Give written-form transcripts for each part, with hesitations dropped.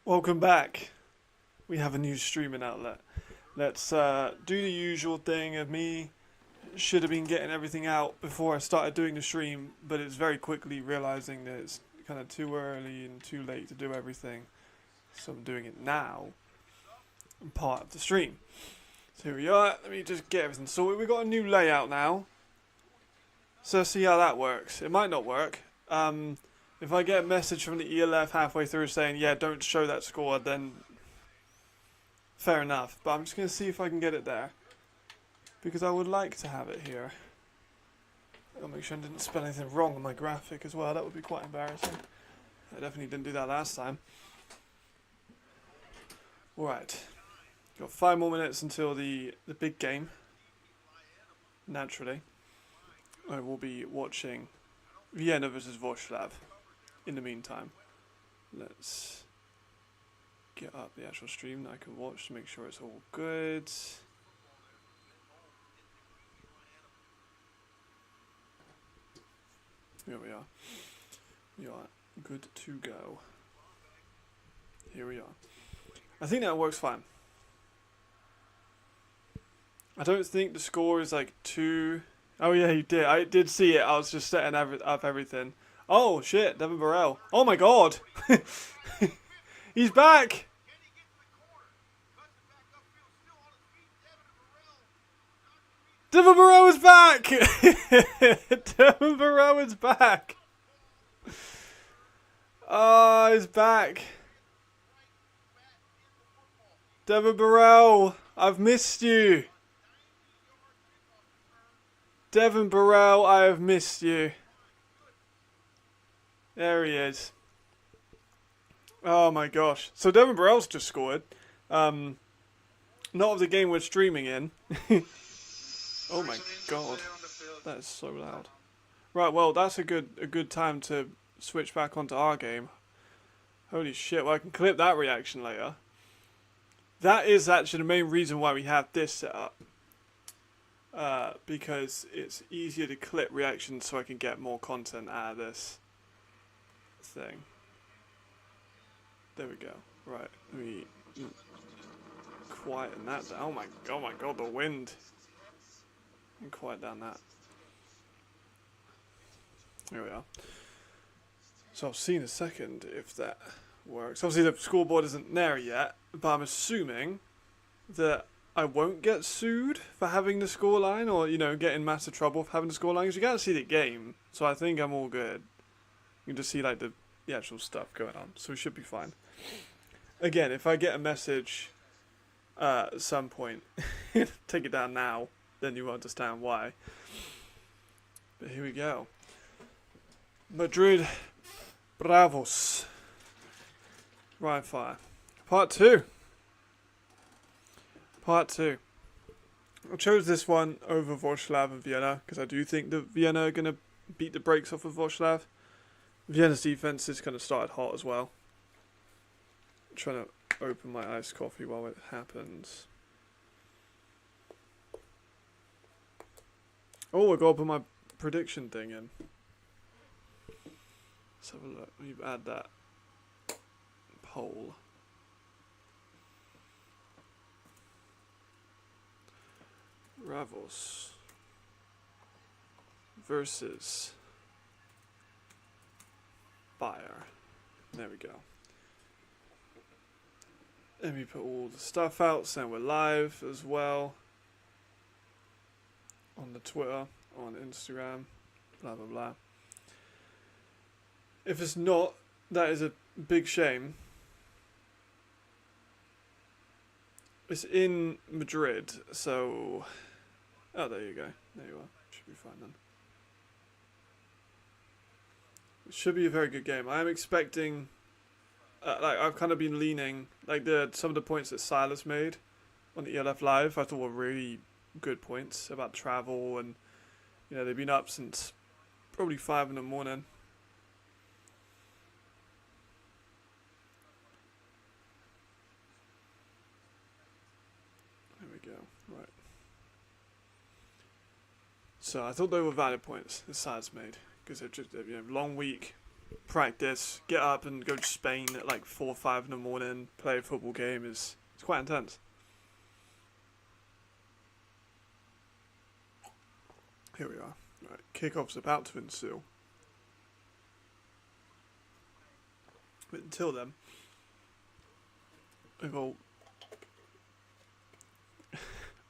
Welcome back. We have a new streaming outlet. Let's do the usual thing of me. Should have been getting everything out before I started doing the stream, but it's very quickly realizing that it's kind of too early and too late to do everything. So I'm doing it now. I'm part of the stream. So here we are. Let me just get everything sorted. We've got a new layout now. So let's see how that works. It might not work. If I get a message from the ELF halfway through saying, yeah, don't show that score, then fair enough. But I'm just going to see if I can get it there. Because I would like to have it here. I'll make sure I didn't spell anything wrong on my graphic as well. That would be quite embarrassing. I definitely didn't do that last time. Alright. Got 5 more minutes until the big game. Naturally. I will be watching Vienna versus Wrocław. In the meantime, let's get up the actual stream that I can watch to make sure it's all good. Here we are. We are good to go. Here we are. I think that works fine. I don't think the score is like too... Oh yeah, you did. I did see it. I was just setting up everything. Oh shit, Devin Burrell. Oh my god. He's back. Devin Burrell is back. Devin Burrell is back. Oh, he's back. Devin Burrell, I've missed you. Devin Burrell, I have missed you. There he is. Oh my gosh. So Devin Burrell's just scored. Not of the game we're streaming in. Oh my god. That is so loud. Right, well that's a good time to switch back onto our game. Holy shit, well I can clip that reaction later. That is actually the main reason why we have this set up. Because it's easier to clip reactions so I can get more content out of this thing. There we go. Right, let me quieten that down. Oh my god, the wind. And quiet down that. Here we are. So I'll see in a second if that works. Obviously the scoreboard isn't there yet, but I'm assuming that I won't get sued for having the scoreline, or, you know, get in massive trouble for having the scoreline, because you can't see the game, so I think I'm all good. You can just see, like, the actual stuff going on, so we should be fine. Again, if I get a message at some point, take it down now, then you understand why. But here we go. Madrid, Bravos. Rhein Fire. Part 2. Part 2. I chose this one over Wrocław and Vienna because I do think that Vienna are going to beat the brakes off of Wrocław. Vienna's defense is kind of started hot as well. I'm trying to open my iced coffee while it happens. Oh, I got to put my prediction thing in. Let's have a look. Let me add that poll. Bravos versus Bayer. There we go. Let me put all the stuff out, saying we're live as well. On the Twitter, on Instagram, blah blah blah. If it's not, that is a big shame. It's in Madrid, so... Oh, there you go. There you are. Should be fine then. It should be a very good game. I am expecting... like, I've kind of been leaning... Like, some of the points that Silas made on the ELF Live, I thought were really good points about travel and... You know, they've been up since probably 5 in the morning. There we go. Right. So I thought they were valid points the sides made, because they're just, you know, long week, practice, get up and go to Spain at like 4 or 5 in the morning, play a football game is it's quite intense. Here we are. Right, kickoff's about to ensue. But until then,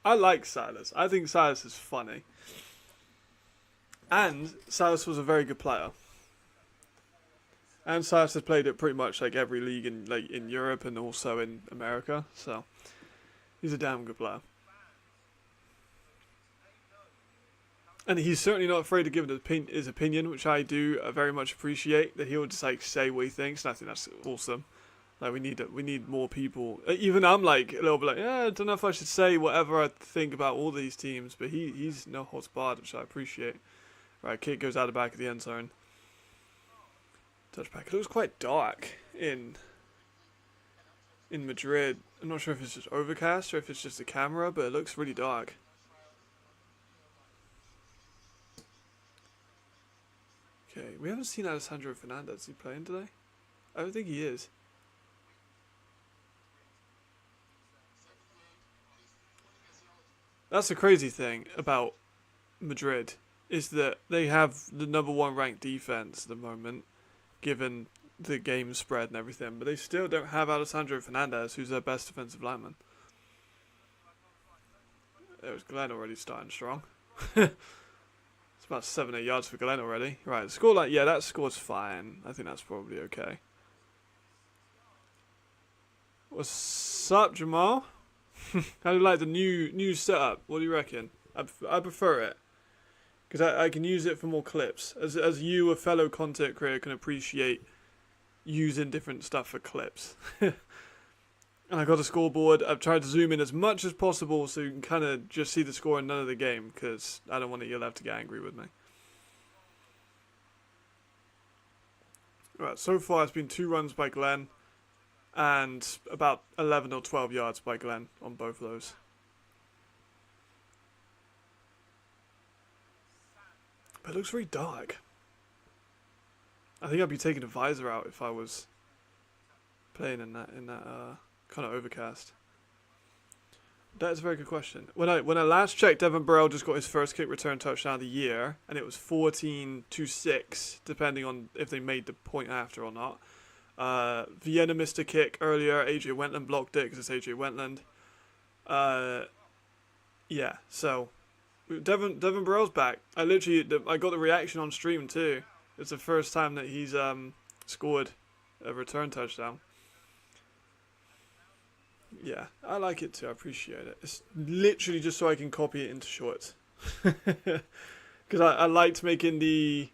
I like Silas. I think Silas is funny. And Silas was a very good player. And Silas has played at pretty much like every league in Europe and also in America. So he's a damn good player. And he's certainly not afraid to give his opinion, which I do very much appreciate. That he'll just like say what he thinks, and I think that's awesome. Like we need more people. Even I'm like a little bit like, yeah, I don't know if I should say whatever I think about all these teams, but he's no holds barred, which I appreciate. Right, kick goes out the back of the end zone. Touchback. It looks quite dark in Madrid. I'm not sure if it's just overcast or if it's just the camera, but it looks really dark. Okay, we haven't seen Alessandro Fernandez. Is he playing today? I don't think he is. That's the crazy thing about Madrid, is that they have the #1 ranked defense at the moment, given the game spread and everything, but they still don't have Alessandro Fernandez, who's their best defensive lineman. There's Glenn already starting strong. It's about 7-8 yards for Glenn already. Right, score like, yeah, that score's fine. I think that's probably okay. What's up, Jamal? How do you like the new setup? What do you reckon? I prefer it. Because I can use it for more clips. As you, a fellow content creator, can appreciate using different stuff for clips. And I got a scoreboard. I've tried to zoom in as much as possible so you can kind of just see the score and none of the game, because I don't want you'll have to get angry with me. Right, so far it's been 2 runs by Glenn and about 11 or 12 yards by Glenn on both of those. But it looks very dark. I think I'd be taking the visor out if I was playing in that kind of overcast. That is a very good question. When I last checked, Devin Burrell just got his first kick return touchdown of the year, and it was 14-6, depending on if they made the point after or not. Vienna missed a kick earlier. AJ Wentland blocked it because it's AJ Wentland. Yeah, so Devin Burrell's back. I got the reaction on stream too. It's the first time that he's scored a return touchdown. Yeah, I like it too. I appreciate it. It's literally just so I can copy it into shorts. Because I liked making the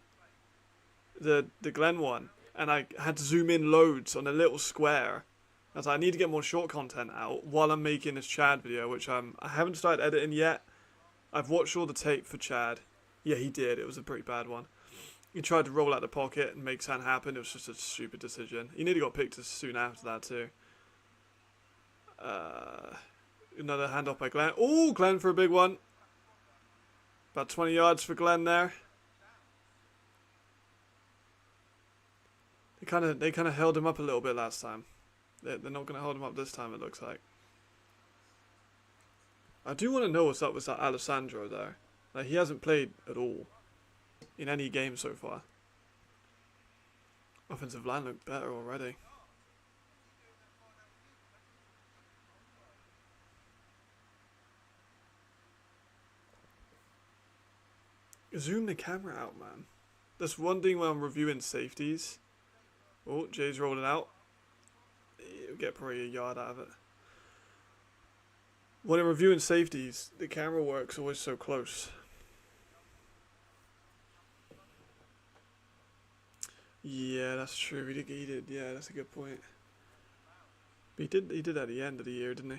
Glenn one, and I had to zoom in loads on a little square. I was like, I need to get more short content out while I'm making this Chad video, which I haven't started editing yet. I've watched all the tape for Chad. Yeah, he did. It was a pretty bad one. He tried to roll out the pocket and make something happen. It was just a stupid decision. He nearly got picked soon after that too. Another handoff by Glenn. Oh, Glenn for a big one. About 20 yards for Glenn there. They kind of held him up a little bit last time. They're not going to hold him up this time, it looks like. I do want to know what's up with that Alessandro there. Like, he hasn't played at all in any game so far. Offensive line looked better already. Zoom the camera out, man. That's one thing when I'm reviewing safeties. Oh, Jay's rolling out. You'll get probably a yard out of it. When I'm reviewing safeties, the camera work's always so close. Yeah, that's true. He did. Yeah, that's a good point. But he did at the end of the year, didn't he?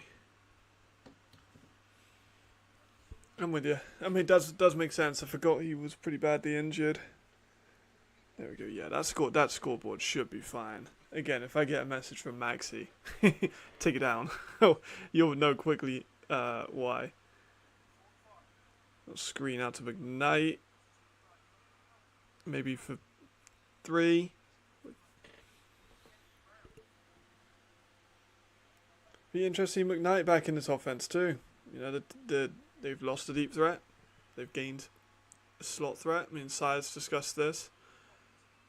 I'm with you. I mean, it does make sense. I forgot he was pretty badly injured. There we go. Yeah, that scoreboard should be fine. Again, if I get a message from Maxi, take it down. Oh, you'll know quickly why. I'll screen out to McKnight. Maybe for 3. Be interesting. McKnight back in this offense too. You know, they've lost a deep threat. They've gained a slot threat. I mean, Sides discussed this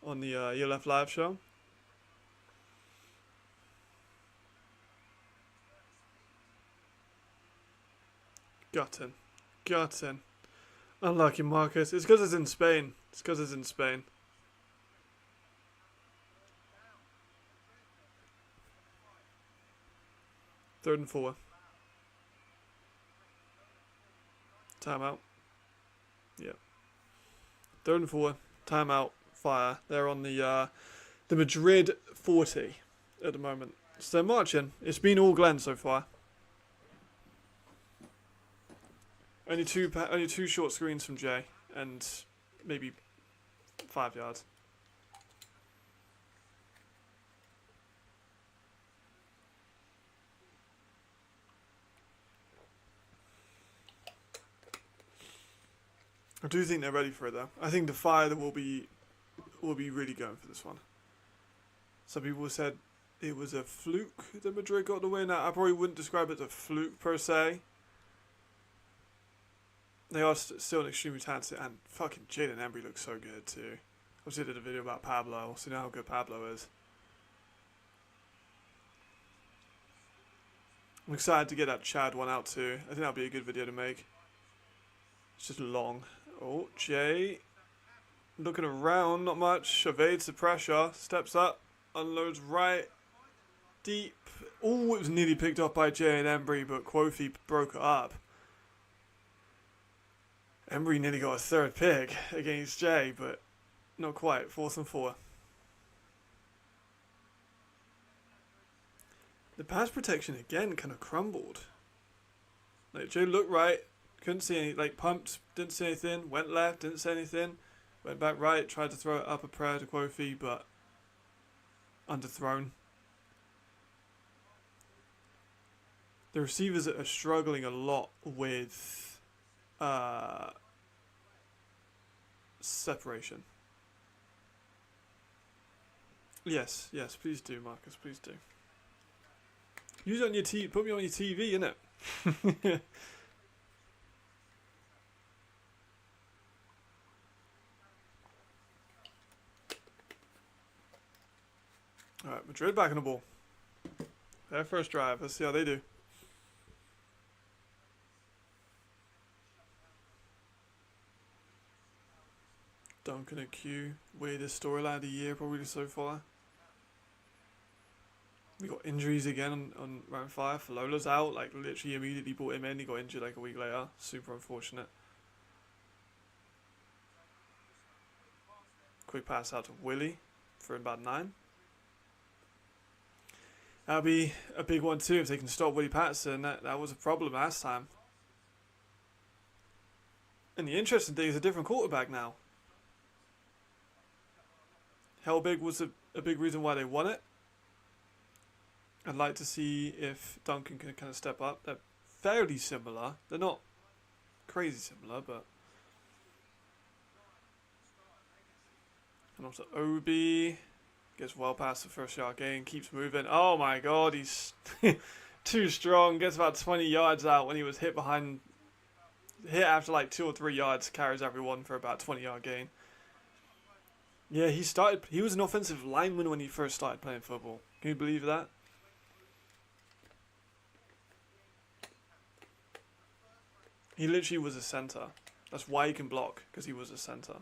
on the ELF live show. Got in. Unlucky Marcus. It's because it's in Spain. It's because it's in Spain. Third and 4. Timeout. Yeah. Third and 4. Timeout. Fire. They're on the Madrid 40 at the moment. So they're marching. It's been all Glenn so far. Only two short screens from Jay and maybe 5 yards. I do think they're ready for it though. I think the fire will be really going for this one. Some people said it was a fluke that Madrid got the win. I probably wouldn't describe it as a fluke per se. They are still an extremely talented, and fucking Jaden Embry looks so good too. Obviously did a video about Pablo, so you know how good Pablo is. I'm excited to get that Chad one out too. I think that'll be a good video to make. It's just long. Oh, Jay. Looking around, not much. Evades the pressure. Steps up. Unloads right. Deep. Oh, it was nearly picked up by Jay and Embry, but Quofi broke it up. Embry nearly got a third pick against Jay, but not quite. 4th and 4. The pass protection again kind of crumbled. Like Jay looked right, couldn't see any. Like pumped, didn't see anything. Went left, didn't see anything. Went back right, tried to throw it up a prayer to Quofi, but underthrown. The receivers are struggling a lot with separation. Yes, please do, Marcus, please do. Use it on your TV, put me on your TV, innit? Alright, Madrid back on the ball. Their first drive, let's see how they do. Duncan at Q, weirdest storyline of the year probably so far. We got injuries again on round 5. Lola's out, like literally immediately brought him in. He got injured like a week later. Super unfortunate. Quick pass out to Willie for about 9. That'll be a big one too if they can stop Willie Patterson. That was a problem last time. And the interesting thing is a different quarterback now. Helbig was a big reason why they won it. I'd like to see if Duncan can kind of step up. They're fairly similar. They're not crazy similar, but... And also Obi gets well past the first yard gain, keeps moving. Oh my god, he's too strong. Gets about 20 yards out when he was hit after like 2 or 3 yards, carries everyone for about 20-yard gain. Yeah, he was an offensive lineman when he first started playing football. Can you believe that? He literally was a center. That's why he can block, because he was a center.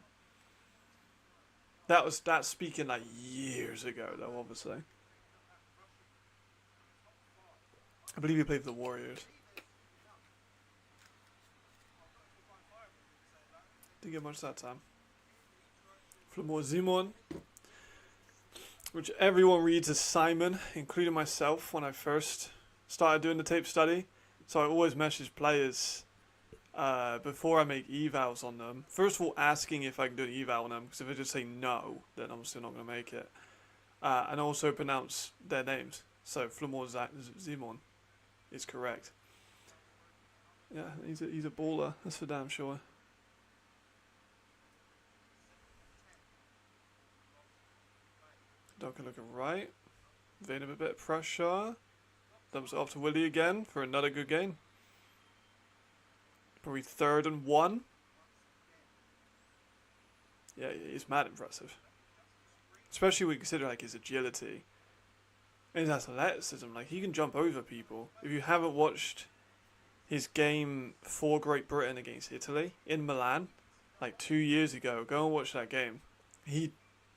That's speaking like years ago though, obviously. I believe he played for the Warriors. Didn't get much that time. Flamor Zimon, which everyone reads as Simon, including myself when I first started doing the tape study. So I always message players before I make evals on them. First of all, asking if I can do an eval on them, because if I just say no, then I'm still not going to make it. And also pronounce their names. So Flamor Zimon is correct. Yeah, he's a baller, that's for damn sure. Duncan looking right. Vayne a bit of pressure. Dumps it off to Willie again for another good game. Probably 3rd and 1. Yeah, he's mad impressive. Especially when you consider like his agility and his athleticism. Like, he can jump over people. If you haven't watched his game for Great Britain against Italy in Milan, like 2 years ago, go and watch that game.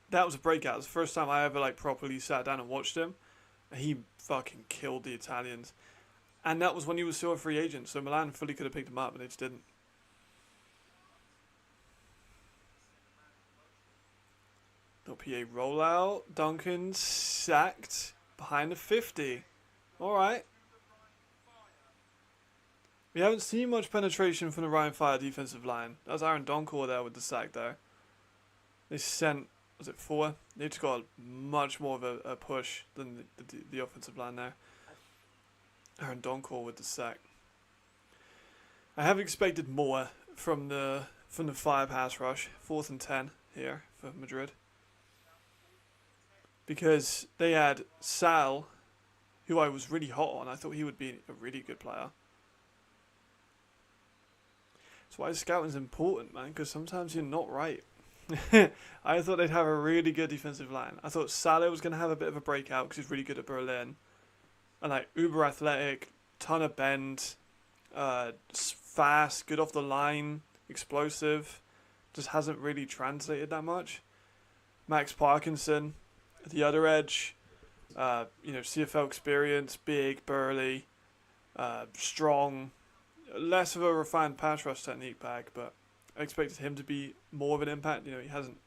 That was a breakout. It was the first time I ever like properly sat down and watched him. He fucking killed the Italians. And that was when he was still a free agent. So Milan fully could have picked him up, but they just didn't. Little PA rollout. Duncan sacked behind the 50. Alright. We haven't seen much penetration from the Rhein Fire defensive line. That was Aaron Donkor there with the sack there. They sent, was it 4? They just got much more of a push than the offensive line there. Aaron Donkor with the sack. I have expected more from the Fire pass rush. 4th and 10 here for Madrid. Because they had Sal, who I was really hot on. I thought he would be a really good player. That's why scouting's important, man, because sometimes you're not right. I thought they'd have a really good defensive line. I thought Salah was going to have a bit of a breakout because he's really good at Berlin. And like uber athletic, ton of bend, fast, good off the line, explosive. Just hasn't really translated that much. Max Parkinson at the other edge. CFL experience, big, burly, strong. Less of a refined pass rush technique back, but I expected him to be more of an impact. He hasn't.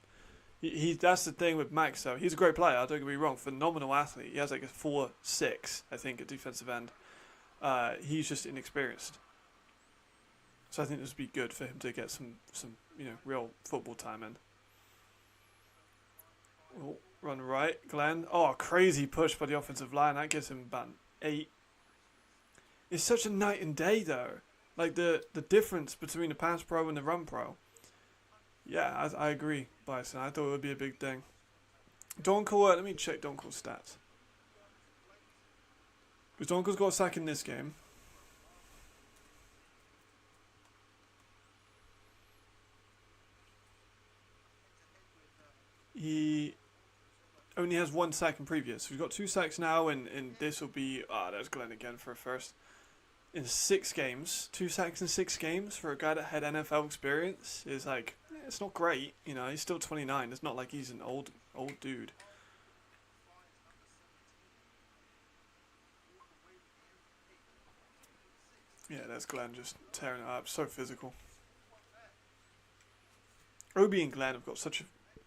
That's the thing with Max, though. He's a great player, don't get me wrong. Phenomenal athlete. He has like a 4.6, I think, at defensive end. He's just inexperienced. So I think this would be good for him to get some real football time in. Oh, run right, Glenn. Oh, crazy push by the offensive line. That gives him about an 8. It's such a night and day, though. Like, the difference between the pass pro and the run pro. Yeah, I agree, Bison. I thought it would be a big thing. Donkor, let me check Donkor's stats. Because Donkor's got a sack in this game. He only has 1 sack in previous. So he's got 2 sacks now, and this will be... there's Glenn again for a first. In 6 games, 2 sacks in 6 games for a guy that had NFL experience is like, it's not great. He's still 29. It's not like he's an old dude. Yeah, there's Glenn just tearing it up. So physical. Obi and Glenn have got such a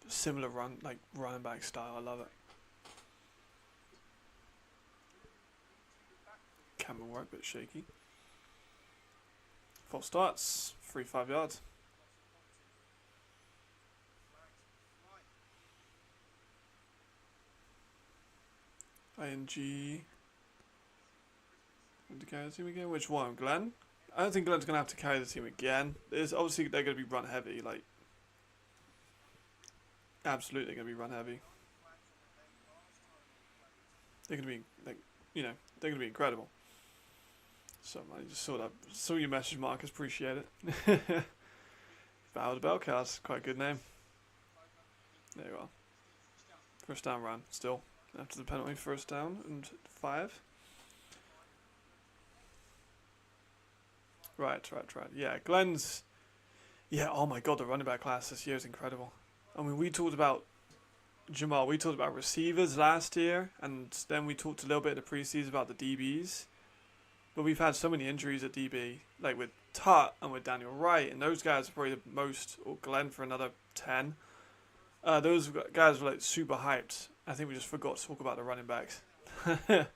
similar running back style. I love it. Camera work, a bit shaky. False starts, 3-5 yards. ING. To carry the team again? Which one? Glenn? I don't think Glenn's going to have to carry the team again. Obviously, they're going to be run heavy. Absolutely going to be run heavy. They're going to be, they're going to be incredible. So I just saw your message, Marcus. Appreciate it. Bow the Bellcast, quite a good name. There you are. First down run, still. After the penalty, first down and 5. Right. Yeah, Glenn's... Yeah, oh my god, the running back class this year is incredible. I mean, we talked about Jamal, we talked about receivers last year, and then we talked a little bit in the preseason about the DBs. But we've had so many injuries at DB, like with Tut and with Daniel Wright, and those guys are probably the most, or Glenn for another 10. Those guys were super hyped. I think we just forgot to talk about the running backs. But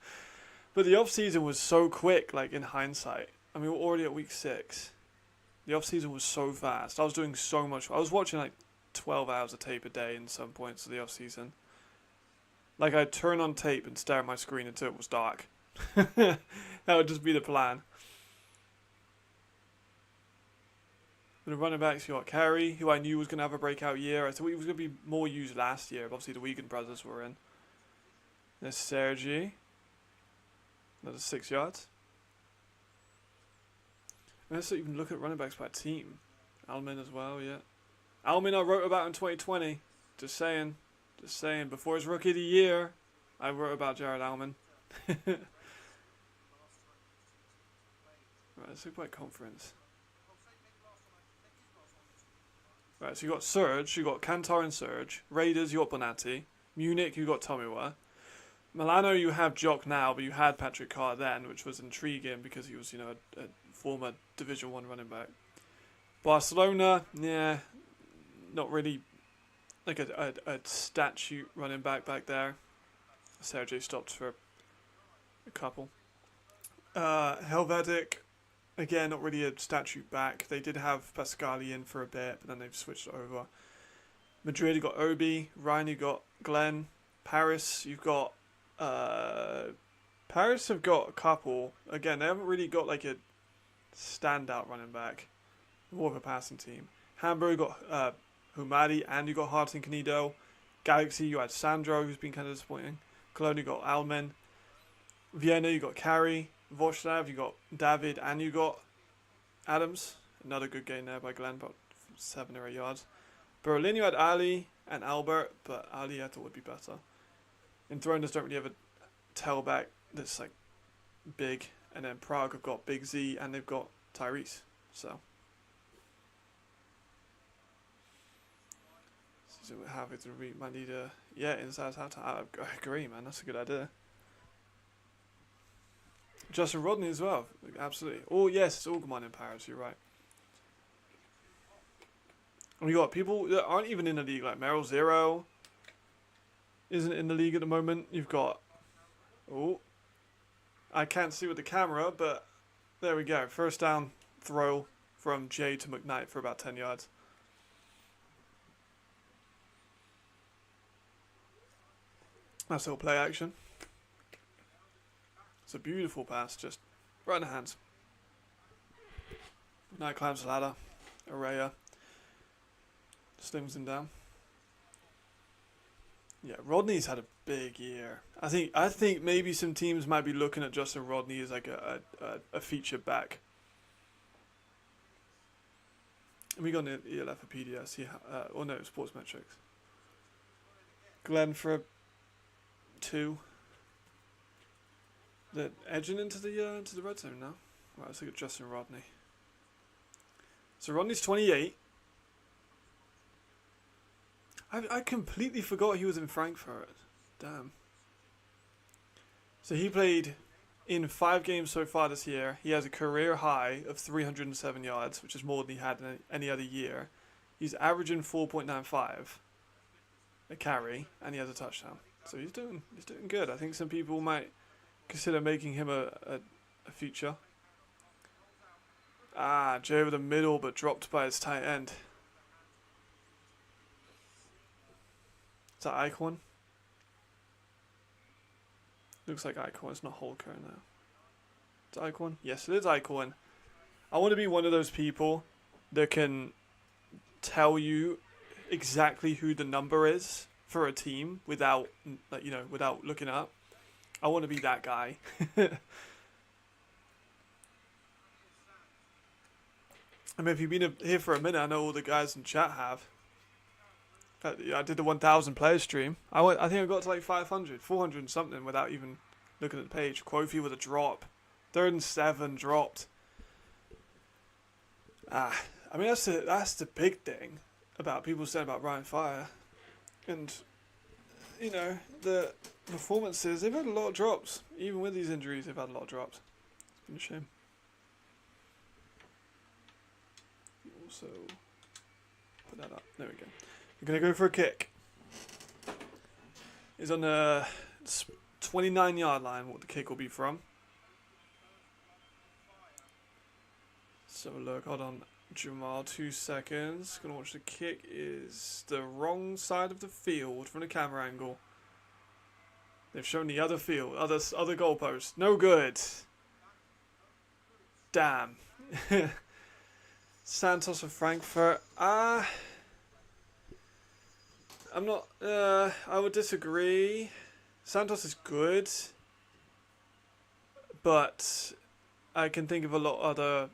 the off-season was so quick, in hindsight. I mean, we're already at week 6. The off-season was so fast. I was doing so much. I was watching 12 hours of tape a day in some points of the off-season. I'd turn on tape and stare at my screen until it was dark. That would just be the plan. For the running backs, you got Carey, who I knew was going to have a breakout year. I thought he was going to be more used last year, but obviously the Wiegand brothers were in. There's Sergi. Another 6 yards. Let's even look at running backs by team. Almin as well, yeah. Almin I wrote about in 2020. Just saying. Just saying. Before his rookie of the year, I wrote about Jared Almin. Right, let's look at conference. Right, so you got Surge, you got Kantar and Surge. Raiders, you got Bonatti. Munich, you got Tomiwa. Milano, you have Jock now, but you had Patrick Carr then, which was intriguing because he was, a former Division 1 running back. Barcelona, yeah, not really like a statute running back there. Sergey stopped for a couple. Helvetic, again, not really a statute back. They did have Pascali in for a bit, but then they've switched over. Madrid, you got Obi. Rhein, you got Glenn. Paris, you've got... Paris have got a couple. Again, they haven't really got like a standout running back. More of a passing team. Hamburg, you got Humadi, and you got Hart and Canido. Galaxy, you had Sandro, who's been kind of disappointing. Cologne, you got Almen. Vienna, you got Carey. Voslav, you got David, and you got Adams. Another good game there by Glenn, about 7 or 8 yards. Berlin, you had Ali and Albert, but Ali I thought would be better. Enthroners don't really have a tailback that's like big, and then Prague have got Big Z and they've got Tyrese. So we're happy to read my leader. Yeah, inside halftime. I agree, man. That's a good idea. Justin Rodney as well. Absolutely. Oh yes, it's Orgman in Paris. You're right. And we got people that aren't even in the league, like Merrill Zero isn't in the league at the moment. You've got... Oh. I can't see with the camera, but there we go. First down throw from Jay to McKnight for about 10 yards. That's all play action. It's a beautiful pass, just right in the hands. McKnight climbs the ladder. Araya slings him down. Yeah, Rodney's had a big year. I think maybe some teams might be looking at Justin Rodney as like a feature back. And we got an ELF for PDS. Or no, Sports Metrics. Glenn for a 2. They're edging into the red zone now. Right, let's look at Justin Rodney. So Rodney's 28. I completely forgot he was in Frankfurt. Damn. So he played in 5 games so far this year. He has a career high of 307 yards, which is more than he had in any other year. He's averaging 4.95 a carry, and he has a touchdown. So he's doing good. I think some people might consider making him a feature. Jay over the middle, but dropped by his tight end. Is that Icon? Looks like Icon. It's not Holker now. It's Icon? Yes, it is Icon. I want to be one of those people that can tell you exactly who the number is for a team without looking up. I want to be that guy. I mean, if you've been here for a minute, I know all the guys in chat have. I did the 1,000 player stream. I think I got to like 500, 400 and something without even looking at the page. Quofi with a drop. 3rd and 7 dropped. I mean, that's the big thing about people saying about Ryan Fire. And, the performances, they've had a lot of drops. Even with these injuries, they've had a lot of drops. It's been a shame. Also, put that up. There we go. We're going to go for a kick. It's on the 29-yard line, what the kick will be from. So look, hold on, Jamal, 2 seconds. Going to watch the kick. Is the wrong side of the field from the camera angle. They've shown the other field, other goalpost. No good. Damn. Santos of Frankfurt. I'm not. I would disagree. Santos is good, but I can think of a lot of other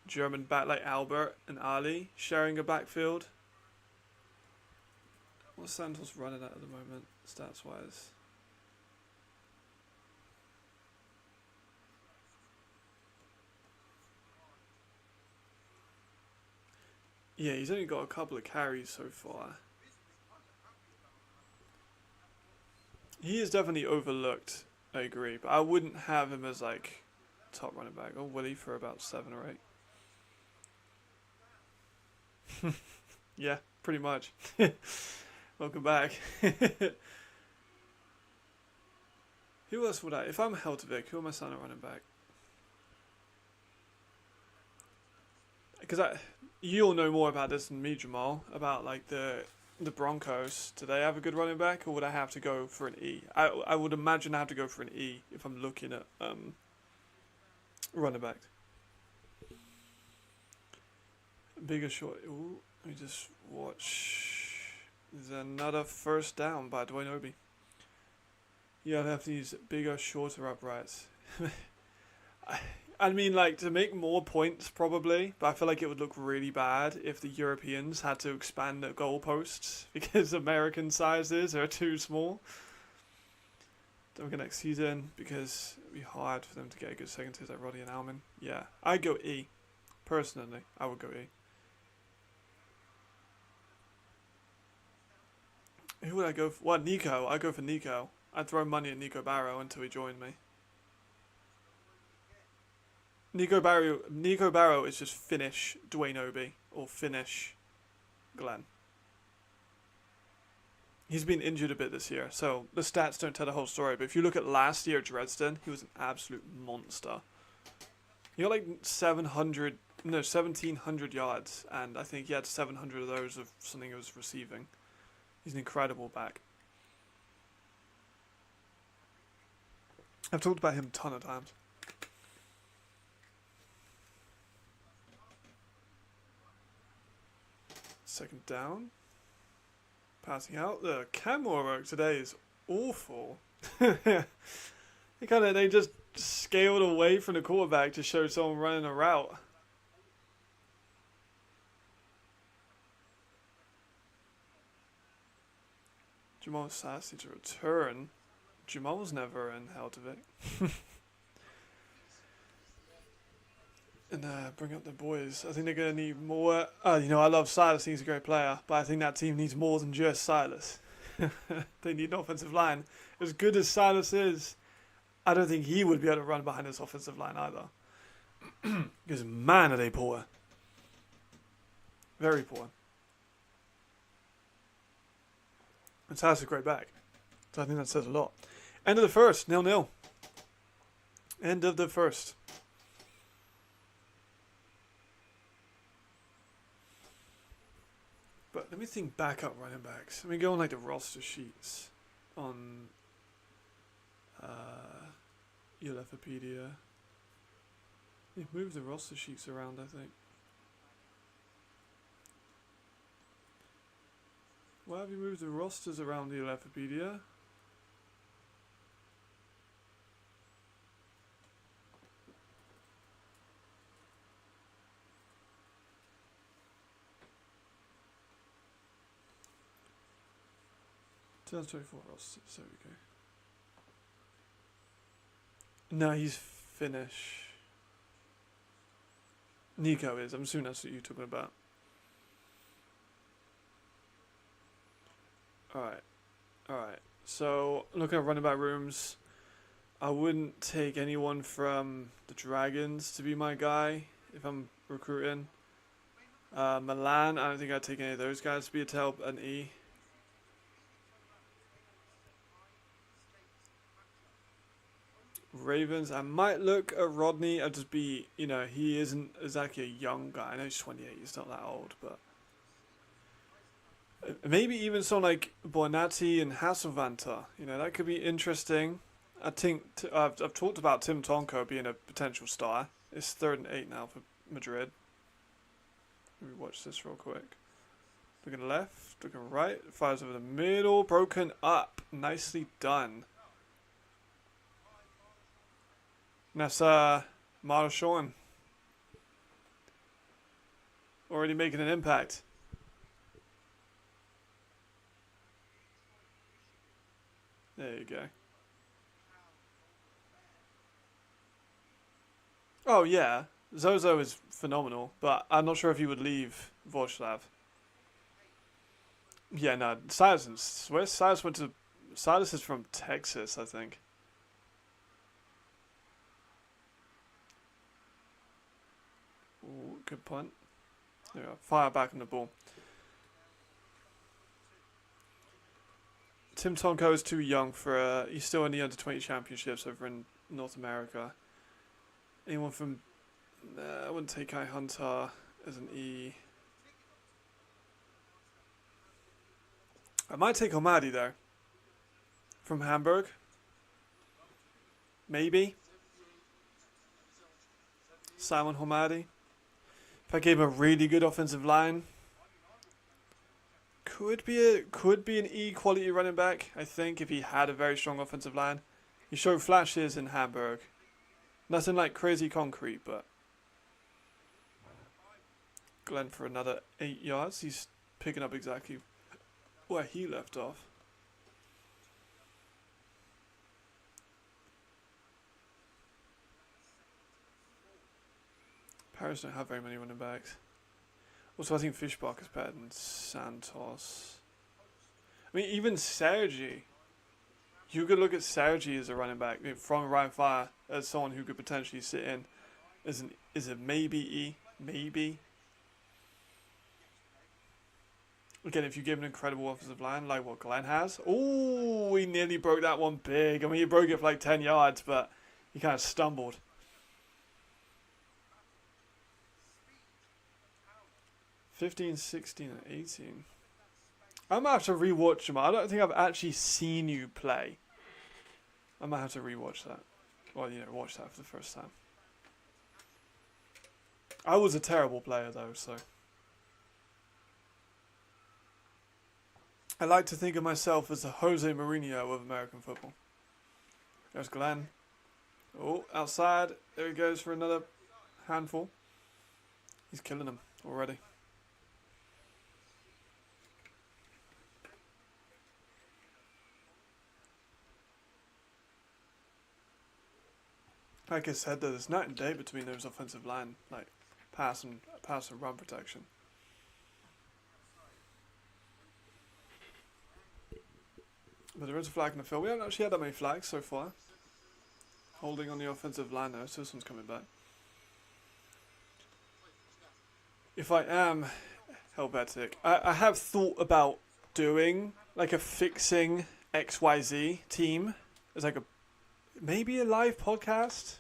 German back like Albert and Ali sharing a backfield. What's Santos running at the moment, stats wise? Yeah, he's only got a couple of carries so far. He is definitely overlooked, I agree, but I wouldn't have him as like top running back. Or will he for about 7 or 8? Yeah, pretty much. Welcome back. Who else would I? If I'm Heltovic, who am I signing running back? Because you'll know more about this than me, Jamal. About like the Broncos. Do they have a good running back, or would I have to go for an E? I would imagine I have to go for an E if I'm looking at running back. Bigger short. Ooh, let me just watch. There's another first down by Dwayne Obi. Yeah, I'd have to use bigger, shorter uprights. I mean, like, to make more points, probably, but I feel like it would look really bad if the Europeans had to expand the goalposts because American sizes are too small. Don't get next season because it'd be hard for them to get a good second tier like Roddy and Alman. Yeah, I'd go E. Personally, I would go E. Who would I go for? What, Nico? I'd go for Nico. I'd throw money at Nico Barrow until he joined me. Nico Barrow is just finish Dwayne Obi or finish Glenn. He's been injured a bit this year, so the stats don't tell the whole story. But if you look at last year at Dresden, he was an absolute monster. He got like 1,700 yards, and I think he had 700 of those of something he was receiving. He's an incredible back. I've talked about him a ton of times. Second down. Passing out. The camera work today is awful. They just scaled away from the quarterback to show someone running a route. Jamal Sassy to return. Jamal's never in Heltovic. And bring up the boys. I think they're going to need more. I love Silas. He's a great player. But I think that team needs more than just Silas. They need an offensive line. As good as Silas is, I don't think he would be able to run behind this offensive line either. Because, man, are they poor. Very poor. And Silas is a great back. So I think that says a lot. End of the first. 0-0. End of the first. But let me think back up running backs. Let me go on like the roster sheets on Ulefopedia. They've moved the roster sheets around, I think. Why have you moved the rosters around the Ulefopedia? '24 rosters, there we go. No, he's Finnish. Nico is. I'm assuming that's what you're talking about. Alright. So, looking at running back rooms, I wouldn't take anyone from the Dragons to be my guy if I'm recruiting. Milan, I don't think I'd take any of those guys to be a tail an E. Ravens, I might look at Rodney. I'd just be, he isn't exactly a young guy. I know he's 28, he's not that old, but maybe even someone like Bonatti and Hasselvanta. That could be interesting. I think I've talked about Tim Tonko being a potential star. It's 3rd and 8 now for Madrid. Let me watch this real quick. Looking left, looking right, fires over the middle, broken up. Nicely done. And that's Marc already making an impact. There you go. Oh yeah, Zozo is phenomenal, but I'm not sure if he would leave Vorslav. Yeah, no, Silas and Swiss. Silas is from Texas, I think. Ooh, good punt. There we go. Fire back on the ball. Tim Tonko is too young for. He's still in the under-20 championships over in North America. Anyone from? I wouldn't take Kai Hunter as an E. I might take Omadi though. From Hamburg. Maybe. Simon Homadi. If I gave him a really good offensive line, could be an E quality running back. I think if he had a very strong offensive line, he showed flashes in Hamburg. Nothing like crazy concrete, but Glenn for another 8 yards. He's picking up exactly where he left off. Paris don't have very many running backs. Also, I think Fishbach is better than Santos. I mean, even Sergi. You could look at Sergi as a running back from Rhein as someone who could potentially sit in is a maybe E, maybe. Again, if you give an incredible offensive line like what Glenn has, oh, he nearly broke that one big. I mean, he broke it for like 10 yards, but he kind of stumbled. 15, 16, and 18. I might have to rewatch them. I don't think I've actually seen you play. I might have to rewatch that. Well, watch that for the first time. I was a terrible player though, so. I like to think of myself as the Jose Mourinho of American football. There's Glenn. Oh, outside. There he goes for another handful. He's killing them already. Like I said, though, there's night and day between those offensive line, like pass and run protection. But there is a flag in the field. We haven't actually had that many flags so far. Holding on the offensive line though, so this one's coming back. If I am Helvetic, I have thought about doing like a fixing XYZ team as like maybe a live podcast.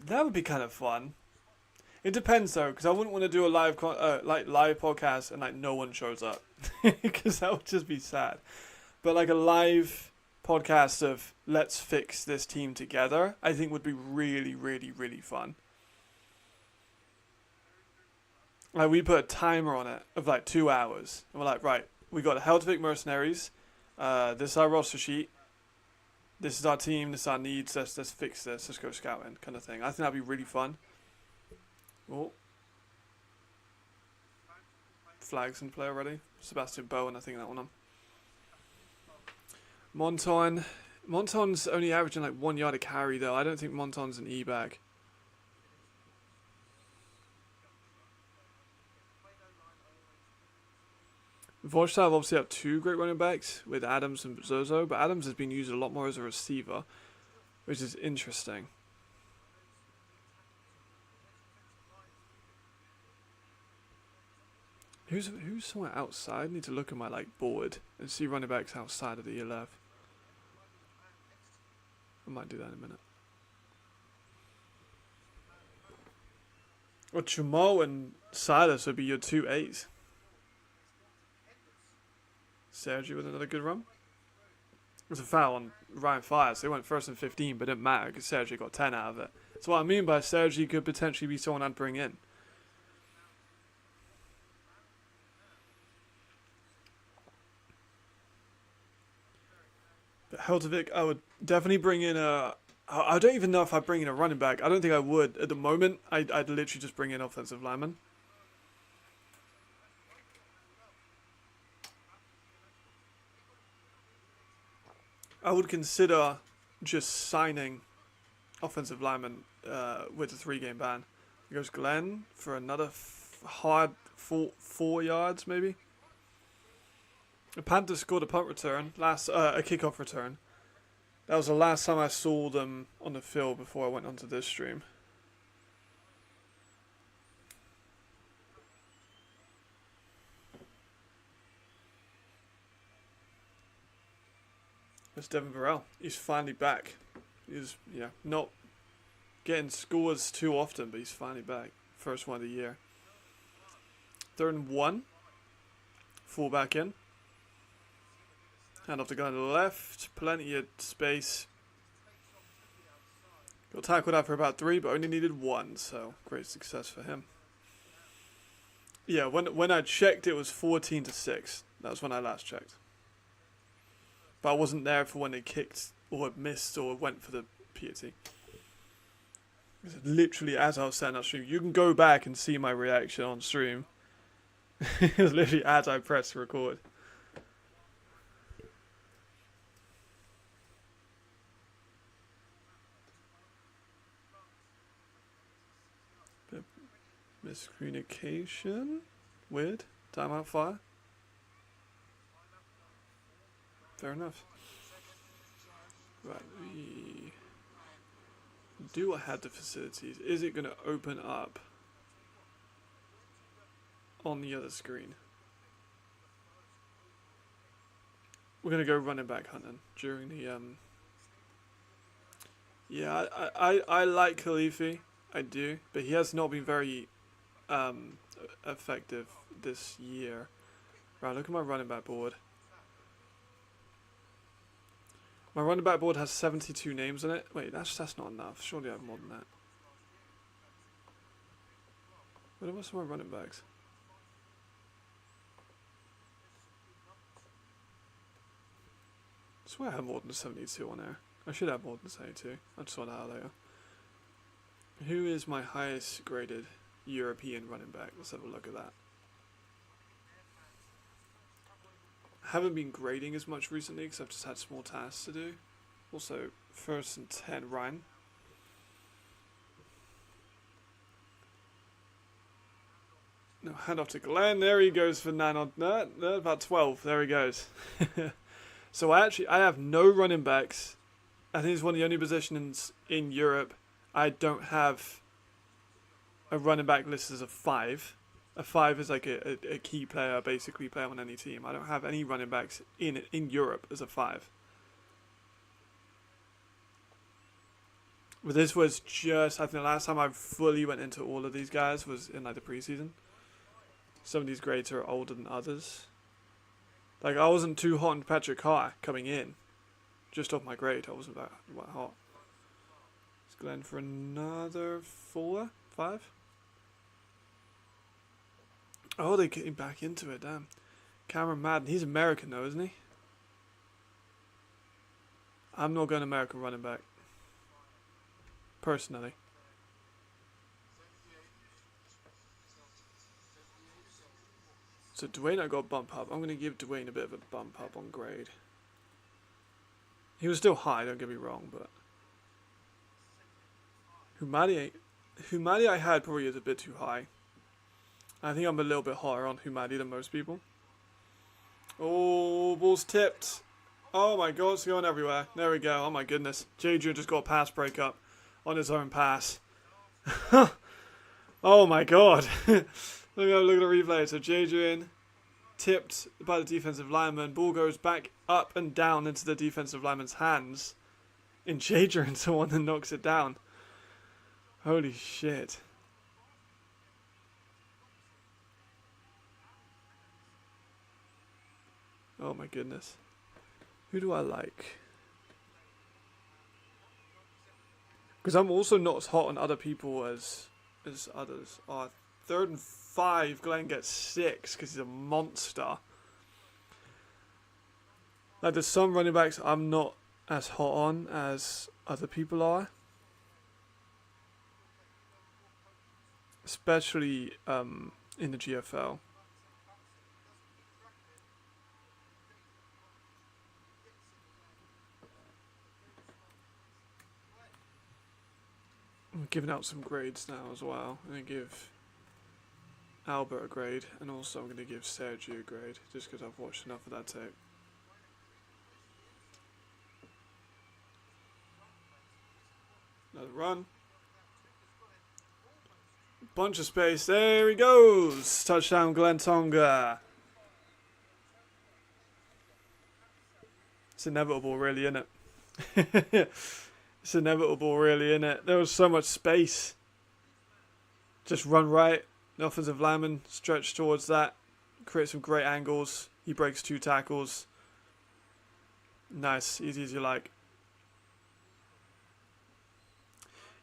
That would be kind of fun. It depends though, because I wouldn't want to do a live podcast and like no one shows up, because that would just be sad. But like a live podcast of let's fix this team together, I think would be really, really, really fun. Like we put a timer on it of like 2 hours, and we're like, right, we got the Helvetic Mercenaries. This is our roster sheet. This is our team. This is our needs. Let's fix this. Let's go scouting, kind of thing. I think that'd be really fun. Oh. Flags in play already. Sebastian Bowen, I think that one on. Monton's only averaging like 1 yard a carry though. I don't think Monton's an E-back. Vorstav obviously have two great running backs with Adams and Zozo, but Adams has been used a lot more as a receiver, which is interesting. Who's somewhere outside? I need to look at my board and see running backs outside of the 11. I might do that in a minute. Well, Chumo and Silas would be your 2 8s. Sergi with another good run. It was a foul on Rhein, so they went 1st and 15, but it didn't matter because Sergi got 10 out of it. That's what I mean by Sergi could potentially be someone I'd bring in. But Helvetic, I would definitely bring in a I don't even know if I'd bring in a running back. I don't think I would. At the moment, I'd literally just bring in offensive linemen. I would consider just signing offensive lineman with a 3-game ban. There goes Glenn for another hard 4 yards, maybe. The Panthers scored a punt return, a kickoff return. That was the last time I saw them on the field before I went onto this stream. That's Devin Burrell. He's finally back. He's not getting scores too often, but he's finally back. First one of the year. 3rd and 1. Full back in. Hand off the guy on the left. Plenty of space. Got tackled out for about 3, but only needed 1, so great success for him. Yeah, when I checked, it was 14-6. That was when I last checked. But I wasn't there for when they kicked or missed or went for the PAT. Literally, as I was setting up stream, you can go back and see my reaction on stream. It was literally as I pressed record. Miscommunication. Weird. Timeout fire. Fair enough. Right, do I have the facilities? Is it going to open up on the other screen? We're going to go running back hunting during the yeah, I like Khalifi, I do, but he has not been very effective this year. Right, look at my running back board. My running back board has 72 names on it. Wait, that's not enough. Surely I have more than that. What are some of my running backs? I swear I have more than 72 on there. I should have more than 72. I'll just sort that out later. Who is my highest graded European running back? Let's have a look at that. I haven't been grading as much recently because I've just had small tasks to do. Also, 1st and 10, Rhein. No, hand off to Glenn. There he goes for 9 on about 12. There he goes. So I have no running backs. I think it's one of the only positions in Europe I don't have a running back listed as a 5. A 5 is like a key player, basically play on any team. I don't have any running backs in Europe as a 5. But this was just, I think the last time I fully went into all of these guys was in like the preseason. Some of these grades are older than others. Like I wasn't too hot on Patrick Carr coming in. Just off my grade, I wasn't that hot. It's Glenn for another 4, 5. Oh, they're getting back into it, damn. Cameron Madden, he's American though, isn't he? I'm not going American running back. Personally. So Dwayne I got a bump up. I'm going to give Dwayne a bit of a bump up on grade. He was still high, don't get me wrong, but... Humadi I had probably is a bit too high. I think I'm a little bit higher on Humadi than most people. Oh, ball's tipped. Oh my god, it's going everywhere. There we go. Oh my goodness. Jadrian just got a pass breakup on his own pass. Oh my god. Look at the replay. So Jadrian tipped by the defensive lineman. Ball goes back up and down into the defensive lineman's hands. And Jadrian's the one that knocks it down. Holy shit. Oh my goodness. Who do I like? Because I'm also not as hot on other people as others. 3rd and 5, Glenn gets 6 because he's a monster. Like there's some running backs I'm not as hot on as other people are. Especially in the GFL. I'm giving out some grades now as well. I'm going to give Albert a grade, and also I'm going to give Sergio a grade, just because I've watched enough of that tape. Another run. Bunch of space. There he goes. Touchdown, Glenn Tonga. It's inevitable, really, isn't it? It's inevitable, really, isn't it? There was so much space. Just run right. The offensive lineman stretch towards that. Create some great angles. He breaks 2 tackles. Nice. Easy as you like.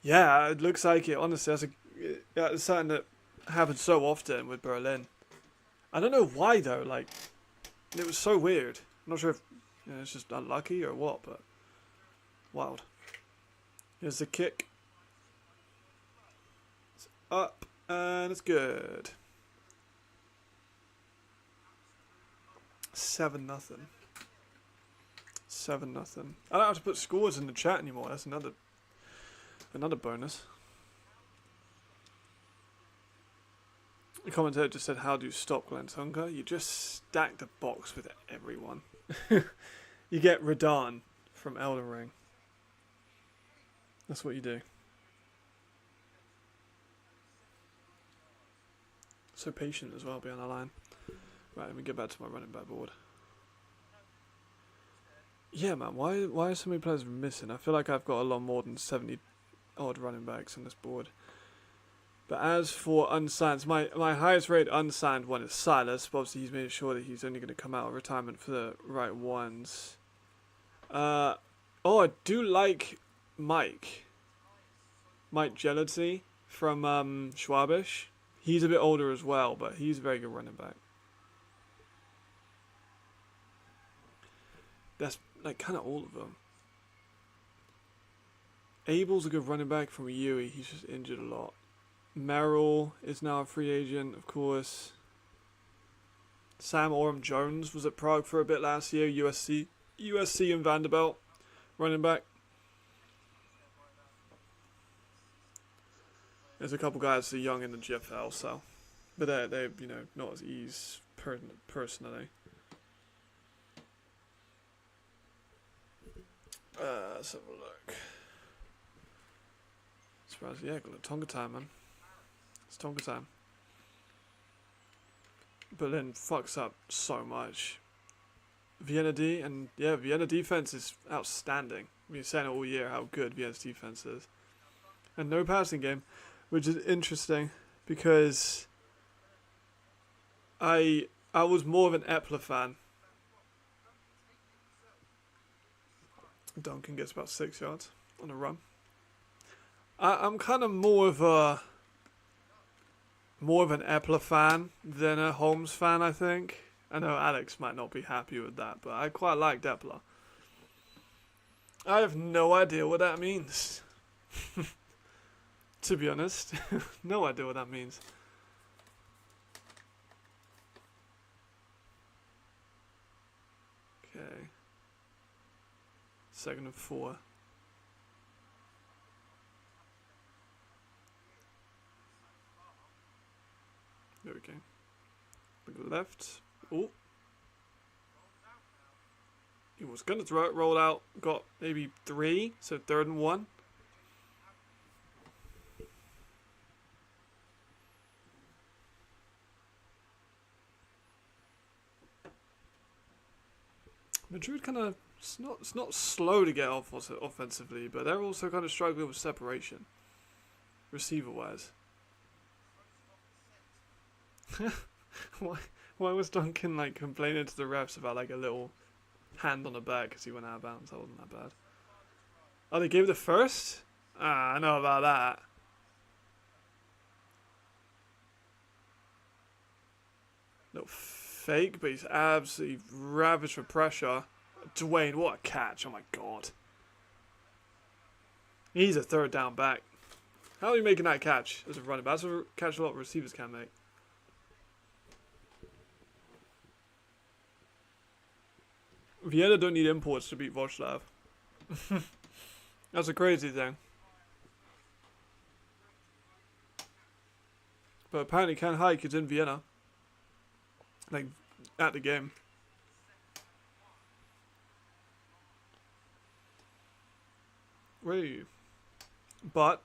Yeah, it looks like it. Honestly, that's something that happens so often with Berlin. I don't know why, though. Like, it was so weird. I'm not sure if it's just unlucky or what, but wild. Here's the kick. It's up, and it's good. 7-0. 7-0. I don't have to put scores in the chat anymore. That's another bonus. The commentator just said, "How do you stop Glenn Tonga? You just stack the box with everyone." You get Rhein from Elden Ring. That's what you do. So patient as well behind the line. Right, let me get back to my running back board. Yeah, man, why are so many players missing? I feel like I've got a lot more than 70 odd running backs on this board. But as for unsigned, my highest rate unsigned one is Silas, but obviously he's made sure that he's only going to come out of retirement for the right ones. I do like Mike Gelati from Schwabisch. He's a bit older as well, but he's a very good running back. That's like kind of all of them. Abel's a good running back from Yui. He's just injured a lot. Merrill is now a free agent, of course. Sam Oram-Jones was at Prague for a bit last year. USC and Vanderbilt running back. There's a couple guys that are young in the GFL, so, but they're not as easy personally. Let's have a look. Surprised, yeah, Tonga time, man. It's Tonga time. Berlin fucks up so much. Vienna defense is outstanding. We've been saying it all year how good Vienna's defense is. And no passing game, which is interesting because I was more of an Epler fan. Duncan gets about 6 yards on a run. I'm kind of more of an Epler fan than a Holmes fan, I think. I know Alex might not be happy with that, but I quite liked Epler. I have no idea what that means. To be honest. No idea what that means. Okay. 2nd and 4. There we go. Look left. Oh. He was going to throw it, roll out, got maybe 3, so 3rd and 1. Madrid kind of, it's not slow to get off offensively, but they're also kind of struggling with separation, receiver-wise. Why was Duncan like complaining to the refs about like a little hand on the back because he went out of bounds? That wasn't that bad. Oh, they gave the first? I know about that. Little fake, but he's absolutely ravaged for pressure. Dwayne, what a catch. Oh my god. He's a third down back. How are you making that catch as a running back? That's a catch a lot of receivers can make. Vienna don't need imports to beat Wroclaw. That's a crazy thing. But apparently Can Hike is in Vienna. Like, at the game. Where are you? But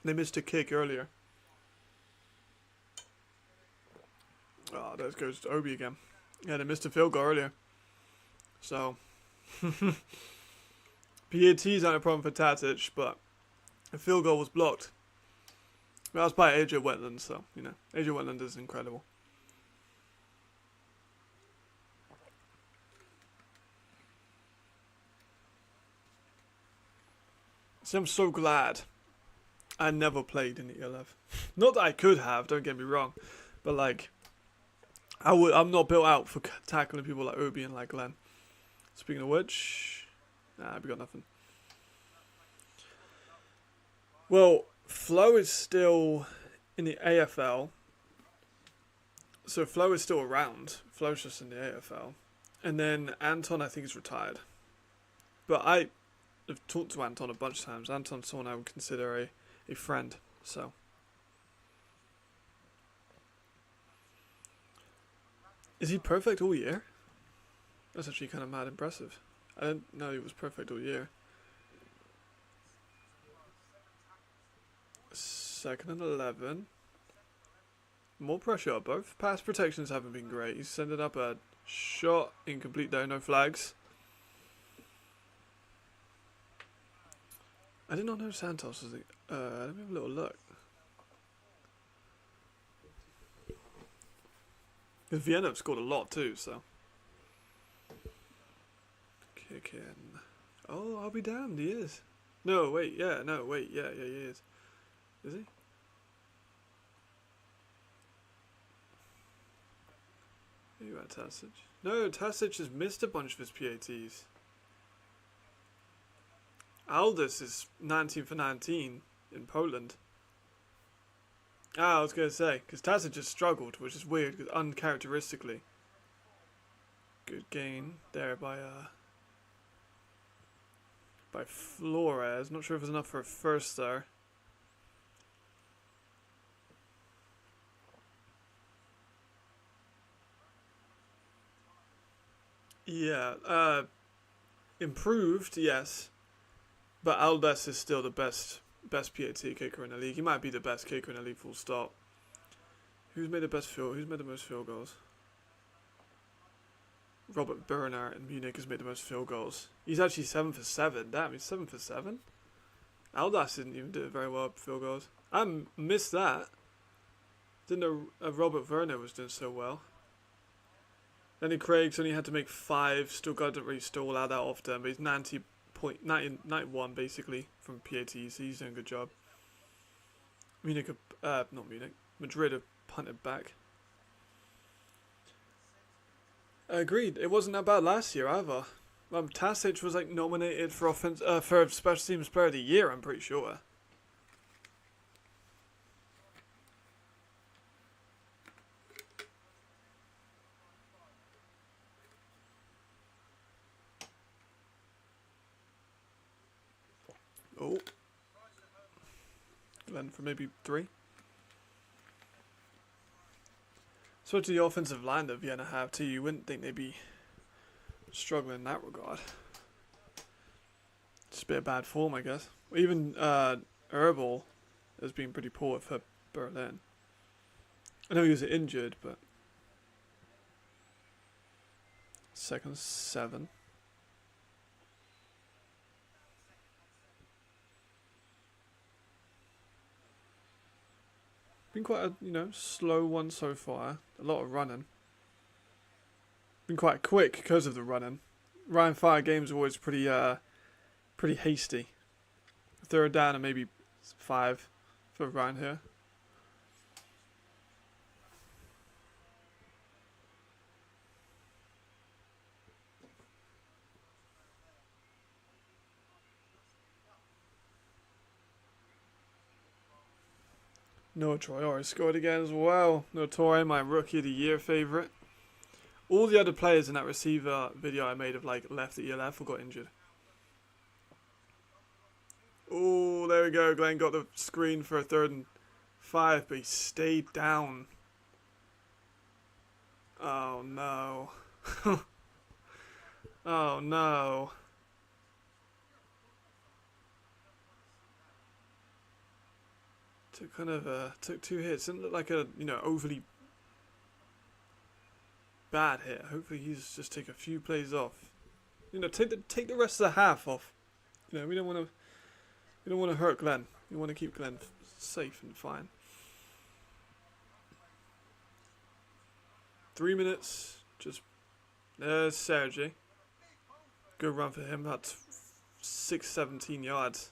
they missed a kick earlier. Oh, there goes to Obi again. Yeah, they missed a field goal earlier. So, PAT's not a problem for Tatic, but a field goal was blocked. That was by AJ Wetland, so, you know, AJ Wetland is incredible. See, I'm so glad I never played in the ELF. Not that I could have, don't get me wrong, but like, I'm not built out for tackling people like Obi and like Glenn. Speaking of which, nah, we got nothing. Well, Flo is still in the AFL. So Flo is still around. Flo's just in the AFL. And then Anton, I think, is retired. But I've talked to Anton a bunch of times. Anton's someone I would consider a friend. So. Is he perfect all year? That's actually kind of mad impressive. I didn't know he was perfect all year. 2nd and 11. More pressure. Both pass protections haven't been great. He's sending up a shot. Incomplete though, no flags. I did not know Santos was the... let me have a little look. Because Vienna have scored a lot too, so... Kick in. Oh, I'll be damned, he is. No, wait, yeah, he is. Is he? Are you at Tasic? No, Tasic has missed a bunch of his PATs. Aldous is 19 for 19 in Poland. I was going to say, because Tasic just struggled, which is weird, because uncharacteristically. Good gain there by Flores. Not sure if it was enough for a first there. Yeah, improved, yes. But Aldous is still the best PAT kicker in the league. He might be the best kicker in the league, full stop. Who's made the most field goals? Robert Berner in Munich has made the most field goals. He's actually 7 for 7. Damn, he's 7 for 7? Aldous didn't even do very well at field goals. I missed that. Didn't know Robert Werner was doing so well. Lenny Craig's only had to make 5. Stuttgart didn't really stall out that often, but he's 91 basically from PAT, so he's doing a good job. Madrid have punted back. Agreed. It wasn't that bad last year either. Tasic was like nominated for for Special Teams Player of the Year, I'm pretty sure. Oh. Glenn for maybe 3. Especially the offensive line that Vienna have too. You wouldn't think they'd be struggling in that regard. Just a bit of bad form, I guess. Even Herbal has been pretty poor for Berlin. I know he was injured, but 2nd 7. Been quite a slow one so far. A lot of running. Been quite quick because of the running. Rhein Fire games are always pretty hasty. 3rd down and maybe 5 for Rhein here. Noah Traore scored again as well. Noah Traore, my Rookie of the Year favourite. All the other players in that receiver video I made of like left at ELF all got injured. Oh, there we go. Glenn got the screen for a 3rd and 5, but he stayed down. Oh no. Oh no. Took 2 hits. Didn't look like a overly bad hit. Hopefully he's just take a few plays off. Take the rest of the half off. We don't want to hurt Glenn. We want to keep Glenn safe and fine. 3 minutes. Just there's Sergi. Good run for him. That's 617 yards.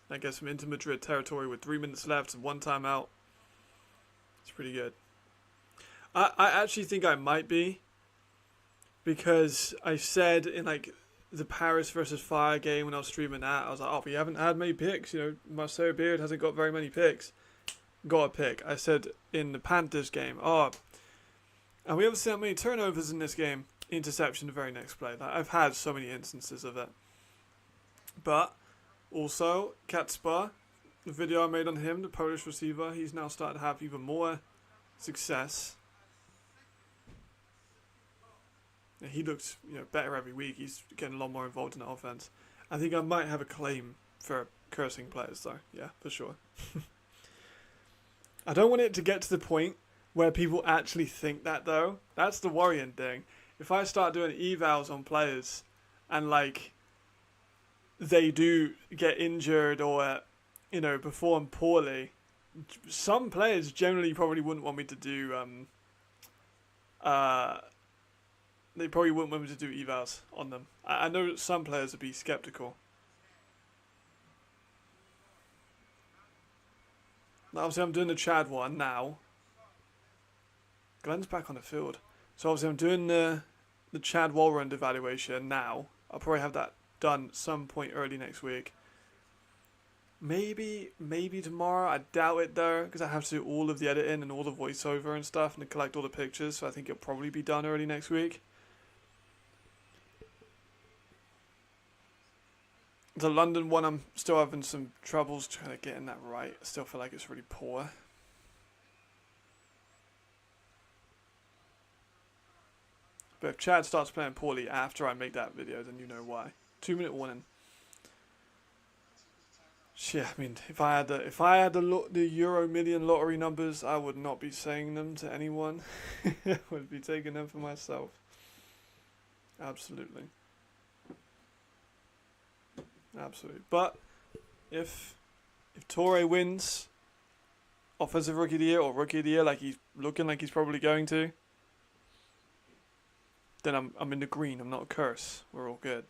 That gets him into Madrid territory with 3 minutes left and 1 timeout. It's pretty good. I actually think I might be, because I said in like the Paris versus Fire game when I was streaming that, I was like, oh, we haven't had many picks. Marcel Beard hasn't got very many picks. Got a pick. I said in the Panthers game, and we haven't seen that many turnovers in this game. Interception the very next play. Like, I've had so many instances of it. But also, Kacper, the video I made on him, the Polish receiver, he's now started to have even more success. He looks better every week. He's getting a lot more involved in the offense. I think I might have a claim for cursing players though. Yeah, for sure. I don't want it to get to the point where people actually think that though. That's the worrying thing. If I start doing evals on players and like they do get injured or perform poorly, some players generally probably wouldn't want me to do they probably wouldn't want me to do evals on them. I know that some players would be skeptical. Obviously I'm doing the Chad one now. Glenn's back on the field. So obviously I'm doing the Chad Walrond evaluation now. I'll probably have that done some point early next week. Maybe tomorrow. I doubt it though, because I have to do all of the editing and all the voiceover and stuff and collect all the pictures. So I think it'll probably be done early next week. The London one, I'm still having some troubles trying to getting that right. I still feel like it's really poor. But if Chad starts playing poorly after I make that video, then you know why. 2-minute warning. Yeah, I mean, if I had the Euro Million lottery numbers, I would not be saying them to anyone. I would be taking them for myself. Absolutely. Absolutely. But if Torre wins Offensive Rookie of the Year or Rookie of the Year, like he's looking like he's probably going to, then I'm in the green. I'm not a curse. We're all good.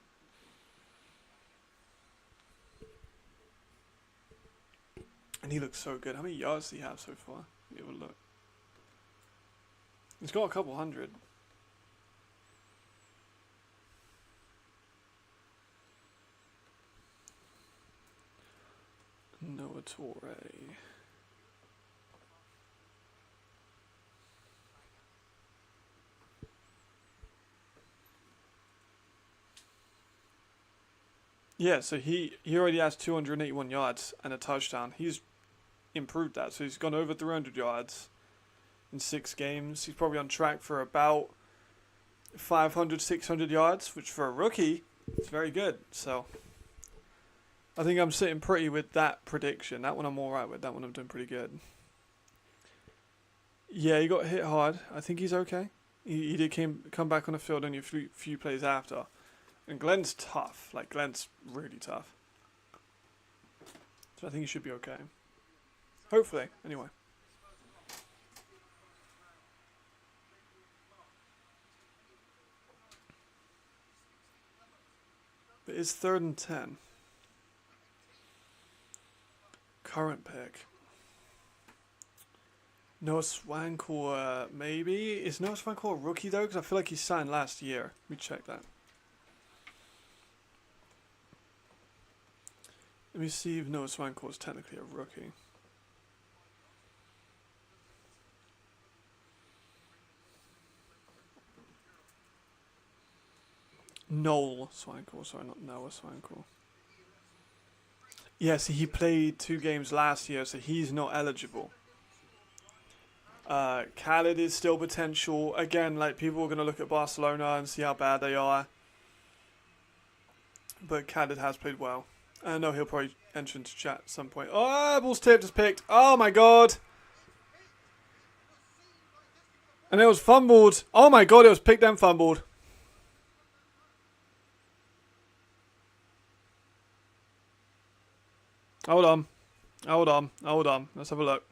And he looks so good. How many yards does he have so far? Let me have a look. He's got a couple hundred. Noah Torre. Yeah, so he already has 281 yards and a touchdown. He's improved that, so he's gone over 300 yards in 6 games. He's probably on track for about 500, 600 yards, which for a rookie is very good. So I think I'm sitting pretty with that prediction. That one I'm alright with. That one I'm doing pretty good. Yeah, he got hit hard. I think he's okay. He did come back on the field only a few plays after. And Glenn's tough. Like, Glenn's really tough. So I think he should be okay. Hopefully, anyway. But it's 3rd and 10. Current pick. Noah Swankor, maybe? Is Noah Swankor a rookie, though? Because I feel like he signed last year. Let me check that. Let me see if Noah Swankor is technically a rookie. Noel Swankle, sorry, not Noah Swankle. Yeah, see, he played 2 games last year, so he's not eligible. Khaled is still potential. Again, like, people are going to look at Barcelona and see how bad they are. But Khaled has played well. I know he'll probably enter into chat at some point. Oh, ball's tipped, is picked. Oh my god. And it was fumbled. Oh my god, it was picked and fumbled. Hold on. Hold on. Hold on. Let's have a look.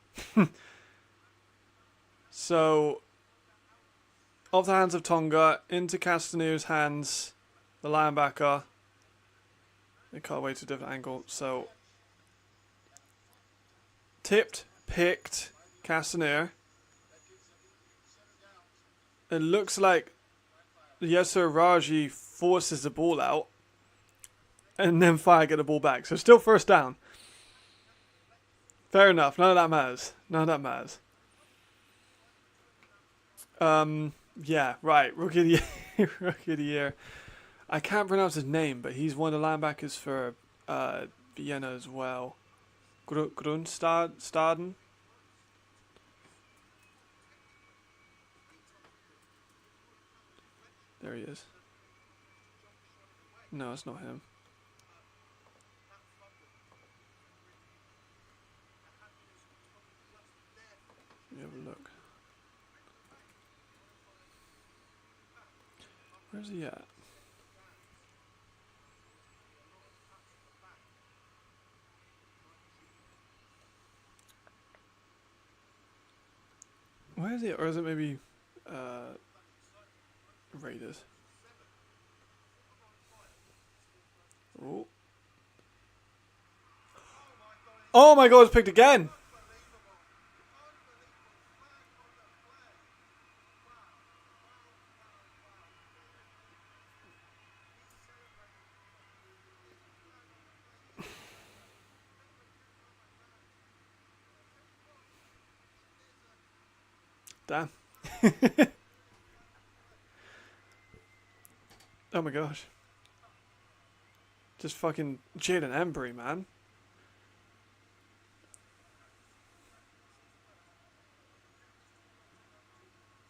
So, off the hands of Tonga, into Castaneo's hands, the linebacker. They cut away to a different angle. So, tipped, picked, Castaneo. It looks like Yasser Raji forces the ball out. And then Fire get the ball back. So, still first down. Fair enough. None of that matters. None of that matters. Yeah, right. Rookie of the year. Rookie of the year. I can't pronounce his name, but he's one of the linebackers for Vienna as well. Grundstaden. There he is. No, it's not him. Let me have a look. Where's he at? Where is he? Or is it maybe Raiders? Oh. Oh my god, it's picked again! Damn. Oh my gosh. Just fucking Jaden Embry, man.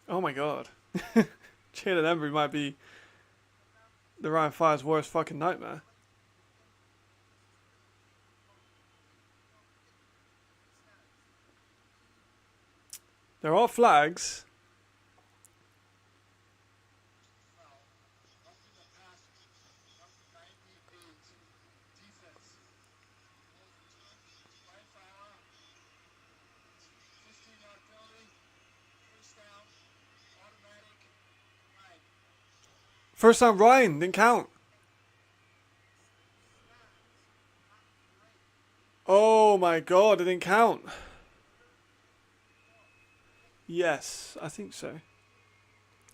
Oh my god. Jaden Embry might be the Ryan Fire's worst fucking nightmare. There are flags. First time Rhein didn't count. Oh my god, it didn't count. Yes, I think so.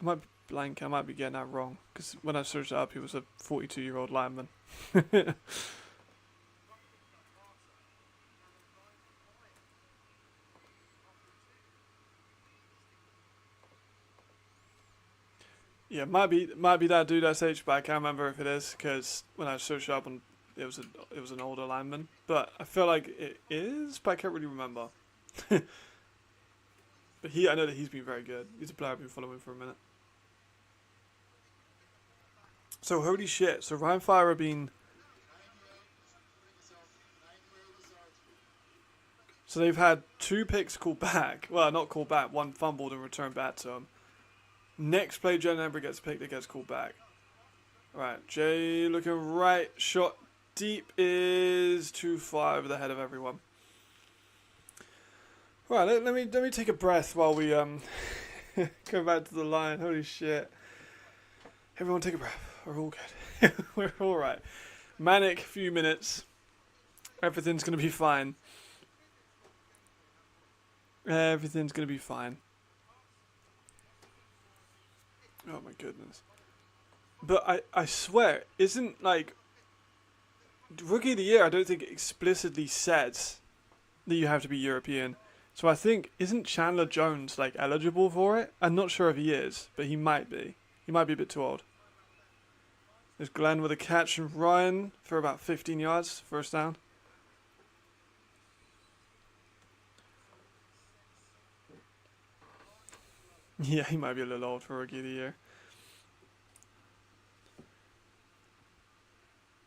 I might be blank, I might be getting that wrong. Because when I searched it up, he was a 42-year-old lineman. Yeah, might be that dude I searched, but I can't remember if it is because when I searched up, on it was an older lineman. But I feel like it is, but I can't really remember. But I know that he's been very good. He's a player I've been following for a minute. So holy shit! So Ryan Fire have been. So they've had 2 picks called back. Well, not called back. 1 fumbled and returned back to them. Next play, Jaden Embry gets picked. It gets called back. Right, Jay looking right. Shot deep is too far over the head of everyone. Right, let me take a breath while we go back to the line. Holy shit! Everyone, take a breath. We're all good. We're all right. Manic few minutes. Everything's gonna be fine. Everything's gonna be fine. Oh my goodness. But I swear, isn't like Rookie of the Year, I don't think it explicitly says that you have to be European. So I think, isn't Chandler Jones like eligible for it? I'm not sure if he is, but he might be. He might be a bit too old. There's Glenn with a catch and Rhein for about 15 yards, first down. Yeah, he might be a little old for Rookie of the Year.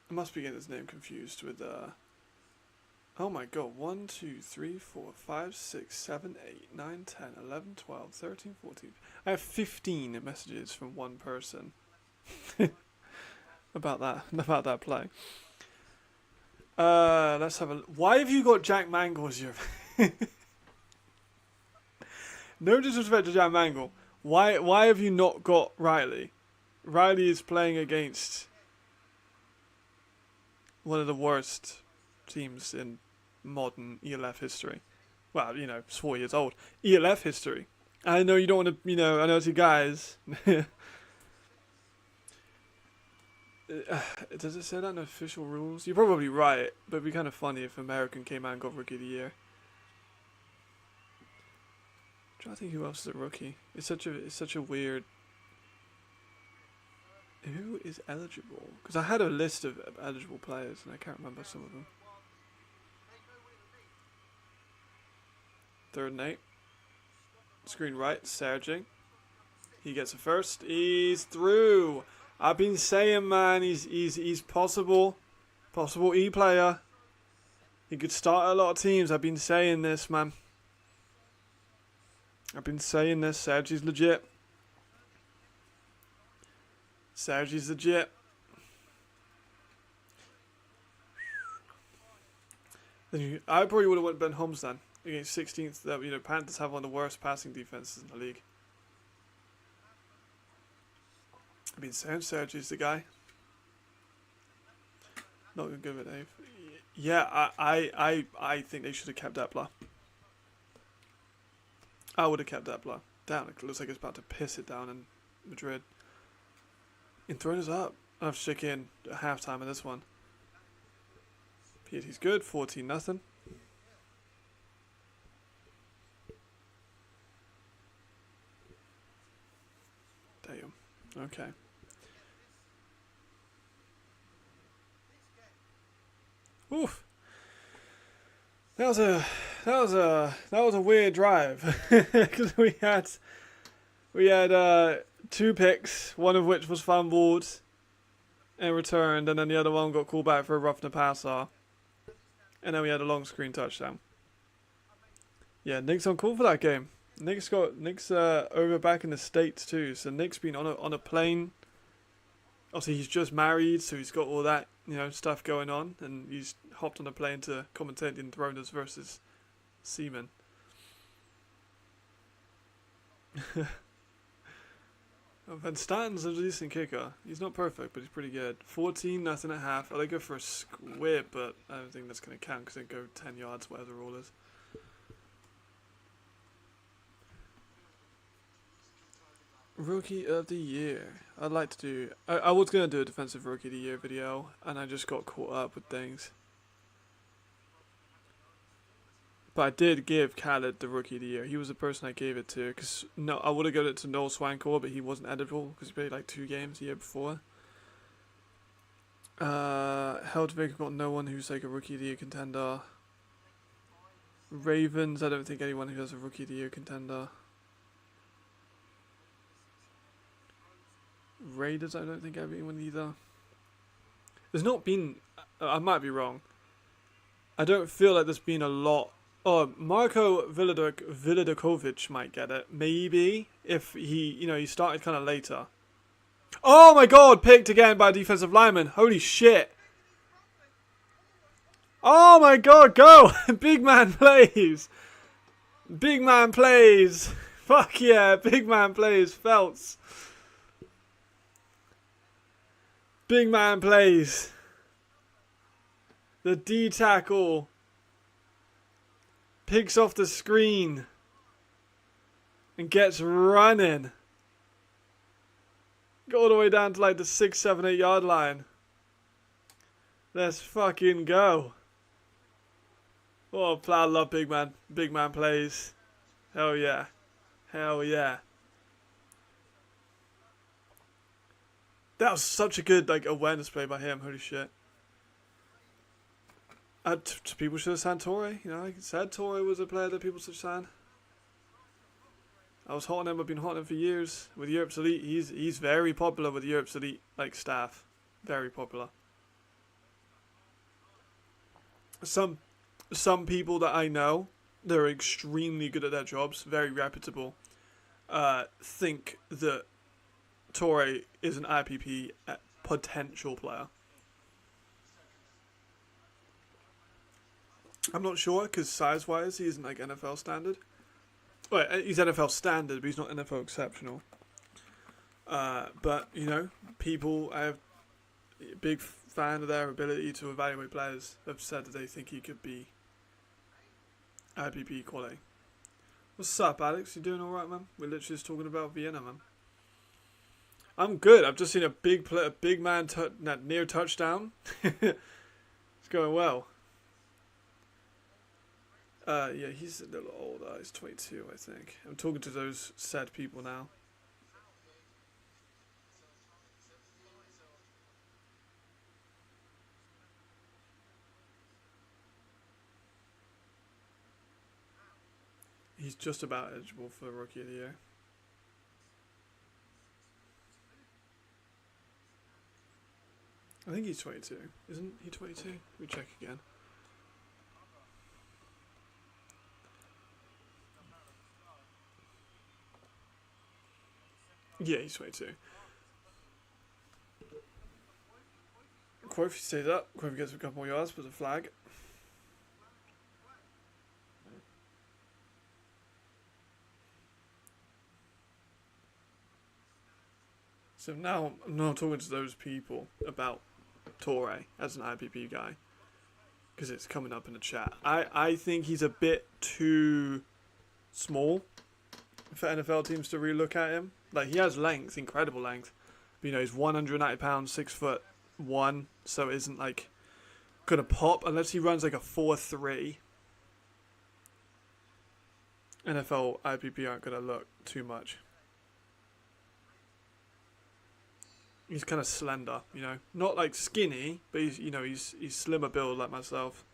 I must be getting his name confused with, oh my god, 1, 2, 3, 4, 5, 6, 7, 8, 9, 10, 11, 12, 13, 14. I have 15 messages from one person about that play. Let's have a. Why have you got Jack Mangle as your? No disrespect to Jack Mangle. Why have you not got Riley? Riley is playing against one of the worst teams in modern ELF history. Well, you know, it's 4 years old. ELF history. I know you don't want to, you know, I know it's you guys. Does it say that in official rules? You're probably right, but it'd be kind of funny if American came out and got Rookie of the Year. I'm trying to think who else is a rookie. It's such a weird. Who is eligible? Because I had a list of eligible players and I can't remember some of them. Third and 8. Screen right, Sergey. He gets a first. He's through. I've been saying, man, he's possible E player. He could start a lot of teams. I've been saying this, man. I've been saying this. Sergey's legit. Sergey's legit. I probably would have went Ben Holmes then against 16th. You know, Panthers have one of the worst passing defenses in the league. I've been saying Sergey's the guy. Not gonna give it a. Yeah, I think they should have kept Epler. I would have kept Epler. Damn, it looks like it's about to piss it down in Madrid. And throwing us up. I have to check in at halftime of this one. He's good. 14-0. Damn. Okay. Oof. That was a weird drive because we had 2 picks, one of which was fumbled and returned, and then the other one got called back for a roughing the passer, and then we had a long screen touchdown. Yeah, Nick's on call for that game. Nick's over back in the States too, so Nick's been on a plane. Obviously, he's just married, so he's got all that, you know, stuff going on, and he's hopped on a plane to commentate in Throners versus Seaman. Van Stanton's a decent kicker. He's not perfect, but he's pretty good. 14-0 at half. They go for a squib, but I don't think that's going to count because they go 10 yards, whatever the rule is. Rookie of the Year. I'd like to do. I was going to do a defensive Rookie of the Year video, and I just got caught up with things. But I did give Khaled the Rookie of the Year. He was the person I gave it to. Because no, I would have given it to Noel Swankor, but he wasn't eligible because he played like 2 games the year before. Heldvig got no one who's like a Rookie of the Year contender. Ravens, I don't think anyone who has a Rookie of the Year contender. Raiders, I don't think I have anyone either. There's not been. I might be wrong. I don't feel like there's been a lot. Oh, Marco Vidakovic might get it. Maybe. If he started kind of later. Oh my god, picked again by a defensive lineman. Holy shit. Oh my god, go. Big man plays. Big man plays. Fuck yeah, big man plays. Felts. Big man plays. The D tackle picks off the screen and gets running. Go all the way down to like the 6, 7, 8 yard line. Let's fucking go. Oh, I love big man. Big man plays. Hell yeah. Hell yeah. That was such a good like awareness play by him. Holy shit. People should have signed Torre. You know, like I said, Torre was a player that people should sign. I was hot on him. I've been hot on him for years. With Europe's Elite, he's very popular with Europe's Elite like staff. Very popular. Some people that I know, they're extremely good at their jobs, very reputable, think that Torre is an IPP potential player. I'm not sure because size-wise he isn't like NFL standard. Well, he's NFL standard, but he's not NFL exceptional. But you know, people I have a big fan of their ability to evaluate players have said that they think he could be IPP quality. What's up, Alex? You doing all right, man? We're literally just talking about Vienna, man. I'm good. I've just seen a big man near touchdown. It's going well. Yeah, he's a little older. He's 22, I think. I'm talking to those said people now. He's just about eligible for Rookie of the Year. I think he's 22. Isn't he 22? Let me check again. Yeah, he's 22. Quoth stays up. Quoth gets a couple more yards, puts a flag. So now I'm talking to those people about Torre as an IPP guy because it's coming up in the chat. I think he's a bit too small for NFL teams to really look at him. Like, he has length, incredible length. But, you know, he's 190 pounds, 6'1", so it isn't like gonna pop unless he runs like a 4.3. NFL IPP aren't gonna look too much. He's kind of slender, you know, not like skinny, but he's slimmer build like myself.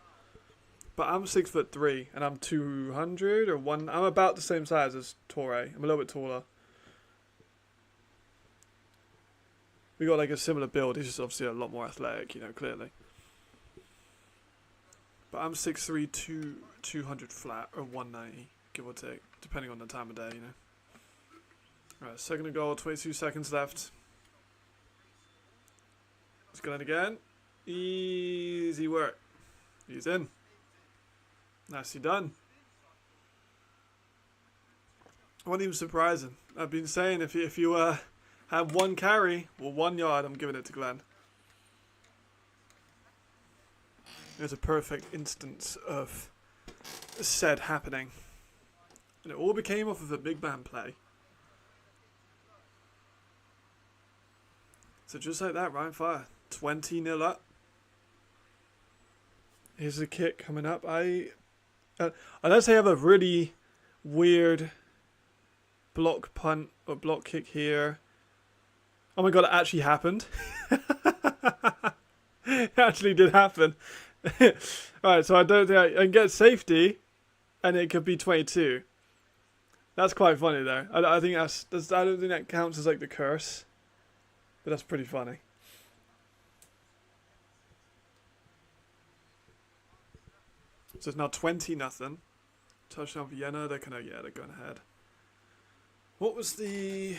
But I'm 6'3" and I'm 200 or one. I'm about the same size as Torre. I'm a little bit taller. We got like a similar build. He's just obviously a lot more athletic, you know, clearly. But I'm 6'3", 200 flat or 190, give or take, depending on the time of day, you know. Right, second and goal, 22 seconds left. Let's go in again. Easy work. He's in. Nicely done. Wasn't even surprising. I've been saying if you have one carry or 1 yard, I'm giving it to Glenn. There's a perfect instance of said happening. And it all became off of a big man play. So just like that, Rhein fire. 20-0 up. Here's the kick coming up. Unless I have a really weird block punt or block kick here. Oh my god, it actually happened. It actually did happen. Alright, so I don't think I can get safety and it could be 22. That's quite funny though. I think I don't think that counts as like the curse. But that's pretty funny. So it's now 20-0. Touchdown Vienna. They're going ahead. What was the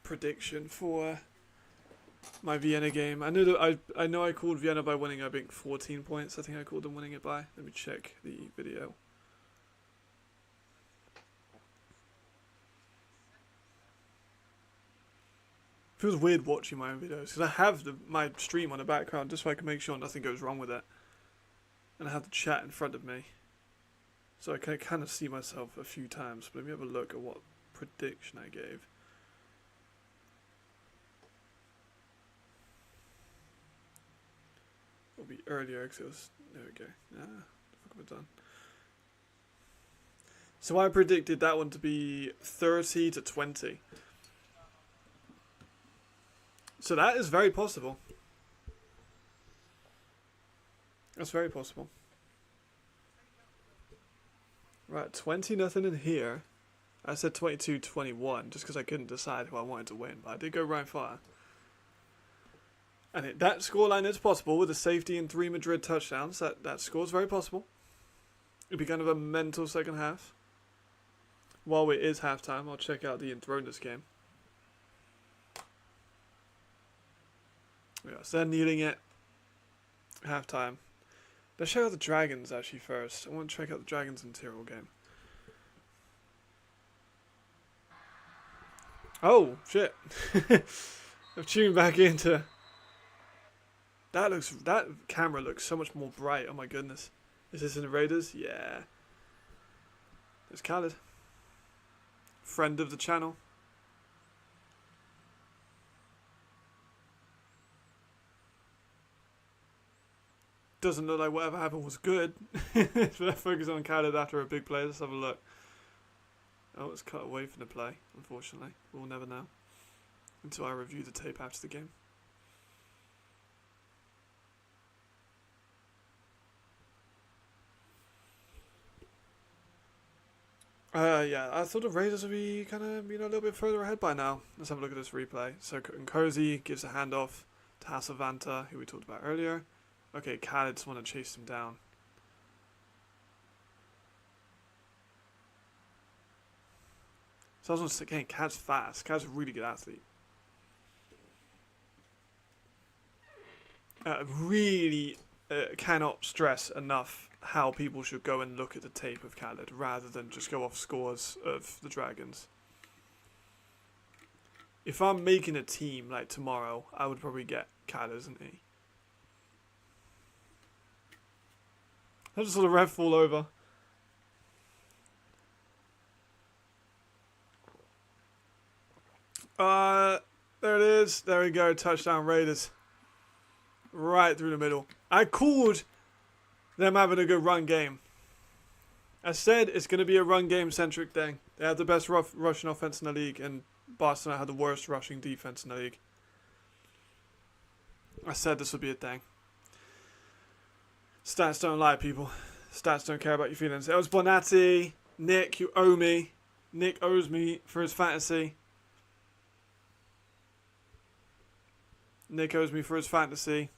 prediction for my Vienna game? I know I called Vienna by winning, I think, 14 points. I think I called them winning it by. Let me check the video. It feels weird watching my own videos because I have my stream on the background just so I can make sure nothing goes wrong with it. And I have the chat in front of me. So I can kind of see myself a few times. But let me have a look at what prediction I gave. It'll be earlier because it was... There we go. What the fuck have I done? So I predicted that one to be 30-20. So that is very possible. That's very possible. Right, 20-0 in here. I said 22-21 just because I couldn't decide who I wanted to win, but I did go Rhein fire. And that scoreline is possible with a safety and 3 Madrid touchdowns. That score is very possible. It'd be kind of a mental second half. While it is halftime, I'll check out the Enthronedness game. Yeah, so they're kneeling it. Halftime. Let's check out the Dragons actually first. I want to check out the Dragons and Tyrrell game. Oh, shit. I've tuned back into... That camera looks so much more bright. Oh my goodness. Is this in the Raiders? Yeah. There's Khaled. Friend of the channel. Doesn't look like whatever happened was good. Let's focus on Khaled after a big play. Let's have a look. Oh, it's cut away from the play, unfortunately. We'll never know until I review the tape after the game. Yeah, I thought the Raiders would be kind of, a little bit further ahead by now. Let's have a look at this replay. So, Cozy gives a handoff to Hasavanta, who we talked about earlier. Okay, Khaled's want to chase him down. So I was saying, Khaled's fast. Khaled's a really good athlete. Really cannot stress enough how people should go and look at the tape of Khaled rather than just go off scores of the Dragons. If I'm making a team like tomorrow, I would probably get Khaled as an E. I just saw the ref fall over. There it is. There we go. Touchdown Raiders. Right through the middle. I called them having a good run game. I said it's going to be a run game centric thing. They have the best rushing offense in the league, and Barcelona had the worst rushing defense in the league. I said this would be a thing. Stats don't lie, people. Stats don't care about your feelings. It was Bonatti. Nick, you owe me. Nick owes me for his fantasy. Nick owes me for his fantasy.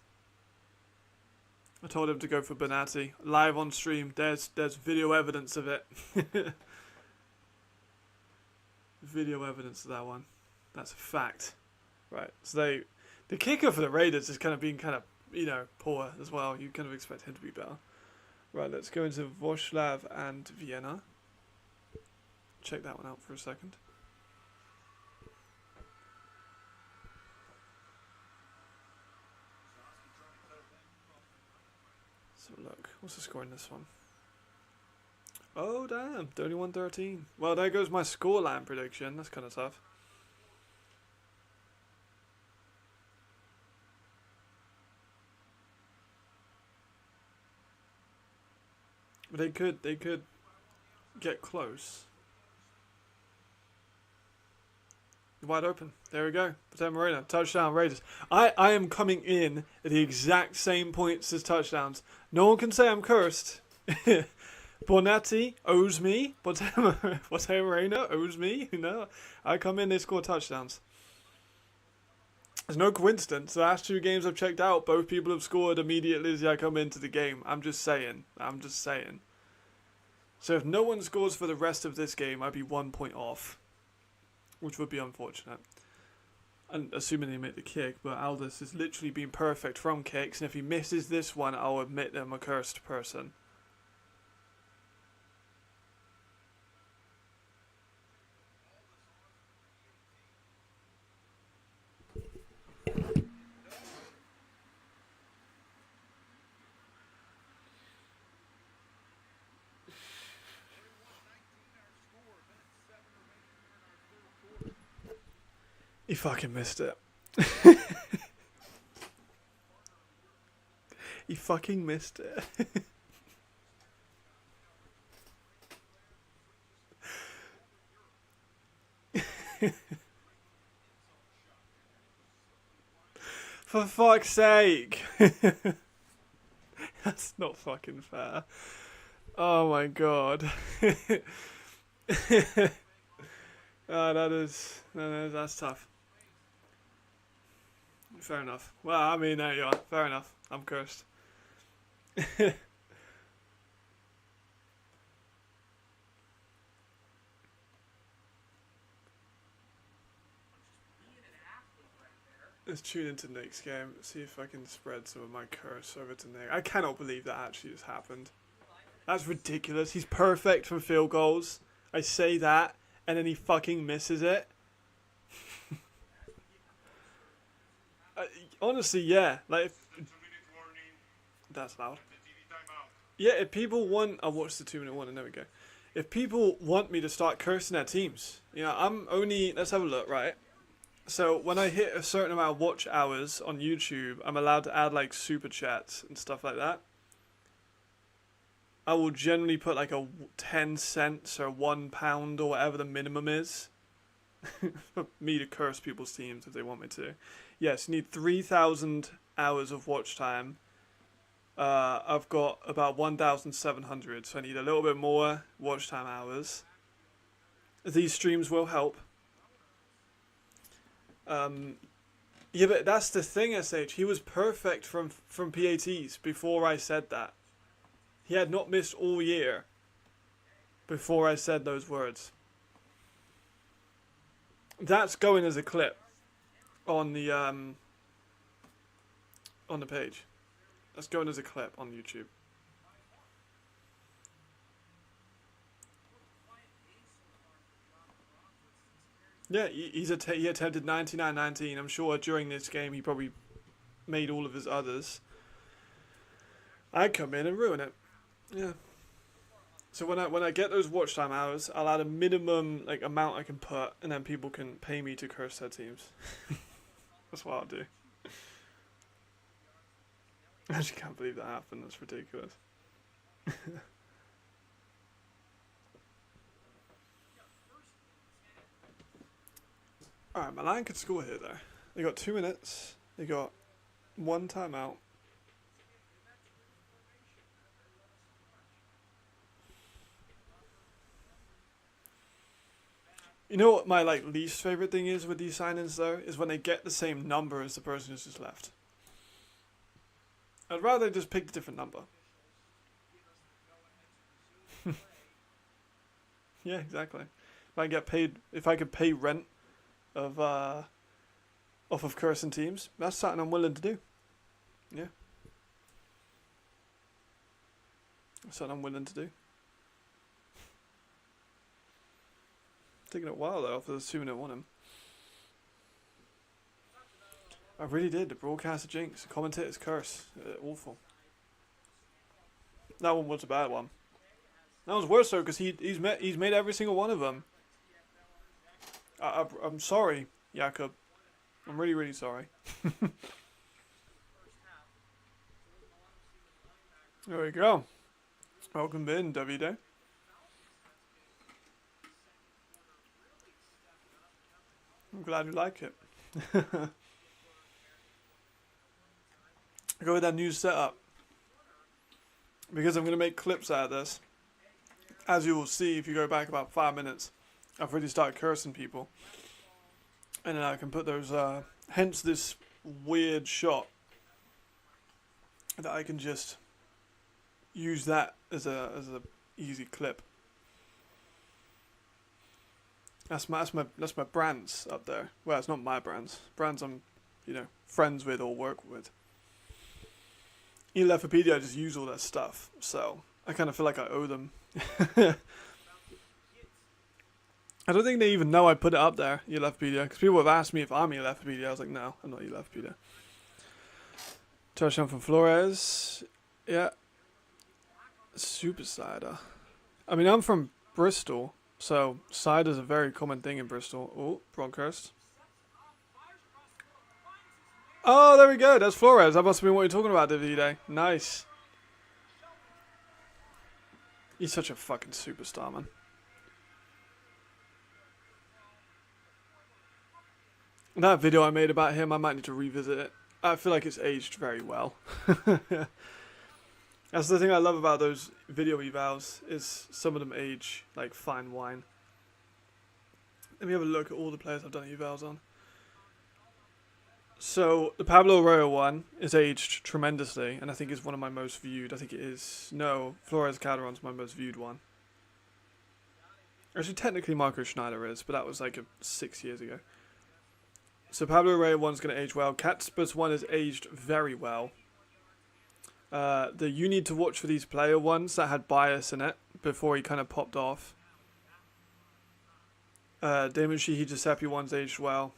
I told him to go for Bonatti. Live on stream. There's video evidence of it. Video evidence of that one. That's a fact. Right. So the kicker for the Raiders is kind of being poor as well. You kind of expect him to be better. Right, let's go into Voslav and Vienna. Check that one out for a second. So look, what's the score in this one? Oh damn, 31-13. Well, there goes my scoreline prediction. That's kind of tough. But they could get close. Wide open. There we go. Patel Moreno. Touchdown Raiders. I am coming in at the exact same points as touchdowns. No one can say I'm cursed. Bonatti owes me. Patel Moreno owes me. I come in, they score touchdowns. There's no coincidence. The last 2 games I've checked out, both people have scored immediately as I come into the game. I'm just saying. So if no one scores for the rest of this game, I'd be 1 point off, which would be unfortunate. And assuming they make the kick, but Aldous has literally been perfect from kicks, and if he misses this one, I'll admit I'm a cursed person. He fucking missed it. He fucking missed it. For fuck's sake. That's not fucking fair. Oh my god. Oh, that's tough. Fair enough. Well, I mean, there you are. Fair enough. I'm cursed. Let's tune into Nick's game. See if I can spread some of my curse over to Nick. I cannot believe that actually just happened. That's ridiculous. He's perfect for field goals. I say that, and then he fucking misses it. Honestly, yeah. Like, that's loud. Yeah, if people want... I'll watch the 2-minute one, and there we go. If people want me to start cursing their teams, you know, I'm only... Let's have a look, right? So, when I hit a certain amount of watch hours on YouTube, I'm allowed to add, like, super chats and stuff like that. I will generally put, like, a 10 cents or £1 or whatever the minimum is for me to curse people's teams if they want me to. Yes, you need 3,000 hours of watch time. I've got about 1,700, so I need a little bit more watch time hours. These streams will help. Yeah, but that's the thing, SH. He was perfect from PATs before I said that. He had not missed all year before I said those words. That's going as a clip on the page. That's going as a clip on YouTube. Yeah, he attempted 99-19. I'm sure during this game he probably made all of his others. I'd come in and ruin it. Yeah. So when I get those watch time hours, I'll add a minimum like amount I can put, and then people can pay me to curse their teams. That's what I'll do. I just can't believe that happened. That's ridiculous. Alright, Milan could score here though. They got 2 minutes. They got 1 timeout. You know what my like least favorite thing is with these signings though? Is when they get the same number as the person who's just left. I'd rather just pick a different number. Yeah, exactly. If I could pay rent of off of cursing teams, that's something I'm willing to do. Yeah. That's something I'm willing to do. Taking a while though for the 2-minute one. I really did. The broadcaster jinx, the commentator's curse. Awful. That one was a bad one. That was worse though because he's made every single one of them. I'm sorry, Jakob. I'm really, really sorry. There we go. Welcome in, Davide. I'm glad you like it. Go with that new setup. Because I'm going to make clips out of this. As you will see if you go back about 5 minutes. I've already started cursing people. And then I can put those, hence this weird shot. That I can just use that as a easy clip. That's my brands up there. Well, it's not my brands. Brands I'm, friends with or work with. In Leftpedia, I just use all that stuff, so I kind of feel like I owe them. I don't think they even know I put it up there, Leftpedia, because people have asked me if I'm Leftpedia. I was like, no, I'm not Leftpedia. Touchdown from Flores. Yeah. Super cider. I mean, I'm from Bristol. So, cider is a very common thing in Bristol. Oh, broadcast. Oh, there we go. That's Flores. That must have been what you're talking about, Davide. Nice. He's such a fucking superstar, man. That video I made about him, I might need to revisit it. I feel like it's aged very well. That's the thing I love about those video evals, is some of them age like fine wine. Let me have a look at all the players I've done evals on. So, the Pablo Arroyo one is aged tremendously, and I think is one of my most viewed. I think it is... No, Flores Calderon's my most viewed one. Actually, technically Marco Schneider is, but that was like 6 years ago. So, Pablo Arroyo one's going to age well. Catspus one is aged very well. The you need to watch for these player ones that had bias in it before he kind of popped off. Damon Shihi Giuseppe one's aged well.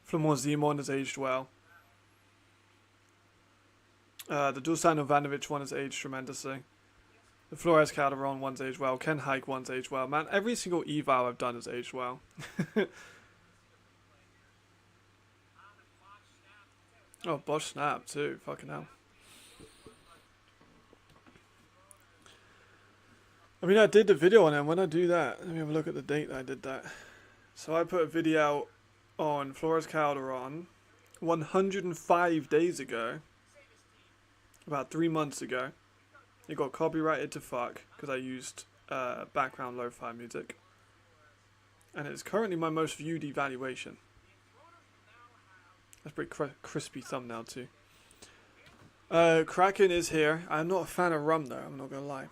Flamor Zimon has aged well. The Dusan Ivanovic one has aged tremendously. The Flores Calderon one's aged well. Ken Hike one's aged well. Man, every single eval I've done has aged well. Oh, Bosch Snap too. Fucking hell. I mean, I did the video on him. When I do that, let me have a look at the date that I did that. So I put a video out on Flores Calderon 105 days ago. About 3 months ago. It got copyrighted to fuck because I used background lo-fi music. And it's currently my most viewed evaluation. That's a pretty crispy thumbnail too. Kraken is here. I'm not a fan of rum though, I'm not going to lie.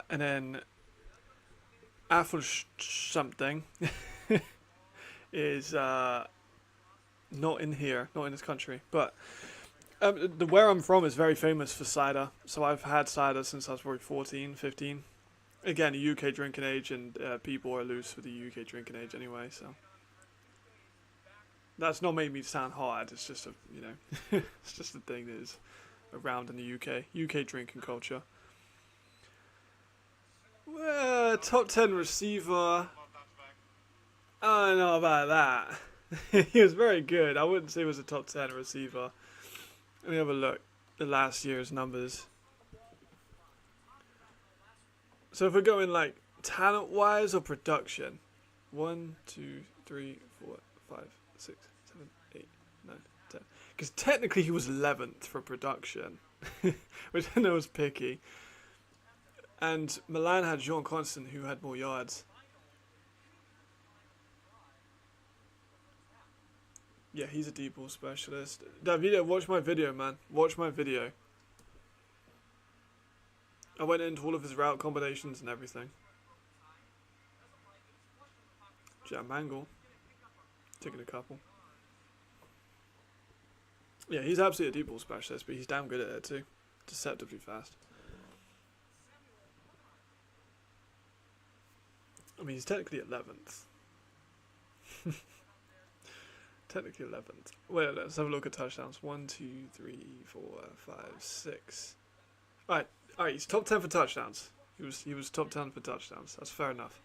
And then Apple something is not in here, not in this country. But where I'm from is very famous for cider. So I've had cider since I was probably 14, 15. Again, a UK drinking age, and people are loose with the UK drinking age anyway. So that's not made me sound hard. It's just it's just a thing that is around in the UK. UK drinking culture. Top 10 receiver. I don't know about that. He was very good. I wouldn't say he was a top 10 receiver. Let me have a look at last year's numbers. So if we're going like talent-wise or production, 1, 2, 3, 4, 5, 6, 7, 8, 9, 10. Because technically he was 11th for production, which I know was picky. And Milan had Jean Constant, who had more yards. Yeah, he's a deep ball specialist. Davide, watch my video, man. Watch my video. I went into all of his route combinations and everything. Jam Mangle. Taking a couple. Yeah, he's absolutely a deep ball specialist, but he's damn good at it too. Deceptively fast. I mean, he's technically 11th. Technically 11th. Wait, let's have a look at touchdowns. 1, 2, 3, 4, 5, 6. Alright, he's top 10 for touchdowns. He was top 10 for touchdowns. That's fair enough.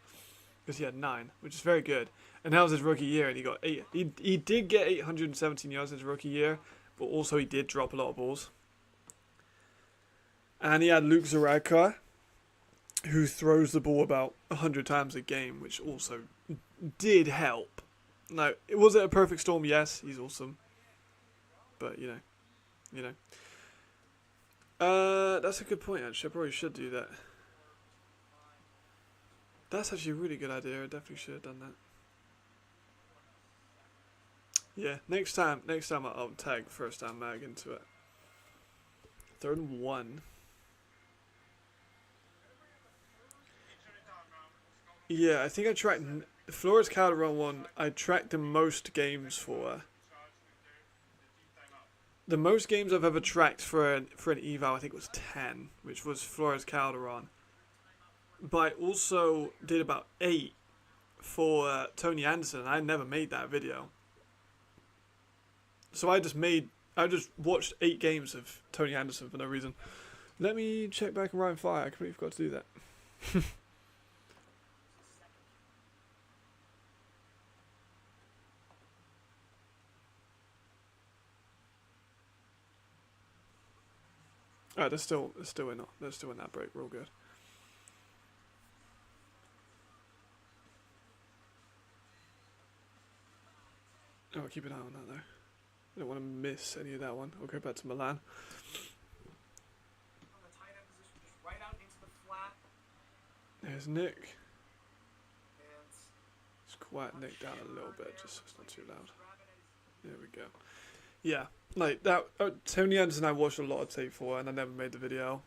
Because he had 9, which is very good. And that was his rookie year, and he got 8. He did get 817 yards his rookie year, but also he did drop a lot of balls. And he had Luke Zaraka, who throws the ball about 100 times a game, which also did help. No, was it a perfect storm? Yes, he's awesome. But, you know. That's a good point, actually. I probably should do that. That's actually a really good idea. I definitely should have done that. Yeah, next time I'll tag first down mag into it. 3rd and 1. Yeah, I think I tracked the Flores Calderon one. I tracked the most games for. The most games I've ever tracked for an eval, I think, was 10, which was Flores Calderon. But I also did about 8 for Tony Anderson, and I never made that video. So I just watched 8 games of Tony Anderson for no reason. Let me check back on Rhein. I completely forgot to do that. Alright, they're still in that break, real good. Oh, keep an eye on that though. I don't want to miss any of that one. I'll go back to Milan. There's Nick. Let's quiet Nick down a little bit, just so it's not too loud. There we go. Yeah, like that. Tony Anderson I watched a lot of tape for, and I never made the video.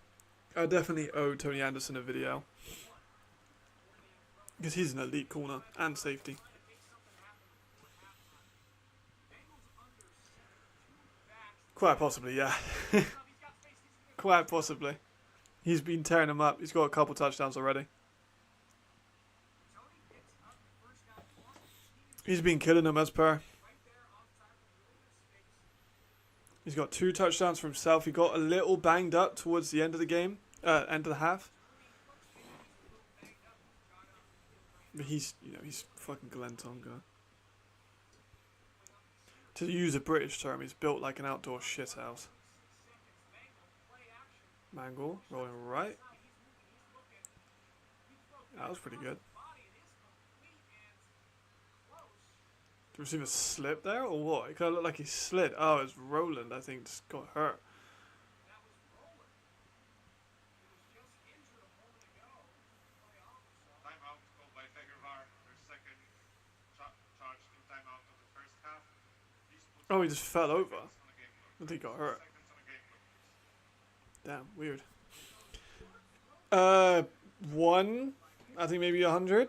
I definitely owe Tony Anderson a video. Because he's an elite corner and safety. Quite possibly, yeah. Quite possibly. He's been tearing them up. He's got a couple touchdowns already. He's been killing them as per. He's got 2 touchdowns for himself. He got a little banged up towards the end of the game. End of the half. But he's fucking Glenn Tonga. To use a British term, he's built like an outdoor shithouse. Mangle, rolling right. That was pretty good. The receiver slipped there, or what? It kind of looked like he slid. Oh, it's Roland, I think, just got hurt. Oh, he just fell over. I think he got hurt. Damn, weird. One, I think maybe 100.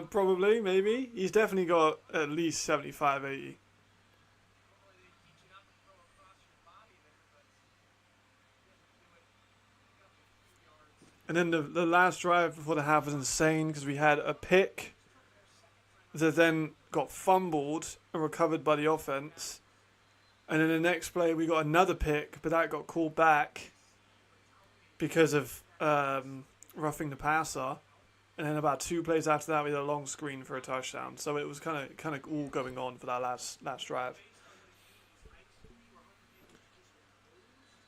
Probably, maybe. He's definitely got at least 75, 80. And then the last drive before the half was insane because we had a pick that then got fumbled and recovered by the offense. And then the next play we got another pick, but that got called back because of roughing the passer. And then about 2 plays after that, we had a long screen for a touchdown. So it was kind of all going on for that last drive.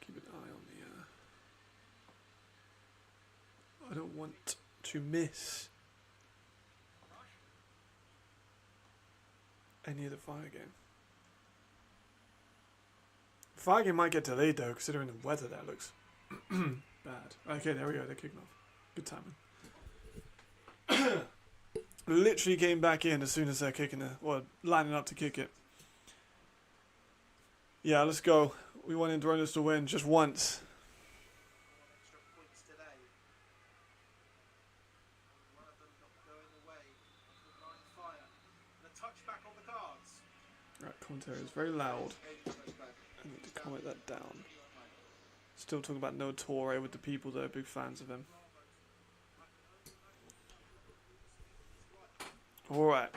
Keep an eye on the. I don't want to miss any of the fire game. Fire game might get delayed though, considering the weather there looks bad. Okay, there we go. They're kicking off. Good timing. Literally came back in as soon as they're kicking it, or lining up to kick it. Yeah, let's go. We want Indronis to win just once. Right, commentary is very loud. I need to comment that down. Still talking about No Torre with the people that are big fans of him. Alright.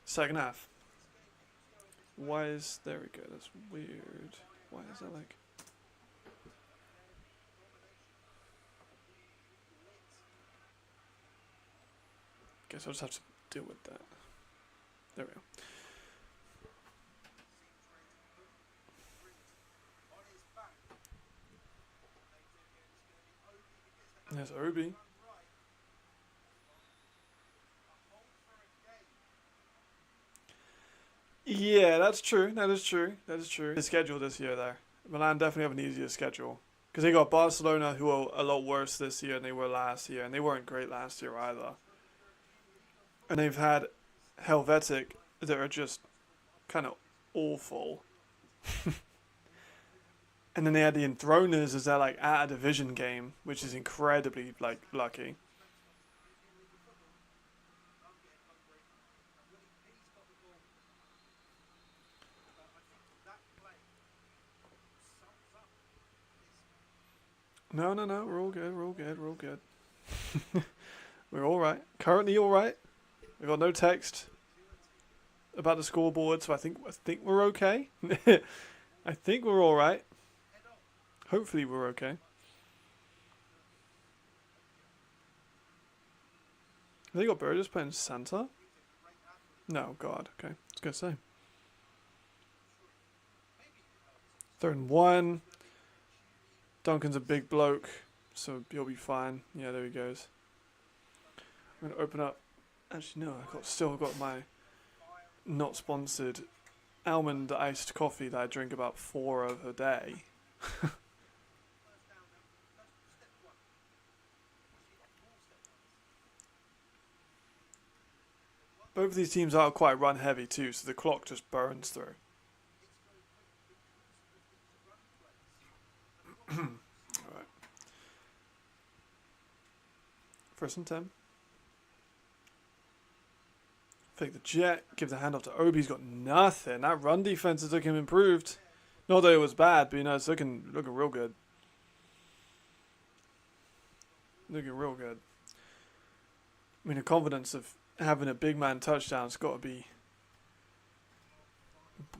Second half. Why is... There we go, that's weird. Why is that like... Guess I'll just have to deal with that. There we go. There's Obi. Yeah, that's true. That is true. That is true. The schedule this year there. Milan definitely have an easier schedule. Because they got Barcelona, who are a lot worse this year than they were last year. And they weren't great last year either. And they've had Helvetic that are just kind of awful. And then they had the Enthroners as their like at a division game, which is incredibly like lucky. No, we're all good, we're all good, we're all good. We're alright. Currently alright. We got no text about the scoreboard, so I think we're okay. I think we're alright. Hopefully we're okay. Have they got Burgess playing Santa? No, God, okay. I was gonna say. 3rd and 1. Duncan's a big bloke, so he'll be fine. Yeah, there he goes. I'm gonna open up. Actually, no, I've still got my not sponsored almond iced coffee that I drink about 4 of a day. Both of these teams are quite run heavy too, so the clock just burns through. Alright. First and 10. Fake the jet, give the handoff to Obi's got nothing. That run defense is looking improved. Not that it was bad, but you know, it's looking real good. Looking real good. I mean, the confidence of having a big man touchdown's got to be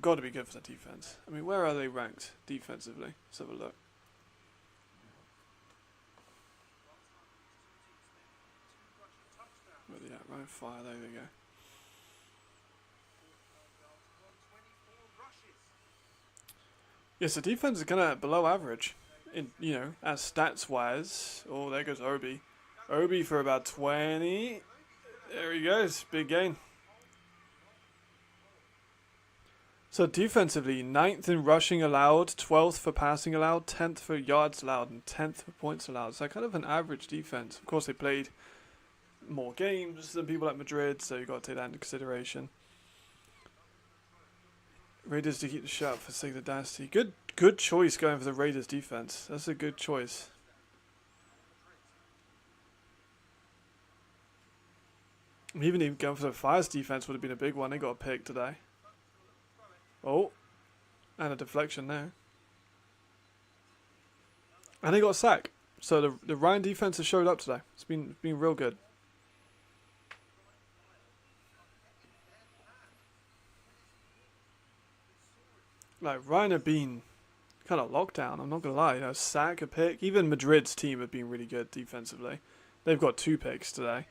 good for the defense. I mean, where are they ranked defensively? Let's have a look. Where are they at? Right fire. There they go. Yes, the defense is kind of below average, in as stats wise. Oh, there goes Obi. Obi for about 20. There he goes, big gain. So defensively, 9th in rushing allowed, 12th for passing allowed, 10th for yards allowed, and 10th for points allowed. So kind of an average defense. Of course, they played more games than people at Madrid, so you've got to take that into consideration. Raiders to keep the shot for sake of the dynasty. Good choice going for the Raiders defense. That's a good choice. Even going for the Fire's defense would have been a big one. They got a pick today. Oh, and a deflection there. And they got a sack. So the Rhein defense has showed up today. It's been real good. Like, Rhein have been kind of locked down, I'm not going to lie. Sack, a pick. Even Madrid's team have been really good defensively. They've got 2 picks today.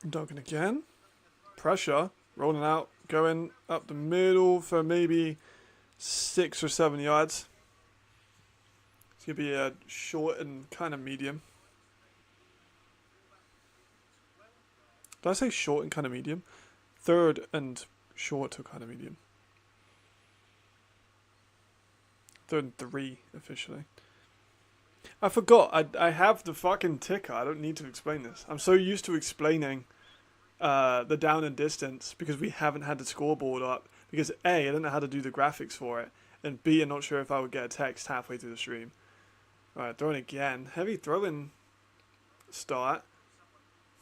Duncan again. Pressure. Rolling out. Going up the middle for maybe 6 or 7 yards. It's going to be a short and kind of medium. Did I say short and kind of medium? 3rd and short to kind of medium. 3rd and 3 officially. I forgot. I have the fucking ticker. I don't need to explain this. I'm so used to explaining the down and distance because we haven't had the scoreboard up. Because A, I don't know how to do the graphics for it. And B, I'm not sure if I would get a text halfway through the stream. Alright, throwing again. Heavy throwing start.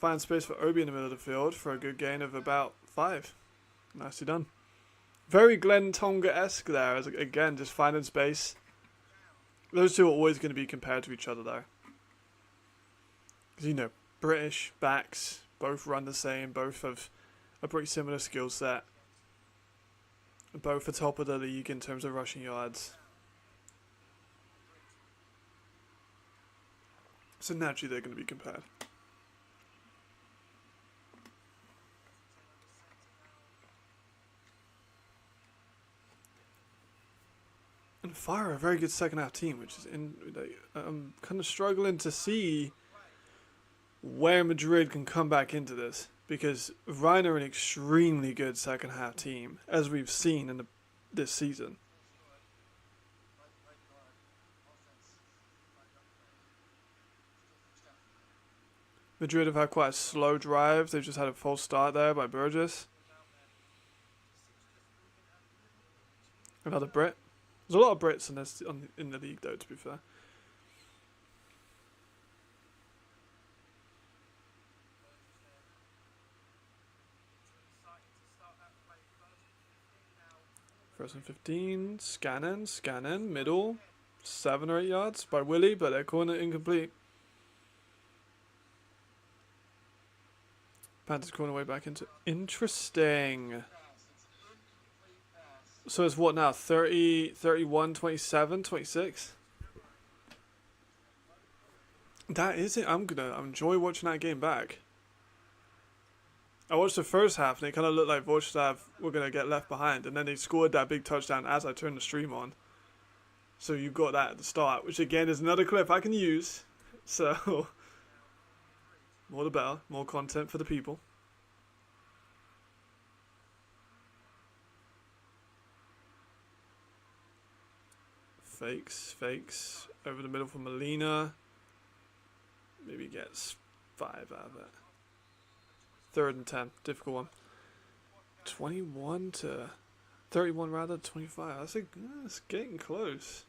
Find space for Obi in the middle of the field for a good gain of about 5. Nicely done. Very Glenn Tonga-esque there. As, again, just finding space. Those two are always going to be compared to each other, though. Because, British backs, both run the same, both have a pretty similar skill set. Both are top of the league in terms of rushing yards. So naturally they're going to be compared. And Fire are a very good second half team, which is I'm kind of struggling to see where Madrid can come back into this, because Rhein are an extremely good second half team, as we've seen in this season. Madrid have had quite a slow drive. They've just had a false start there by Burgess. Another Brit. There's a lot of Brits in the league, though, to be fair. First and 15. Scanning. Middle. 7 or 8 yards by Willie, but their corner incomplete. Panthers corner way back into... Interesting. So it's what now? 30, 31, 27, 26? That is it. I'm going to enjoy watching that game back. I watched the first half and it kind of looked like Vorstav were going to get left behind. And then they scored that big touchdown as I turned the stream on. So you've got that at the start, which again is another clip I can use. So, more the better. More content for the people. Fakes. Over the middle for Molina. Maybe gets 5 out of it. 3rd and 10. Difficult one. 21 to 31 rather. 25. That's getting close.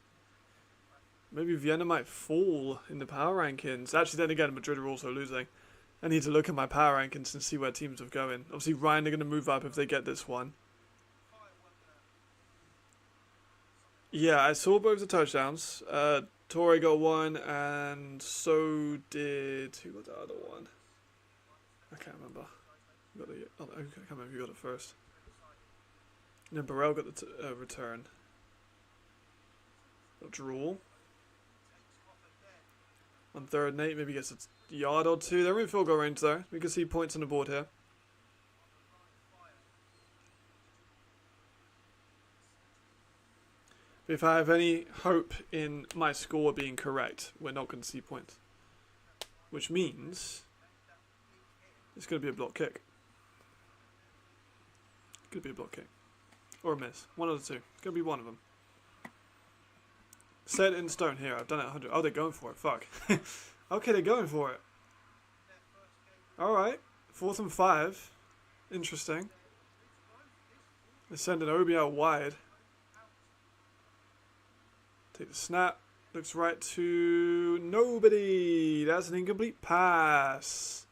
Maybe Vienna might fall in the power rankings. Actually, then again, Madrid are also losing. I need to look at my power rankings and see where teams are going. Obviously, Rhein are going to move up if they get this one. Yeah, I saw both the touchdowns. Torre got one, and so did... Who got the other one? I can't remember. I can't remember who got it first. And then Burrell got the return. A draw. On 3rd and 8, maybe gets a yard or 2. They're in field goal range though. We can see points on the board here. If I have any hope in my score being correct, we're not going to see points. Which means it's going to be a block kick. Could be a block kick. Or a miss. One of the two. It's going to be one of them. Set in stone here. I've done it 100. Oh, they're going for it. Fuck. Okay, they're going for it. Alright. 4th and 5. Interesting. They send an Obi out wide. Take the snap. Looks right to nobody. That's an incomplete pass.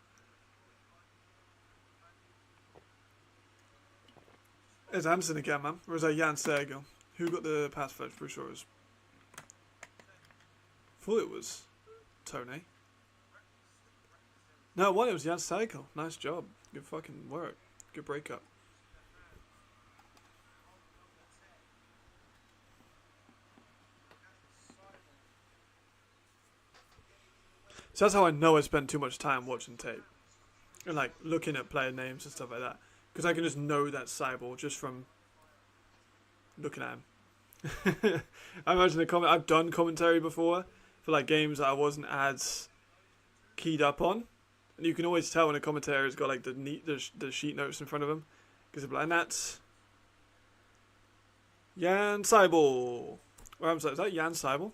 It's Amson again, man. Or is that Jan Sergel? Who got the pass first? Pretty sure it was... thought it was Tony. No, it was Jan Sergel. Nice job. Good fucking work. Good breakup. So that's how I know I spend too much time watching tape. And like looking at player names and stuff like that. Because I can just know that Cyball just from looking at him. I imagine I've done commentary before for like games that I wasn't as keyed up on. And you can always tell when a commentator's got like the sheet notes in front of him. Because they're like, and that's Jan Cyball. Or I'm sorry, is that Jan Cyball?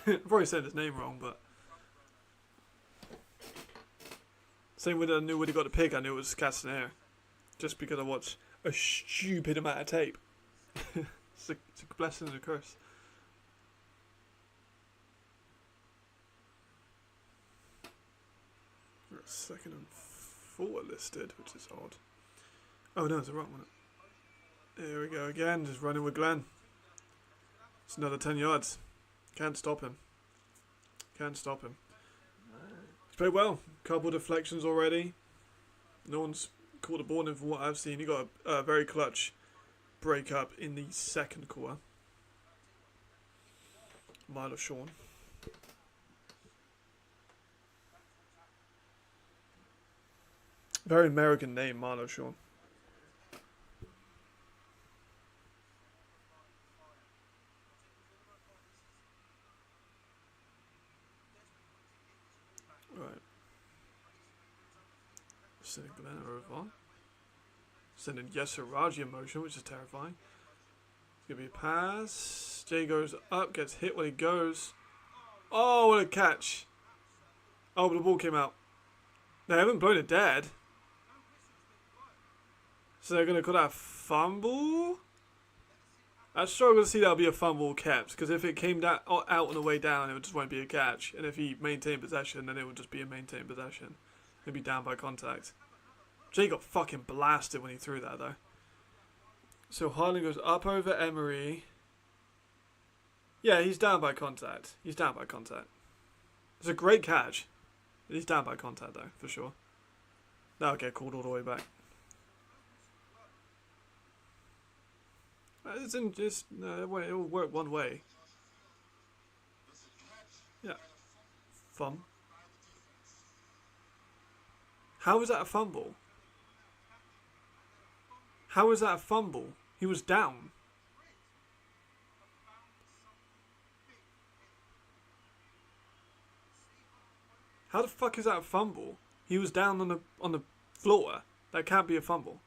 I've probably said his name wrong, but... Same with I knew when he got the pick, I knew it was Castaner. Just because I watched a stupid amount of tape. It's a blessing and a curse. We're at 2nd and 4 listed, which is odd. Oh no, it's the wrong one. There we go again, just running with Glenn. It's another 10 yards. Can't stop him. Can't stop him. He's played well. Couple deflections already. No one's caught the ball in from what I've seen. He got a very clutch break up in the 2nd quarter. Milo Sean. Very American name, Milo Sean. Right. Sending Glenn over. Sending Yesaraji in motion, which is terrifying. It's going to be a pass. Jay goes up, gets hit when he goes. Oh, what a catch. Oh, but the ball came out. They haven't blown it dead. So they're going to call that a fumble? I struggle to see that would be a fumble kept. Because if it came out on the way down, it would just won't be a catch. And if he maintained possession, then it would just be a maintained possession. He'd be down by contact. Jay got fucking blasted when he threw that, though. So Harlan goes up over Emery. Yeah, he's down by contact. He's down by contact. It's a great catch. He's down by contact, though, for sure. That'll get called all the way back. It's in just... No, it'll work one way. Yeah. Fun. How is that a fumble? How is that a fumble? He was down. How the fuck is that a fumble? He was down on the floor. That can't be a fumble.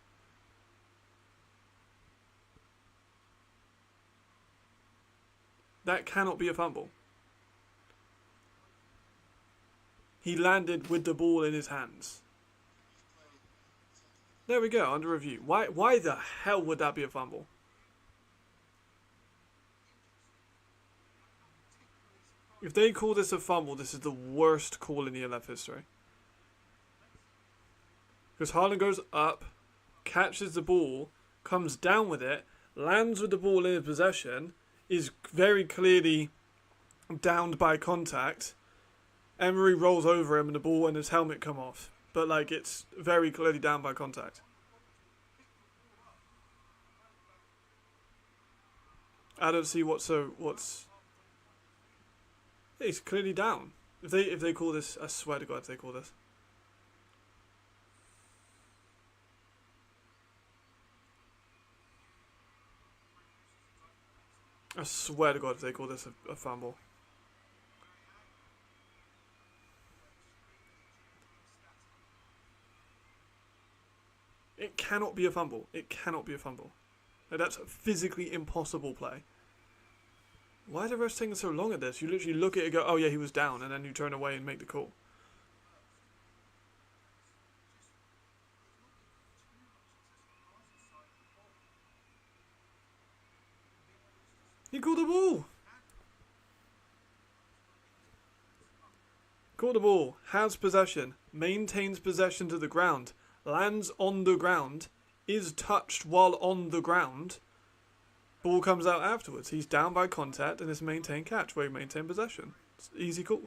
That cannot be a fumble. He landed with the ball in his hands. There we go, under review. Why the hell would that be a fumble? If they call this a fumble, this is the worst call in ELF history. Because Haaland goes up, catches the ball, comes down with it, lands with the ball in his possession, is very clearly downed by contact. Emery rolls over him and the ball and his helmet come off. But like, it's very clearly down by contact. I don't see what's... It's clearly down. If they call this, I swear to God, if they call this. I swear to God, if they call this a fumble. It cannot be a fumble. It cannot be a fumble. Like, that's a physically impossible play. Why are the refs taking so long at this? You literally look at it and go, oh yeah, he was down, and then you turn away and make the call. He called the ball. Called the ball. Has possession. Maintains possession to the ground. Lands on the ground. Is touched while on the ground. Ball comes out afterwards. He's down by contact and it's maintained catch where he maintained possession. It's an easy call.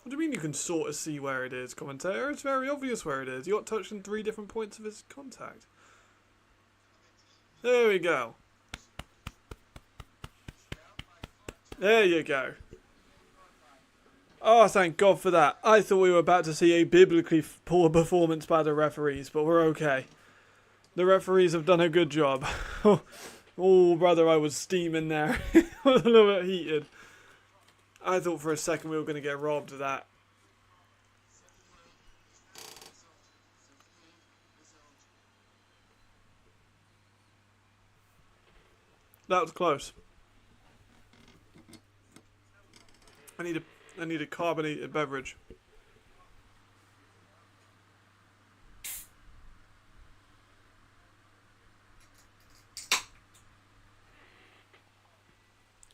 What do you mean you can sort of see where it is, commentator? It's very obvious where it is. You got touched in 3 different points of his contact. There we go. There you go. Oh, thank God for that. I thought we were about to see a biblically poor performance by the referees, but we're okay. The referees have done a good job. Oh, brother, I was steaming there. I was a little bit heated. I thought for a second we were going to get robbed of that. That was close. I need a carbonated beverage.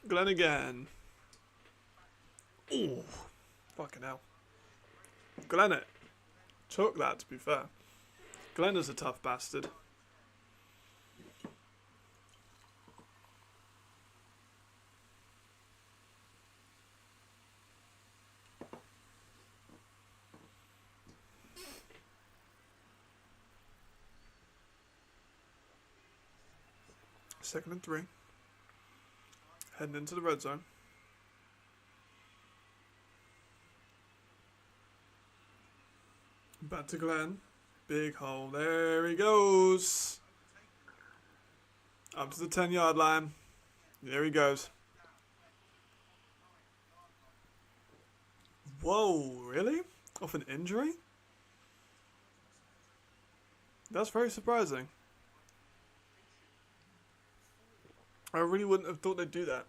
Glenn again. Ooh, fucking hell. Glenn it. Took that, to be fair. Glenn is a tough bastard. Second and 3. Heading into the red zone. Back to Glenn. Big hole. There he goes. Up to the 10-yard line. There he goes. Whoa, really? Off an injury? That's very surprising. I really wouldn't have thought they'd do that.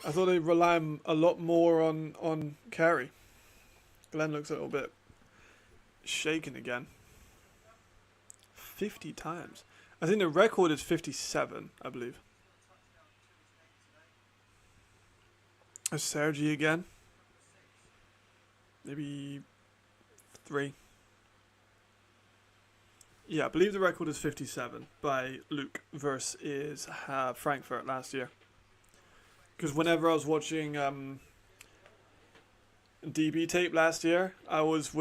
I thought they'd rely a lot more on carry. Glenn looks a little bit shaken again. 50 times. I think the record is 57, I believe. There's Sergi again. Maybe 3. Yeah, I believe the record is 57 by Luke versus Frankfurt last year. Because whenever I was watching DB tape last year, I'd always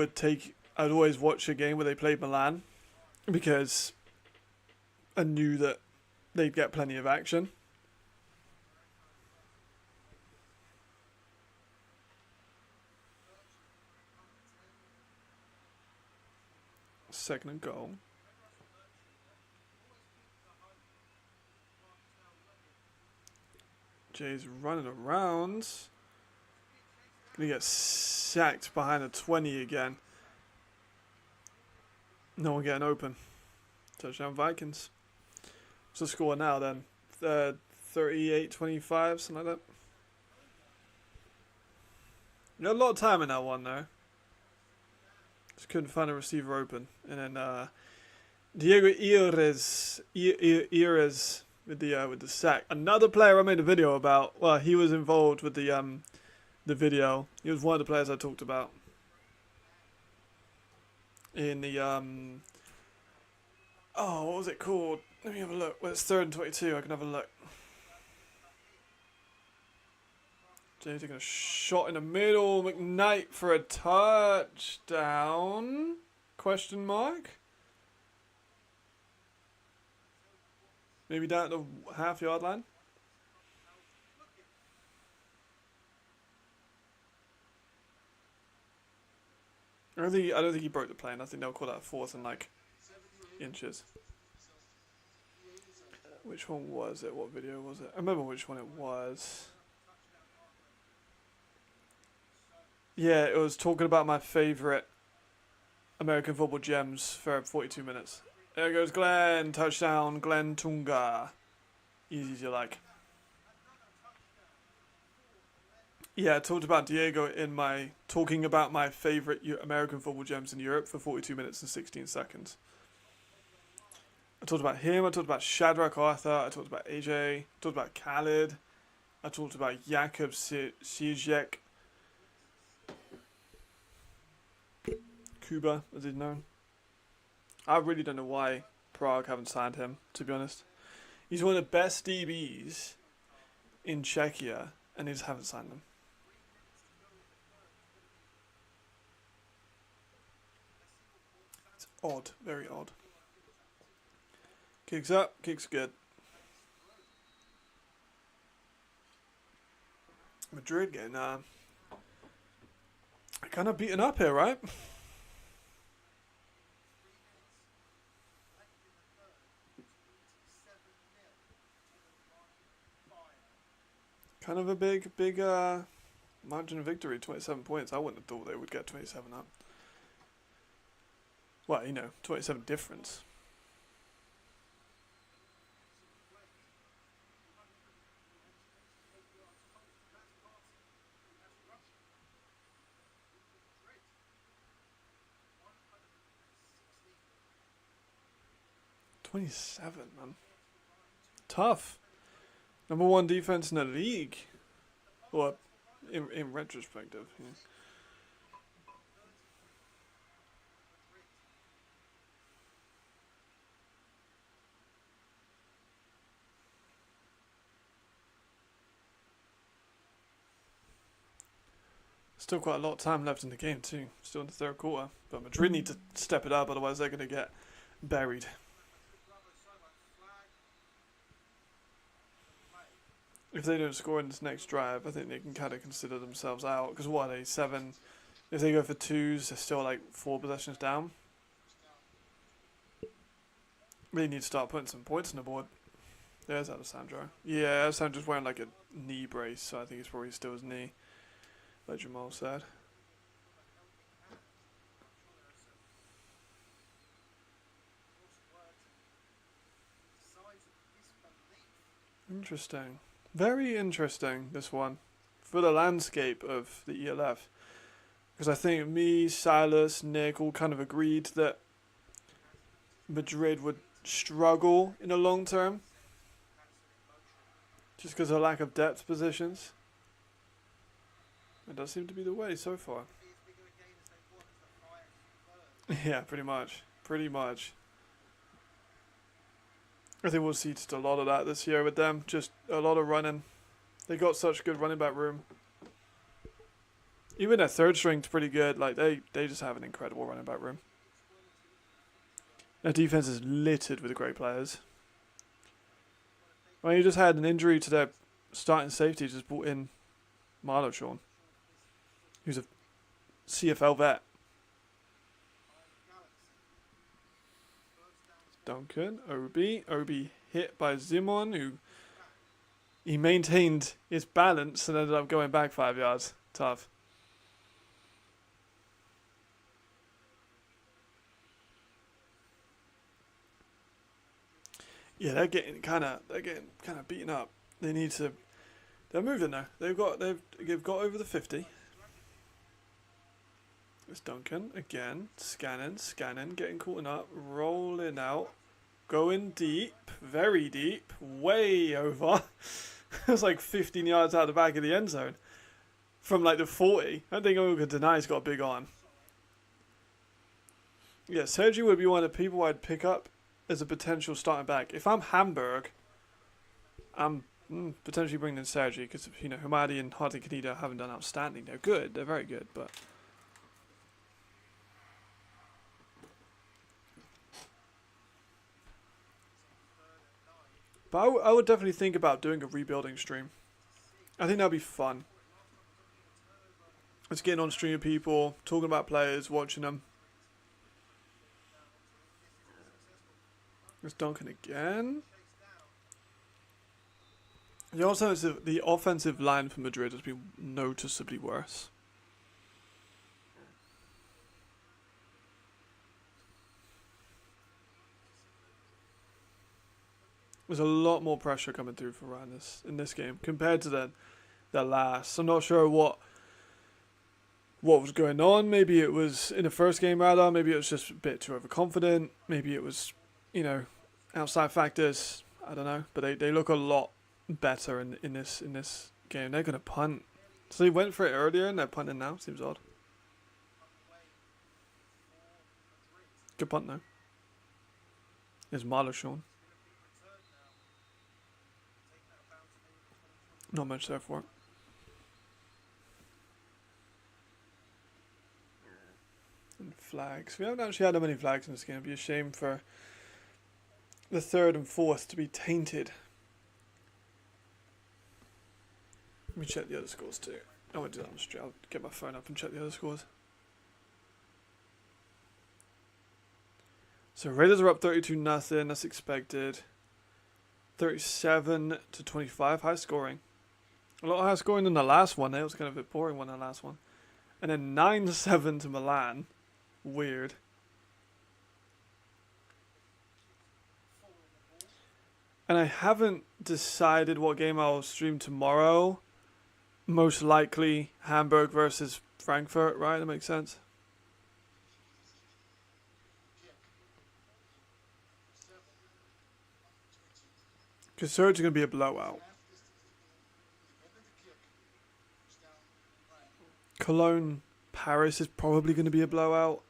watch a game where they played Milan because I knew that they'd get plenty of action. Second and goal. Jay's running around. Gonna get sacked behind a 20 again. No one getting open. Touchdown Vikings. What's the score now then? 38-25, something like that. You got a lot of time in that one though. Just couldn't find a receiver open. And then Diego Ires with the sack. Another player I made a video about. Well, he was involved with the video. He was one of the players I talked about in the oh, what was it called? Let me have a look. Well, it's 3rd and 22. I can have a look. Jay taking a shot in the middle. McKnight for a touchdown? Question mark? Maybe down at the half-yard line? I don't think he broke the plane. I think they'll call that 4th and like inches. Which one was it? What video was it? I remember which one it was. Yeah, it was talking about my favourite American football gems for 42 minutes. There goes Glenn. Touchdown, Glenn Junge. Easy as you like. Yeah, I talked about Diego in my talking about my favourite American football gems in Europe for 42 minutes and 16 seconds. I talked about him, I talked about Shadrach Arthur, I talked about AJ, I talked about Khalid, I talked about Jakub Sijek, Kuba, as he's known. I really don't know why Prague haven't signed him, to be honest. He's one of the best DBs in Czechia, and they just haven't signed him. It's odd, very odd. Kicks up, kicks good. Madrid getting kind of beaten up here, right? Kind of a big margin of victory, 27 points. I wouldn't have thought they would get 27 up. Well, 27 difference. '27, man. Tough. Number 1 defense in the league. Well, in retrospective. Yeah. Still quite a lot of time left in the game too. Still in the 3rd quarter. But Madrid need to step it up, otherwise they're going to get buried. If they don't score in this next drive, I think they can kind of consider themselves out. Because what are they, 7? If they go for 2s, they're still like 4 possessions down. Really need to start putting some points on the board. There's Alessandro. Yeah, Alessandro's wearing like a knee brace, so I think it's probably still his knee, like Jamal said. Interesting. Very interesting, this one, for the landscape of the ELF. Because I think me, Silas, Nick all kind of agreed that Madrid would struggle in the long term. Just because of lack of depth positions. It does seem to be the way so far. Yeah, pretty much. Pretty much. I think we'll see just a lot of that this year with them. Just a lot of running. They got such good running back room. Even their 3rd string's pretty good. Like they just have an incredible running back room. Their defense is littered with great players. Well, you just had an injury to their starting safety. Just brought in Marlo Sean, who's a CFL vet. Duncan, Obi hit by Zimon, who He maintained his balance and ended up going back 5 yards. Tough. Yeah, they're getting kind of beaten up. They need to. They're moving now. They've got over the 50. It's Duncan again, scanning, getting caught up, rolling out, going deep, very deep, way over. It was like 15 yards out the back of the end zone from like the 40. I don't think Olga Denai's got a big arm. Yeah, Sergi would be one of the people I'd pick up as a potential starting back. If I'm Hamburg, I'm potentially bringing in Sergi because Hamadi and Hardy Kaneda haven't done outstanding. They're good. They're very good, but. But I would definitely think about doing a rebuilding stream. I think that'd be fun. Just getting on stream with people, talking about players, watching them. There's Duncan again. The offensive line for Madrid has been noticeably worse. There's a lot more pressure coming through for Rhein in this game compared to the last. I'm not sure what was going on. Maybe it was in the first game rather. Maybe it was just a bit too overconfident. Maybe it was, outside factors. I don't know. But they look a lot better in this game. They're gonna punt. So they went for it earlier and they're punting now. Seems odd. Good punt though. There's Marlo Sean. Not much there for it. And flags. We haven't actually had that many flags in this game. It'd be a shame for the third and fourth to be tainted. Let me check the other scores too. I won't do that on the stream. I'll get my phone up and check the other scores. So Raiders are up 32-0. That's expected. 37-25. High scoring. A lot higher scoring than the last one. It was kind of a bit boring one, the last one. And then 9-7 to Milan. Weird. And I haven't decided what game I'll stream tomorrow. Most likely Hamburg versus Frankfurt, right? That makes sense. Because Surge is going to be a blowout. Cologne, Paris is probably going to be a blowout.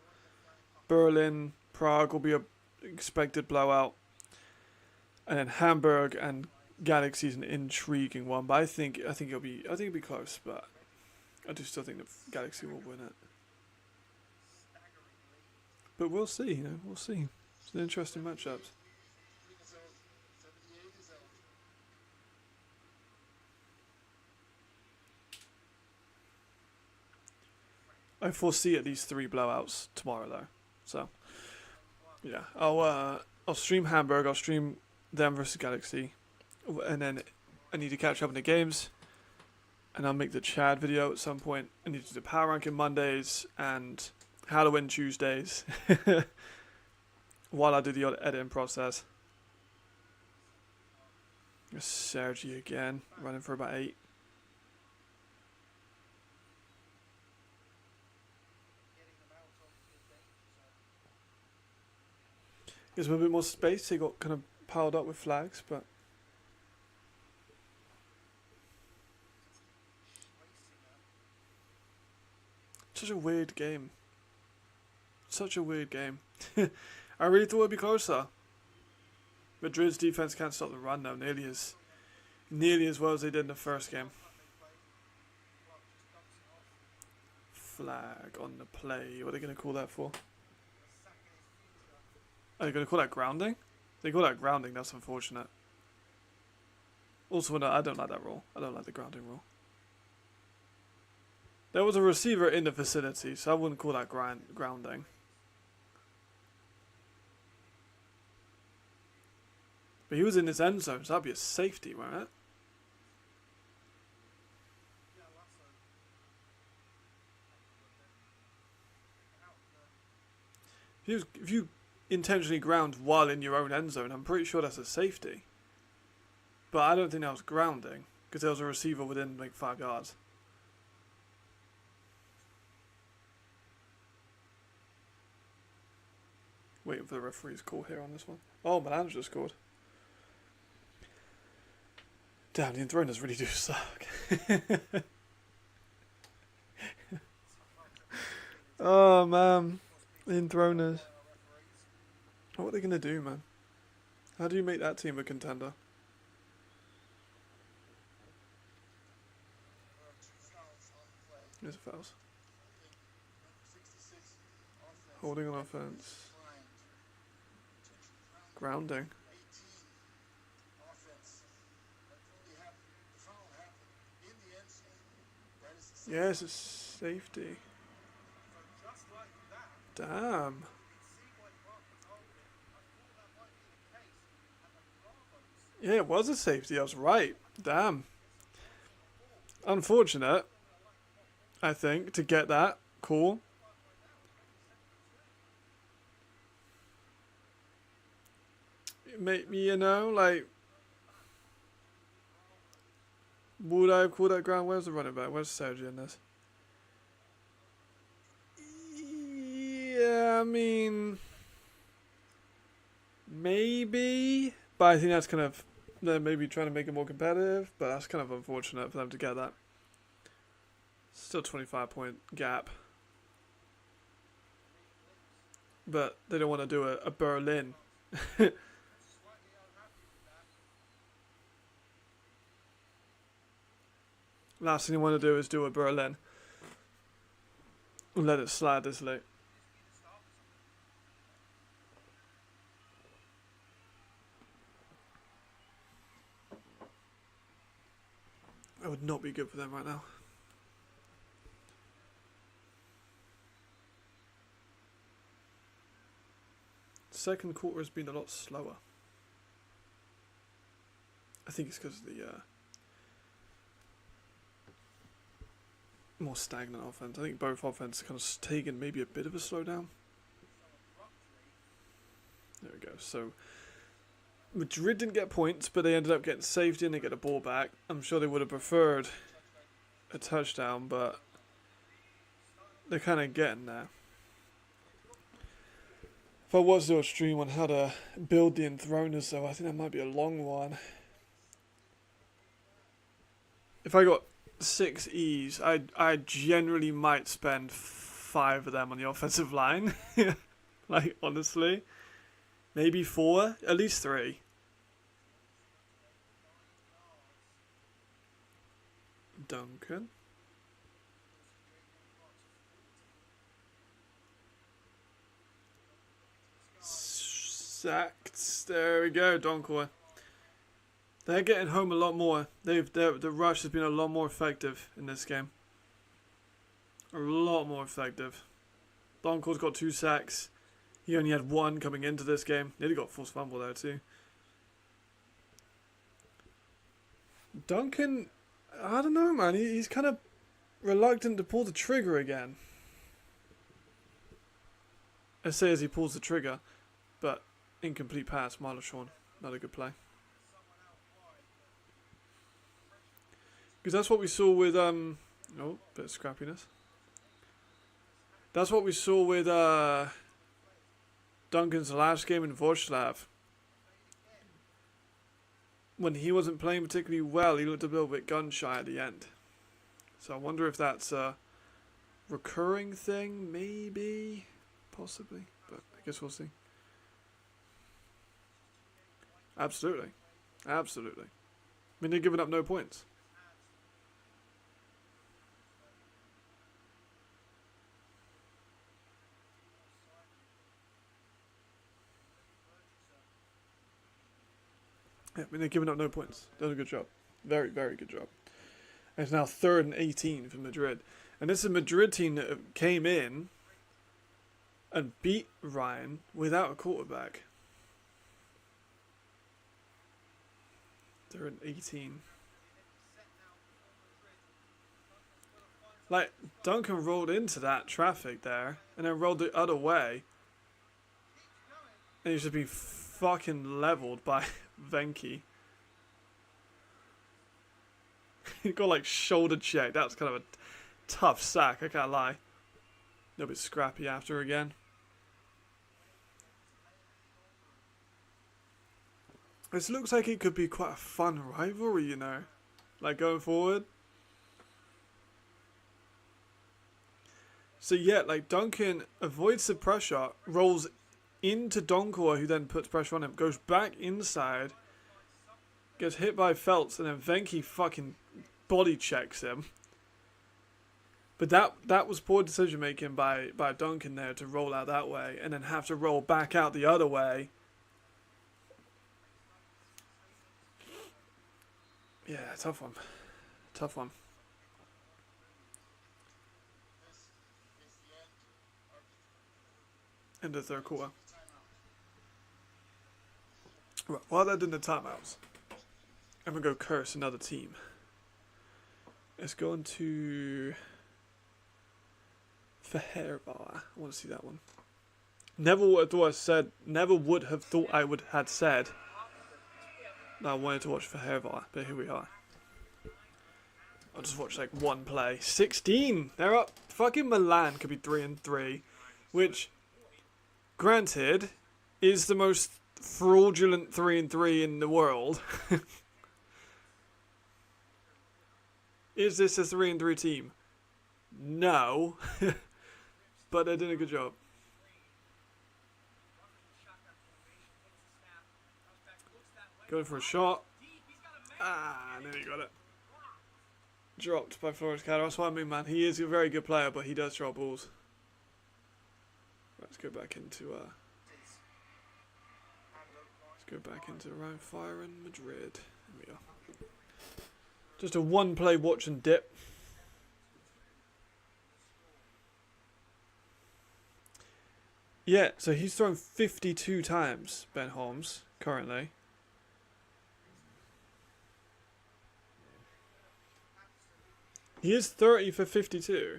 Berlin, Prague will be a expected blowout. And then Hamburg and Galaxy is an intriguing one, but I think it'll be close, but I do still think the Galaxy will win it. But we'll see, we'll see. It's an interesting matchup. I foresee at least 3 blowouts tomorrow, though. So, yeah, I'll stream Hamburg. I'll stream them versus Galaxy, and then I need to catch up on the games, and I'll make the Chad video at some point. I need to do power ranking Mondays and Halloween Tuesdays while I do the editing process. There's Sergi again, running for about 8. Gives them a bit more space. They got kind of piled up with flags, but such a weird game. Such a weird game. I really thought it'd be closer. Madrid's defense can't stop the run now, nearly as well as they did in the first game. Flag on the play. What are they going to call that for? Are they going to call that grounding? They call that grounding. That's unfortunate. Also, no, I don't like that rule. I don't like the grounding rule. There was a receiver in the vicinity, so I wouldn't call that grounding. But he was in his end zone, so that'd be a safety, won't it? If you intentionally ground while in your own end zone, I'm pretty sure that's a safety. But I don't think that was grounding because there was a receiver within like 5 yards. Waiting for the referee's call here on this one. Oh, Milan just scored. Damn, the Enthroners really do suck. Oh, man. The Enthroners. What are they going to do, man? How do you make that team a contender? There's fouls. Holding on offense. Grounding. Yes, it's safety. Damn. Yeah, it was a safety. I was right. Damn. Unfortunate, I think, to get that call. Make me, you know, like, would I have called that ground? Where's the running back? Where's Sergi in this? Yeah, I mean, maybe, but I think that's kind of, they're maybe trying to make it more competitive, but that's kind of unfortunate for them to get that. Still 25-point gap. But they don't want to do a Berlin. Last thing you want to do is do a Berlin. And let it slide this late. That would not be good for them right now. Second quarter has been a lot slower. I think it's because of the more stagnant offense. I think both offenses kind of taken maybe a bit of a slowdown. There we go. So Madrid didn't get points, but they ended up getting safety and they get the ball back. I'm sure they would have preferred a touchdown, but they're kind of getting there. If I was to do a stream on how to build the Enthroners, though, I think that might be a long one. If I got 6 E's, I generally might spend 5 of them on the offensive line. Like, honestly. Maybe 4, at least 3. Duncan. Sacked. There we go, Donkoy. They're getting home a lot more. The rush has been a lot more effective in this game. A lot more effective. Donkoy's got 2 sacks. He only had 1 coming into this game. Nearly got forced fumble there too. Duncan, I don't know, man. He's kind of reluctant to pull the trigger again. I say as he pulls the trigger, but incomplete pass, Marlon. Not a good play. Because that's what we saw with oh, bit of scrappiness. That's what we saw with Duncan's last game in Wroclaw. When he wasn't playing particularly well, he looked a little bit gun shy at the end. So I wonder if that's a recurring thing, maybe, possibly, but I guess we'll see. Absolutely. Absolutely. I mean, they're giving up no points. Yeah, I mean, they're giving up no points. Done a good job. Very, very good job. And it's now 3rd and 18 for Madrid. And this is a Madrid team that came in and beat Rhein without a quarterback. 3rd and 18. Like, Duncan rolled into that traffic there and then rolled the other way. And he's just been fucking leveled by Venki. He got like shoulder checked. That was kind of a tough sack, I can't lie. A little bit scrappy after again. This looks like it could be quite a fun rivalry, you know. Like going forward. So yeah, like Duncan avoids the pressure, rolls into Donkor, who then puts pressure on him, goes back inside, gets hit by Phelps, and then Venki fucking body checks him. But that was poor decision making by Duncan there to roll out that way and then have to roll back out the other way. Yeah, tough one. Tough one. End of the third quarter. Right, while they're doing the timeouts, I'm going to go curse another team. Let's go on to Fehervar. I want to see that one. Never would have thought I would have said that I wanted to watch Fehervar, but here we are. I'll just watch like one play. 16! They're up. Fucking Milan could be 3-3, which, granted, is the most fraudulent 3-3 in the world. Is this a 3-3 team? No. But they're doing a good job. Going for a shot. Ah, nearly got it. Dropped by Flores Cadder. That's what I mean, man. He is a very good player, but he does drop balls. Let's go back into Rhein Fire in Madrid. Here we are. Just a one-play watch and dip. Yeah, so he's thrown 52 times, Ben Holmes, currently. He is 30 for 52.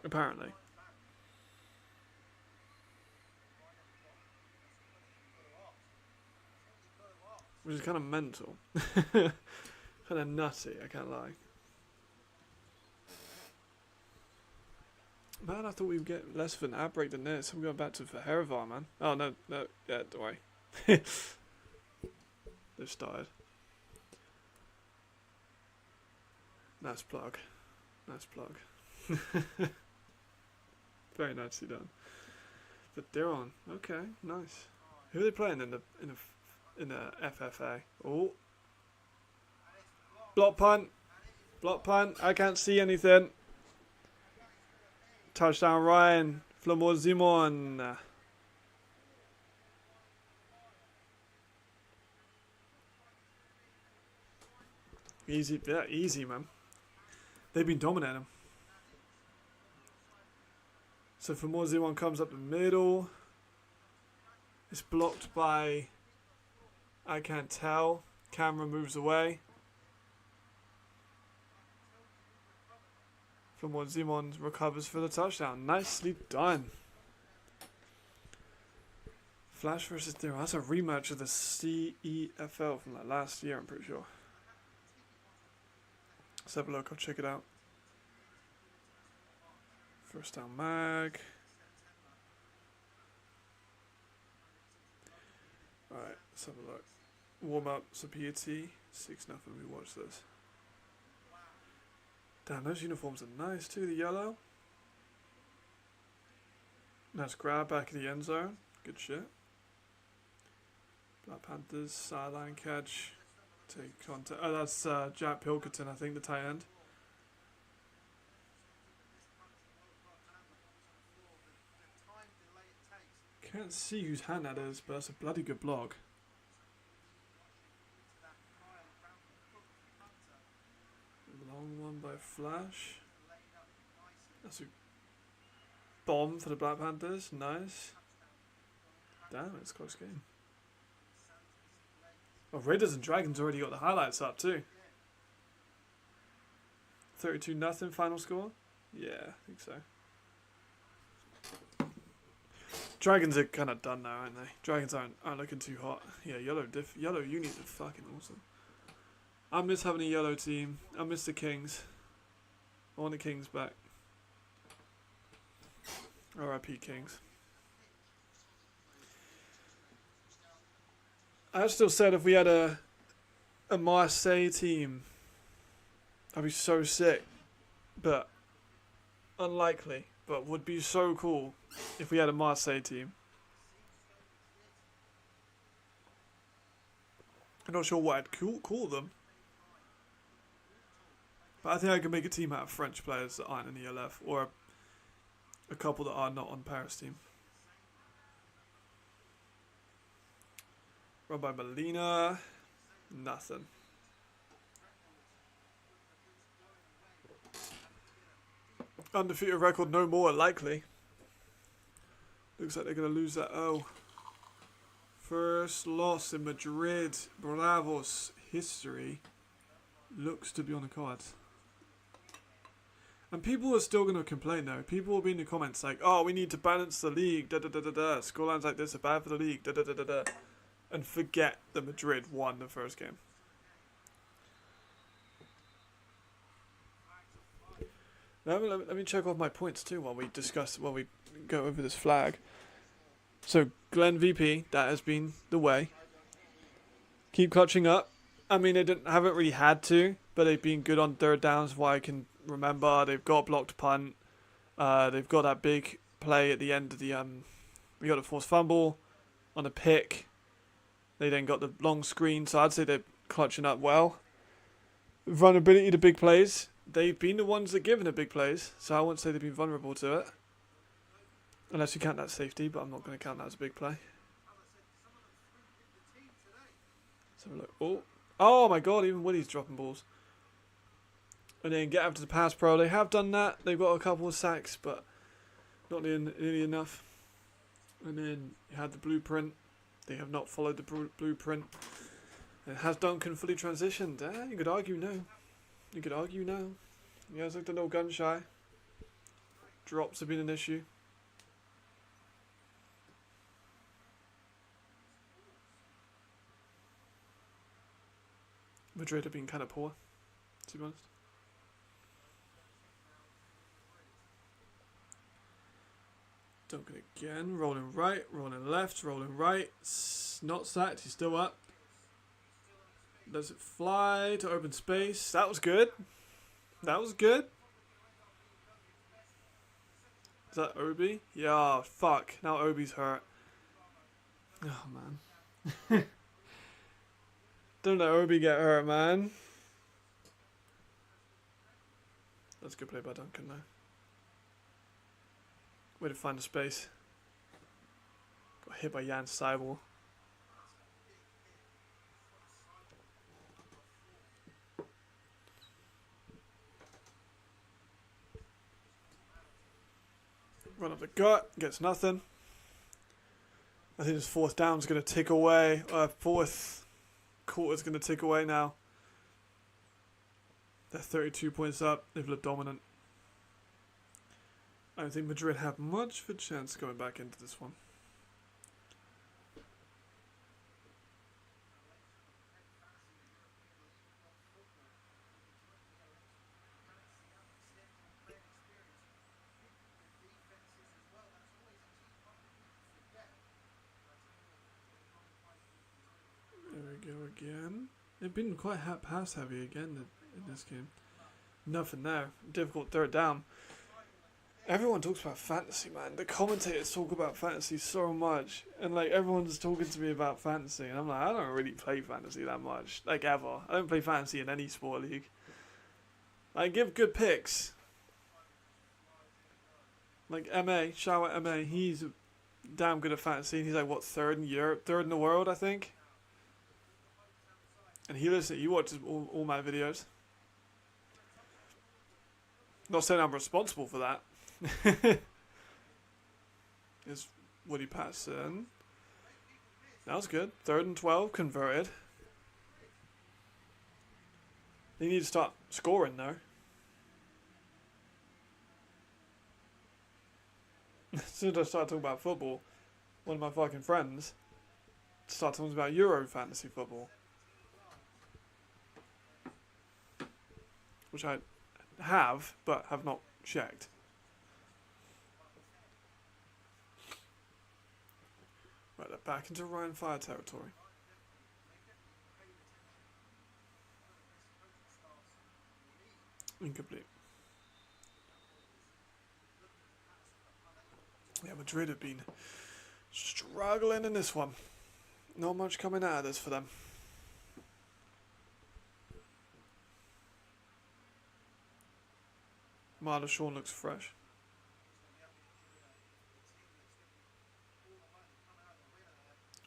Apparently. Which is kind of mental. Kind of nutty, I can't lie. Man, I thought we'd get less of an ad break than this. I'm going back to Fehervar, man. Oh, no, yeah, don't worry. They've started. Nice plug. Nice plug. Very nicely done. But they're on. Okay, nice. Who are they playing in the FFA? Oh. Block punt. Block punt. I can't see anything. Touchdown Rhein. Flamur Simon. Easy, yeah, easy, man. They've been dominating him. So Flamur Simon comes up the middle. It's blocked by, I can't tell. Camera moves away. Flamur Simon recovers for the touchdown. Nicely done. Flash versus Theo. That's a rematch of the CEFL from like last year, I'm pretty sure. Let's have a look. I'll check it out. First down mag. Alright, let's have a look. Warm up, so PT. 6-0, we watch this. Damn, those uniforms are nice too, the yellow. Nice grab back in the end zone. Good shit. Black Panthers, sideline catch. Take contact. Oh, that's Jack Pilkington, I think, the tight end. Can't see whose hand that is, but that's a bloody good block. Long one by Flash. That's a bomb for the Black Panthers. Nice. Damn, it's a close game. Oh, Raiders and Dragons already got the highlights up too. 32-0 final score? Yeah, I think so. Dragons are kind of done now, aren't they? Dragons aren't looking too hot. Yeah, yellow unis are fucking awesome. I miss having a yellow team. I miss the Kings. I want the Kings back. R.I.P. Kings. I still said if we had a Marseille team, I'd be so sick. But unlikely. But would be so cool if we had a Marseille team. I'm not sure what I'd call them. But I think I can make a team out of French players that aren't in the ELF. Or a couple that are not on Paris team. Run by Molina. Nothing. Undefeated record no more, likely. Looks like they're going to lose that. Oh. First loss in Madrid. Bravos history. Looks to be on the cards. And people are still going to complain though. People will be in the comments like, oh, we need to balance the league. Da da da da da. Scorelines like this are bad for the league. Da da da da da. And forget that Madrid won the first game. Now, let me check off my points too while we go over this flag. So, Glenn VP, that has been the way. Keep clutching up. I mean, they haven't really had to, but they've been good on third downs, what I can remember. They've got blocked punt. They've got that big play at the end of the... we got a forced fumble on a pick. They then got the long screen, so I'd say they're clutching up well. Vulnerability to big plays. They've been the ones that given the big plays, so I won't say they've been vulnerable to it. Unless you count that safety, but I'm not going to count that as a big play. Let's have a look. Oh my god, even Woody's dropping balls. And then get after the pass pro. They have done that. They've got a couple of sacks, but not nearly enough. And then you had the blueprint. They have not followed the blueprint. And has Duncan fully transitioned? You could argue no. You could argue no. He has looked a little gun shy. Drops have been an issue. Madrid have been kind of poor, to be honest. Duncan again. Rolling right, rolling left, rolling right. Not sacked, he's still up. Does it fly to open space? That was good. That was good. Is that Obi? Yeah, fuck. Now Obi's hurt. Oh, man. Don't let Obi get hurt, man. That's a good play by Duncan, though. Way to find a space. Got hit by Jan Seibel. Run up the gut, gets nothing. I think this fourth down's going to tick away. Fourth quarter's going to tick away now. They're 32 points up. They've looked dominant. I don't think Madrid have much of a chance going back into this one. There we go again. They've been quite pass heavy again in this game. Nothing there. Difficult third down. Everyone talks about fantasy, man. The commentators talk about fantasy so much. And, like, everyone's talking to me about fantasy. And I'm like, I don't really play fantasy that much. Like, ever. I don't play fantasy in any sport league. I give good picks. Like, MA. Shout out MA. He's damn good at fantasy. He's, like, what, third in Europe? Third in the world, I think. And he watches all my videos. Not saying I'm responsible for that. Is Woody Patterson. That was good. 3rd and 12, converted. They need to start scoring though. As soon as I start talking about football, one of my fucking friends start talking about Euro fantasy football, which I have, but have not checked. Right, they're back into Rhein fire territory. Incomplete. Yeah, Madrid have been struggling in this one. Not much coming out of this for them. Marc Sean looks fresh.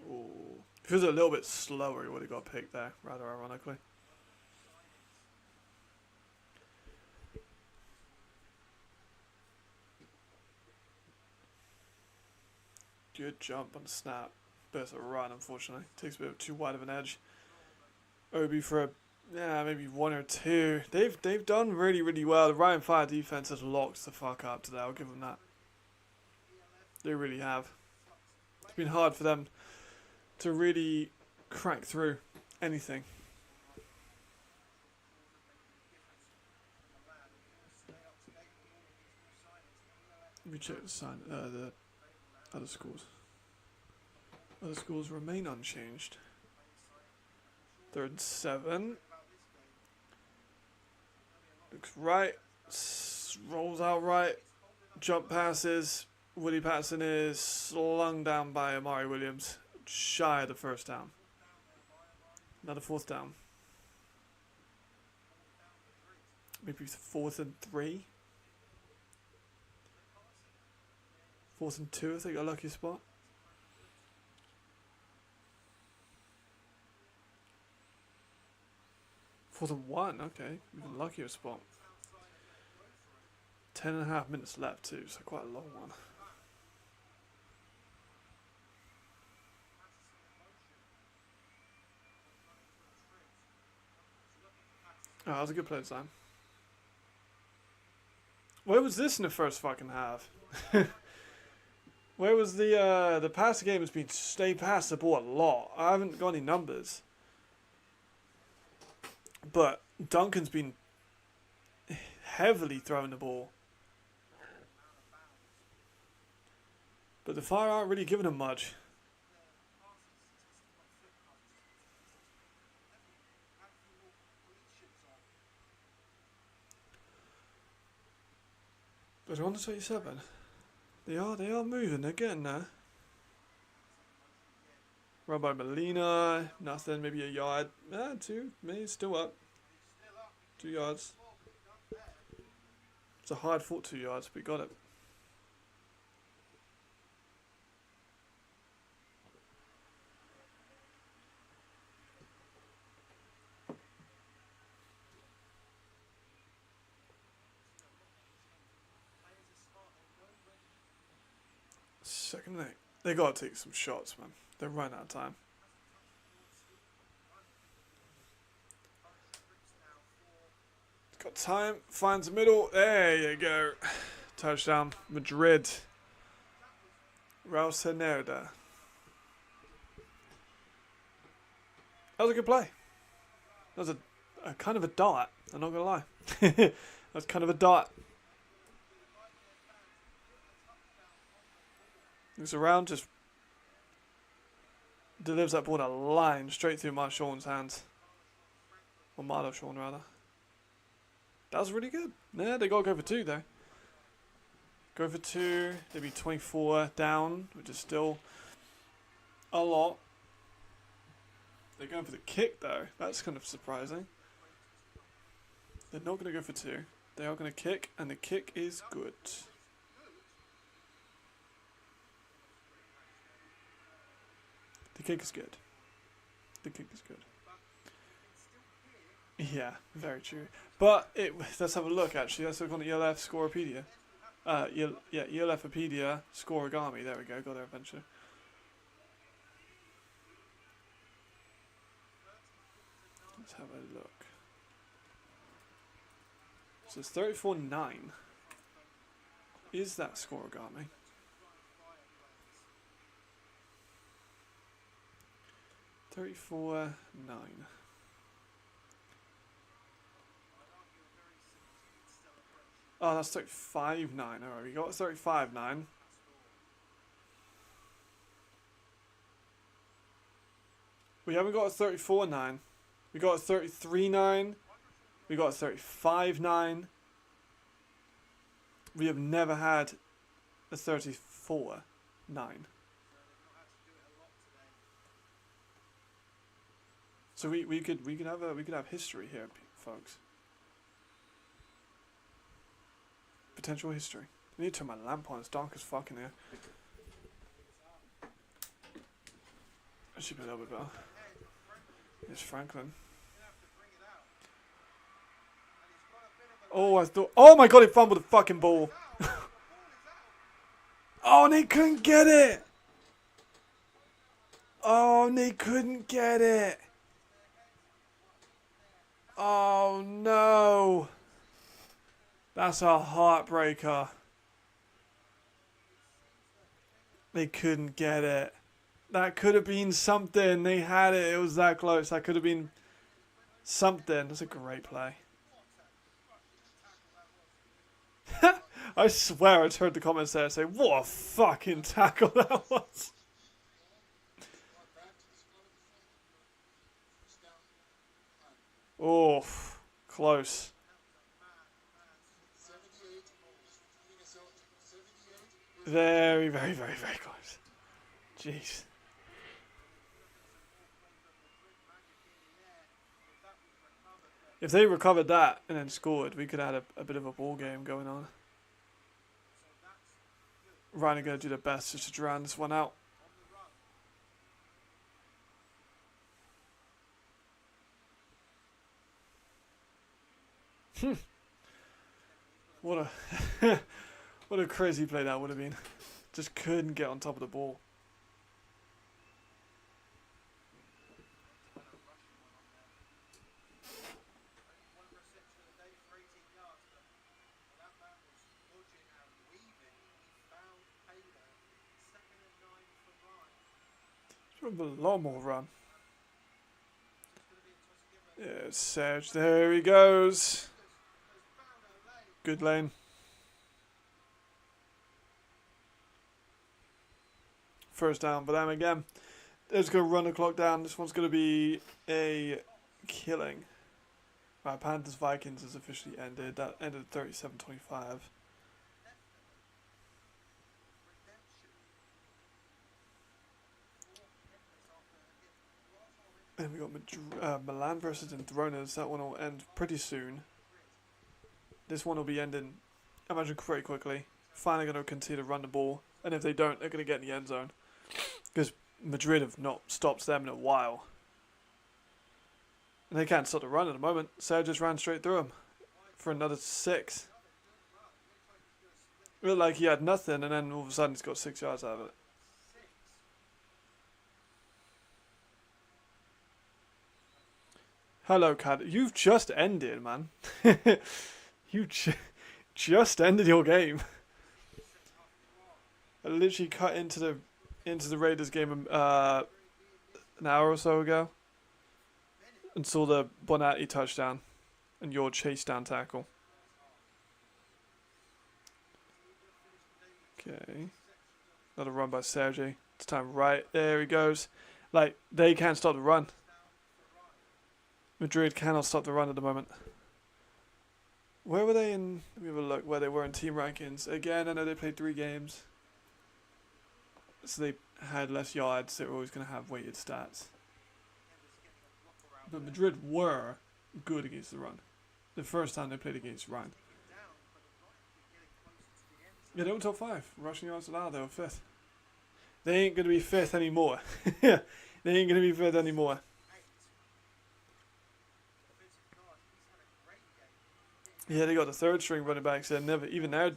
Ooh. If he was a little bit slower, he would have got picked there, rather ironically. Good jump on the snap. Bit of a run, unfortunately. Takes a bit too wide of an edge. Obi for a, yeah, maybe one or two. They've done really, really well. The Rhein Fire defense has locked the fuck up today. I'll give them that. They really have. It's been hard for them to really crack through anything. Let me check the other scores. Other scores remain unchanged. 3rd and 7. Looks right. Rolls out right. Jump passes. Willie Patterson is slung down by Amari Williams. Shy of the first down. Another 4th down. Maybe 4th and 3. 4th and 2 if they got a lucky spot. 4th and 1, okay. Even luckier spot. 10.5 minutes left too, so quite a long one. Oh, that was a good play design. Where was this in the first fucking half? Where was the pass game has been stay past the ball a lot. I haven't got any numbers. But Duncan's been heavily throwing the ball. But the Fire aren't really giving him much. But they're on the 27. They are moving, they're getting there. Run by Molina, nothing, maybe a yard. 2, maybe still up. 2 yards. It's a hard fought 2 yards, but we got it. Second and 8. They gotta take some shots, man. They're running out of time. Got time, finds the middle. There you go. Touchdown, Madrid. Raul Cernerda. That was a good play. That was a kind of a dart. I'm not gonna lie. That was kind of a dart. Looks around, just delivers that ball in a line straight through Marchion's hands. Or Marchon, rather. That was really good. Yeah, they got to go for 2 though. Go for 2. They'd be 24 down, which is still a lot. They're going for the kick though. That's kind of surprising. They're not going to go for 2. They are going to kick, and the kick is good. The kick is good. The kick is good. Yeah, very true. But let's have a look actually. Let's look on the ELF Scorepedia. ELFopedia Scoregami. There we go. Got there eventually. Let's have a look. So it's 34-9. Is that Scoregami? 34-9. Oh, that's 35-9. Alright, we got 35-9. We haven't got a 34-9. We got a 33-9. We got a 35-9. We have never had a 34-9. So we could have history here, folks. Potential history. I need to turn my lamp on. It's dark as fuck in here. That should be a little bit better. It's Franklin. Oh, I thought. Oh my god! He fumbled the fucking ball. Oh, and he couldn't get it. Oh, and they couldn't get it. Oh no. That's a heartbreaker. They couldn't get it. That could have been something. They had it. It was that close. That could have been something. That's a great play. I swear I heard the comments there say, what a fucking tackle that was. Oh, close. Very, very, very, very close. Jeez. If they recovered that and then scored, we could have had a bit of a ball game going on. Rhein are going to do their best just to drown this one out. What a what a crazy play that would have been. Just couldn't get on top of the ball. A lot more run. Yeah, Serge. There he goes. Good lane. First down for them again. They're just going to run the clock down. This one's going to be a killing. Right, Panthers Vikings has officially ended. That ended at 37-25. And we got Milan versus Endronas. That one will end pretty soon. This one will be ending, I imagine, very quickly. Finally going to continue to run the ball. And if they don't, they're going to get in the end zone. Because Madrid have not stopped them in a while. And they can't stop the run at the moment. Sarah just ran straight through him for another 6. It looked like he had nothing, and then all of a sudden he's got 6 yards out of it. Hello, Cad. You've just ended, man. You just ended your game. I literally cut into the Raiders game an hour or so ago, and saw the Bonatti touchdown and your chase down tackle. Okay, another run by Sergi. This time right there he goes. Like, they can't stop the run. Madrid cannot stop the run at the moment. Where were they in? Let me have a look where they were in team rankings. Again, I know they played 3 games. So they had less yards. They were always going to have weighted stats. But Madrid were good against the run. The first time they played against Rhein. Yeah, they were top 5. Rushing yards allowed, they were 5th. They ain't going to be 5th anymore. They ain't going to be 5th anymore. Yeah, they got the 3rd string running backs and never even they're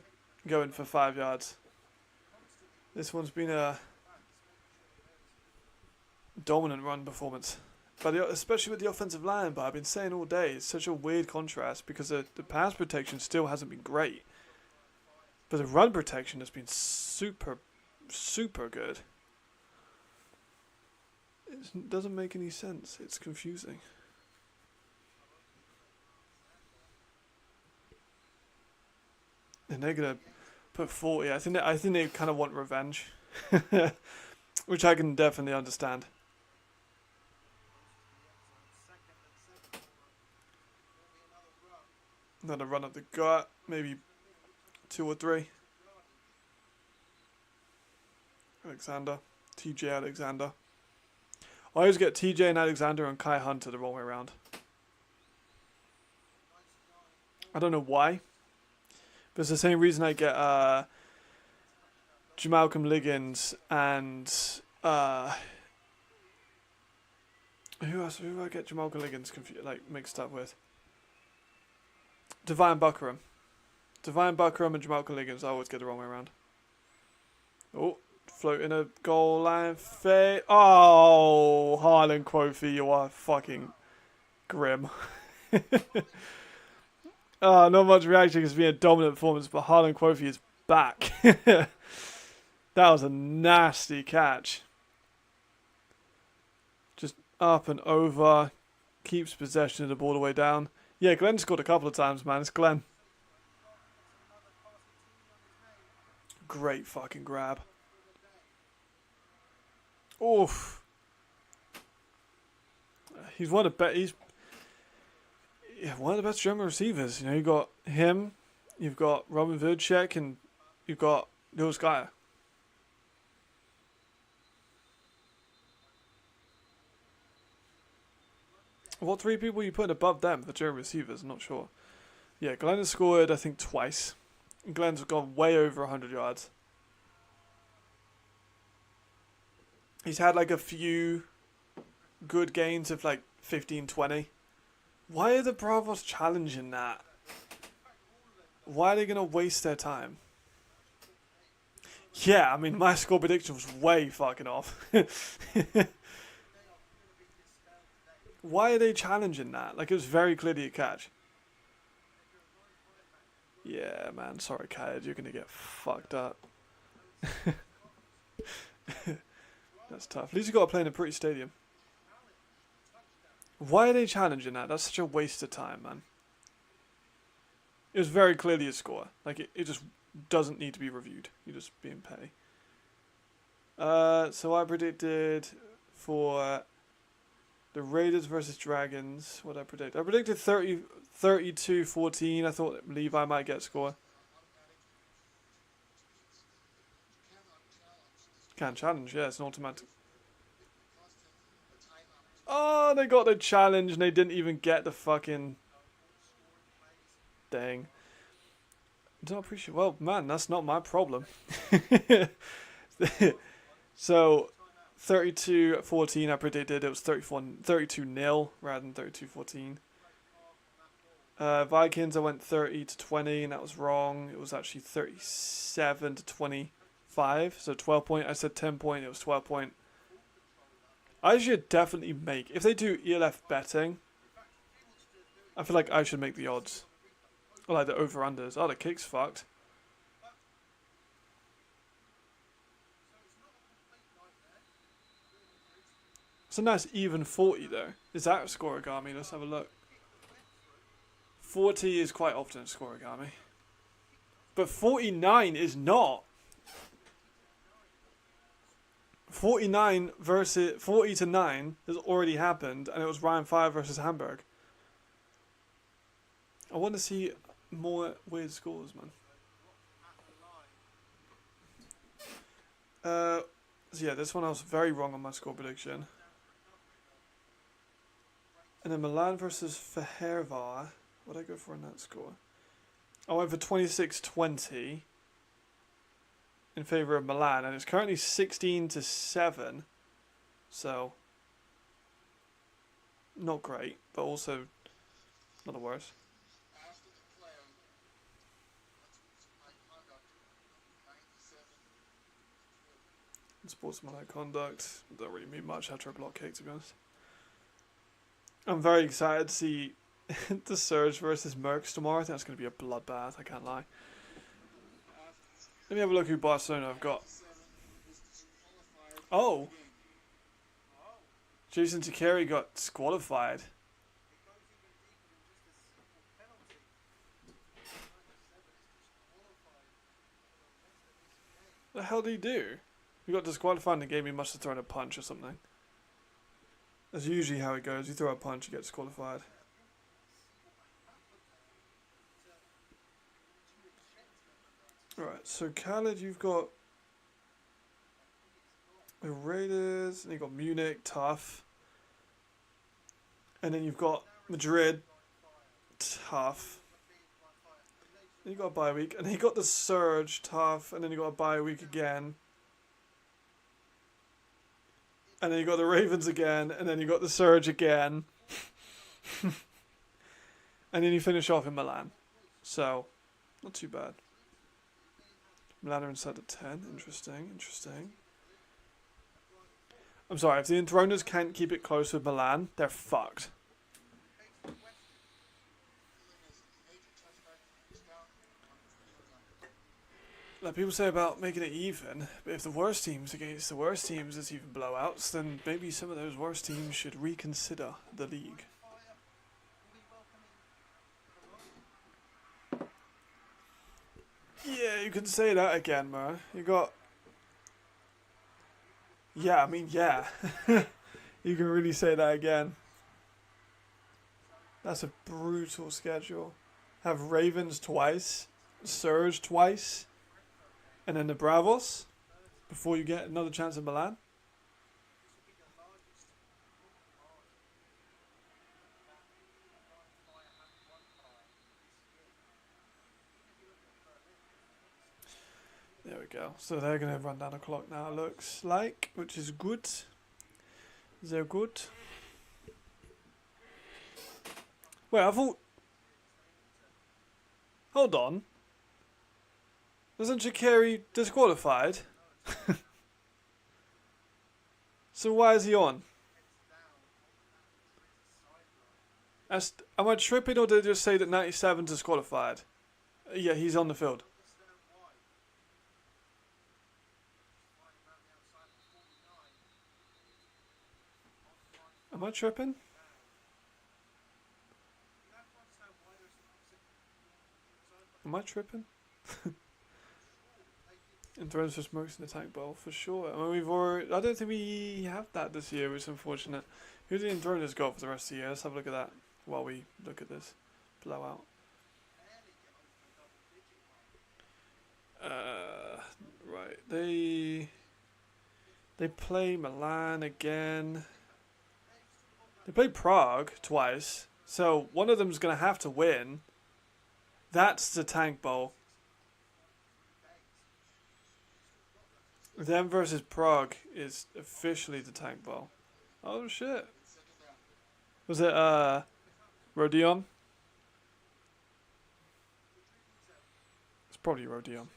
going for 5 yards. This one's been a dominant run performance, but especially with the offensive line. But I've been saying all day, it's such a weird contrast because the pass protection still hasn't been great, but the run protection has been super, super good. It doesn't make any sense. It's confusing. And they're gonna put 40. I think they kind of want revenge, which I can definitely understand. Another run up the gut, maybe 2 or 3. Alexander, TJ Alexander. I always get TJ and Alexander and Kai Hunter the wrong way around. I don't know why, but it's the same reason I get Jamalcolm Liggins and who else? Who do I get Jamalcolm Liggins mixed up with? Divine Buckram. Divine Buckram and Jamalcolm Liggins. I always get the wrong way around. Oh, floating a goal line fade. Oh, Harlan Quofi, you are fucking grim. Oh, not much reaction because it's been a dominant performance, but Harlan Quofi is back. That was a nasty catch. Just up and over. Keeps possession of the ball all the way down. Yeah, Glenn scored a couple of times, man. It's Glenn. Great fucking grab. Oof. He's one of the one of the best German receivers. You know, you got him, you've got Robin Vidchek, and you've got Lewis Geyer. What 3 people you put above them, the German receivers? I'm not sure. Yeah, Glenn has scored, I think, twice. Glenn's gone way over 100 yards. He's had like a few good gains of like 15, 20. Why are the Bravos challenging that? Why are they going to waste their time? Yeah, I mean, my score prediction was way fucking off. Why are they challenging that? Like, it was very clearly a catch. Yeah, man. Sorry, Kayed. You're going to get fucked up. That's tough. At least you got to play in a pretty stadium. Why are they challenging that? That's such a waste of time, man. It was very clearly a score. Like, it just doesn't need to be reviewed. You're just being petty. So I predicted for the Raiders versus Dragons. What did I predict? I predicted 32-14. I thought Levi might get a score. Can't challenge, yeah, it's an automatic. Oh, they got the challenge and they didn't even get the fucking thing. Don't appreciate. Well, man, that's not my problem. So, 32-14, I predicted it was 32-0 rather than 32-14. Vikings, I went 30-20, and that was wrong. It was actually 37-25. So 12 point. I said 10 point. It was 12 point. I should definitely make, if they do ELF betting, I feel like I should make the odds. Or like the over-unders. Oh, the kick's fucked. It's a nice even 40 though. Is that scoregami? Let's have a look. 40 is quite often scoregami. But 49 is not. 49 versus 40-9 has already happened, and it was Rhein 5 versus Hamburg. I want to see more weird scores, man. So yeah, this one I was very wrong on my score prediction. And then Milan versus Fehervar. What did I go for in that score? I went for 26-20 in favour of Milan, and it's currently 16-7. So, not great, but also not the worst. Sportsmanlike conduct. Don't really mean much after a block kick, to be honest. I'm very excited to see the Surge versus Mercs tomorrow. I think that's going to be a bloodbath, I can't lie. Let me have a look who Barcelona have got. Oh! Jason Takeri got disqualified. What the hell did he do? He got disqualified in the game. He must have thrown a punch or something. That's usually how it goes. You throw a punch, you get disqualified. Alright, so Khaled, you've got the Raiders, and you've got Munich, tough. And then you've got Madrid, tough. Then you got a bye week, and then you got the Surge, tough, and then you got a bye week again. And then you got the Ravens again, and then you got the Surge again. And then you finish off in Milan. So, not too bad. Milan are inside the 10. Interesting, interesting. I'm sorry, if the Enthroners can't keep it close with Milan, they're fucked. Like people say about making it even, but if the worst teams against the worst teams is even blowouts, then maybe some of those worst teams should reconsider the league. Yeah, you can say that again, man. You got... Yeah, I mean, yeah. You can really say that again. That's a brutal schedule. Have Ravens twice, Surge twice, and then the Bravos before you get another chance at Milan. There we go. So they're going to run down the clock now, it looks like, which is good. They're good. Wait, I thought... Hold on. Wasn't Shaqiri disqualified? So why is he on? Am I tripping, or did they just say that 97's disqualified? Yeah, he's on the field. Am I tripping? Am I tripping? And throws for smokes in the tank bowl for sure. I mean, we've already. I don't think we have that this year, which is unfortunate. Who did the Enthroners got for the rest of the year? Let's have a look at that while we look at this blowout. Right, they play Milan again. They play Prague twice, so one of them's gonna have to win. That's the tank bowl. Them versus Prague is officially the tank bowl. Oh shit. Was it Rodion? It's probably Rodion.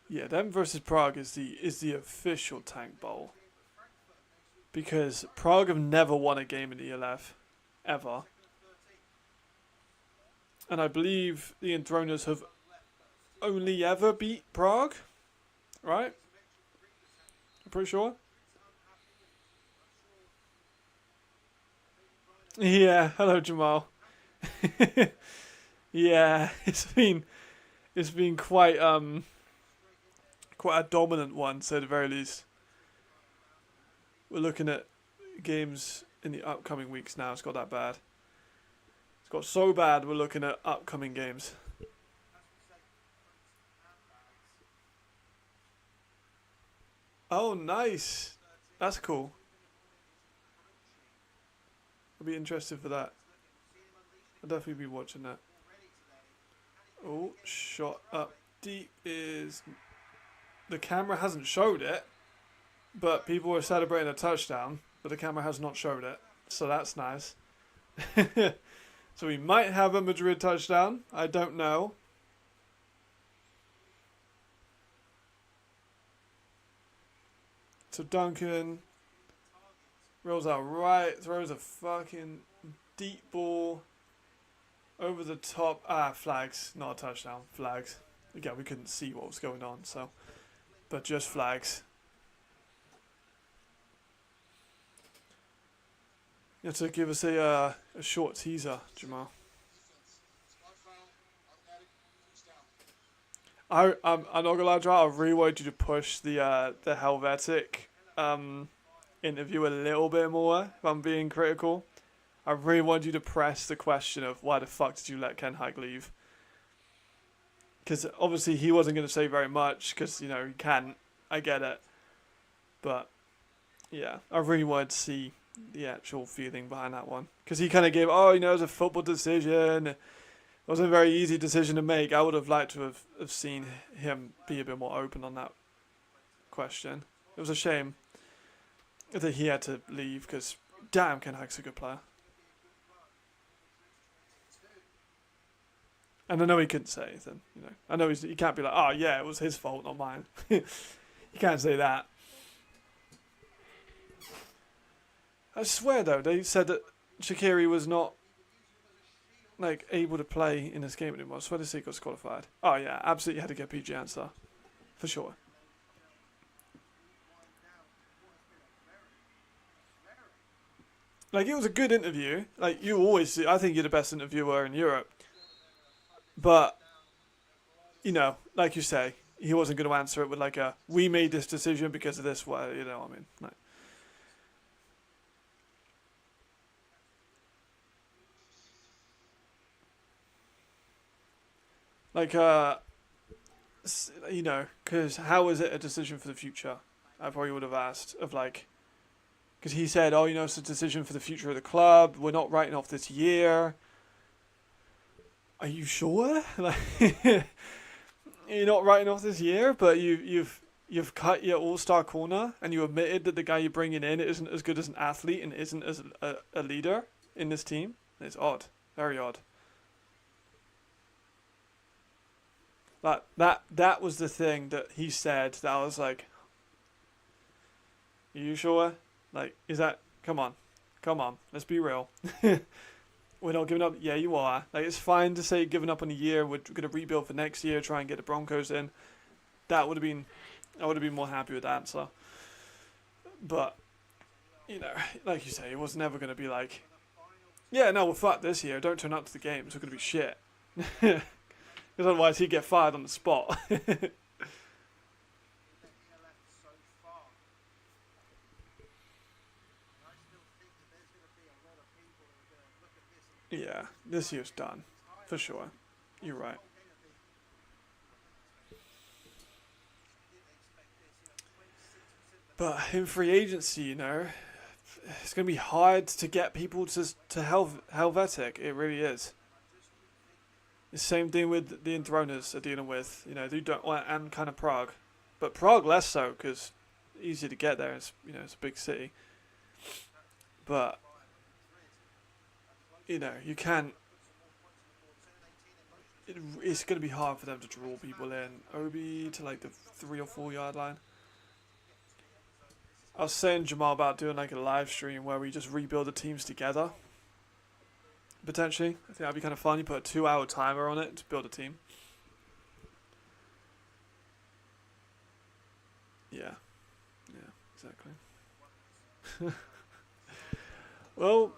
Yeah, them versus Prague is the official tank bowl. Because Prague have never won a game in the ELF. Ever. And I believe the Enthroners have only ever beat Prague. Right? I'm pretty sure. Yeah, hello Jamal. Yeah, it's been quite quite a dominant one, so at the very least. We're looking at games in the upcoming weeks now. It's got that bad. It's got so bad we're looking at upcoming games. Oh, nice. That's cool. I'll be interested for that. I'll definitely be watching that. Oh, shot up deep is... The camera hasn't showed it. But people were celebrating a touchdown, but the camera has not showed it. So that's nice. So we might have a Madrid touchdown. I don't know. So Duncan rolls out right, throws a fucking deep ball. Over the top. Flags. Not a touchdown. Flags. Again, we couldn't see what was going on, so. But just flags. You have to give us a short teaser, Jamal. I'm not gonna lie, Jamal, I really wanted you to push the Helvetic interview a little bit more, if I'm being critical. I really wanted you to press the question of why the fuck did you let Ken Hike leave? Because obviously he wasn't going to say very much, because, you know, he can't. I get it. But, yeah, I really wanted to see the actual feeling behind that one. Because he kind of gave, oh, you know, it was a football decision. It wasn't a very easy decision to make. I would have liked to have seen him be a bit more open on that question. It was a shame that he had to leave, because, damn, Ken Hike's a good player. And I know he couldn't say anything, you know. I know he can't be like, oh yeah, it was his fault, not mine. You can't say that. I swear though, they said that Shaqiri was not like able to play in this game anymore. I swear they say he got disqualified. Oh yeah, absolutely had to get PG answer. For sure. Like, it was a good interview. Like, you always, I think you're the best interviewer in Europe. But, you know, like you say, he wasn't going to answer it with like a, we made this decision because of this, well, you know what I mean? Like, you know, because how is it a decision for the future? I probably would have asked of like, because he said, oh, you know, it's a decision for the future of the club. We're not writing off this year. Are you sure? Like, you're not writing off this year, but you've cut your all-star corner, and you admitted that the guy you're bringing in isn't as good as an athlete and isn't as a leader in this team. It's odd, very odd. That was the thing that he said that I was like, are you sure? Like, is that? Come on, let's be real. We're not giving up. Yeah, you are. Like, it's fine to say giving up on a year. We're gonna rebuild for next year. Try and get the Broncos in. That would have been. I would have been more happy with that answer. But, you know, like you say, it was never gonna be like, yeah, no, we're fucked this year. Don't turn up to the games. We're gonna be shit. Because otherwise he'd get fired on the spot. Yeah, this year's done. For sure. You're right. But in free agency, you know, it's going to be hard to get people to Helvetic. It really is. The same thing with the Enthroners are dealing with. You know, they don't want, and kind of Prague. But Prague less so, because easy to get there. It's, you know, it's a big city. But, you know, you can't. It's going to be hard for them to draw people in. Obi to like the 3 or 4 yard line. I was saying Jamal about doing like a live stream where we just rebuild the teams together. Potentially. I think that'd be kind of fun. You put a 2-hour timer on it to build a team. Yeah. Yeah, exactly. Well,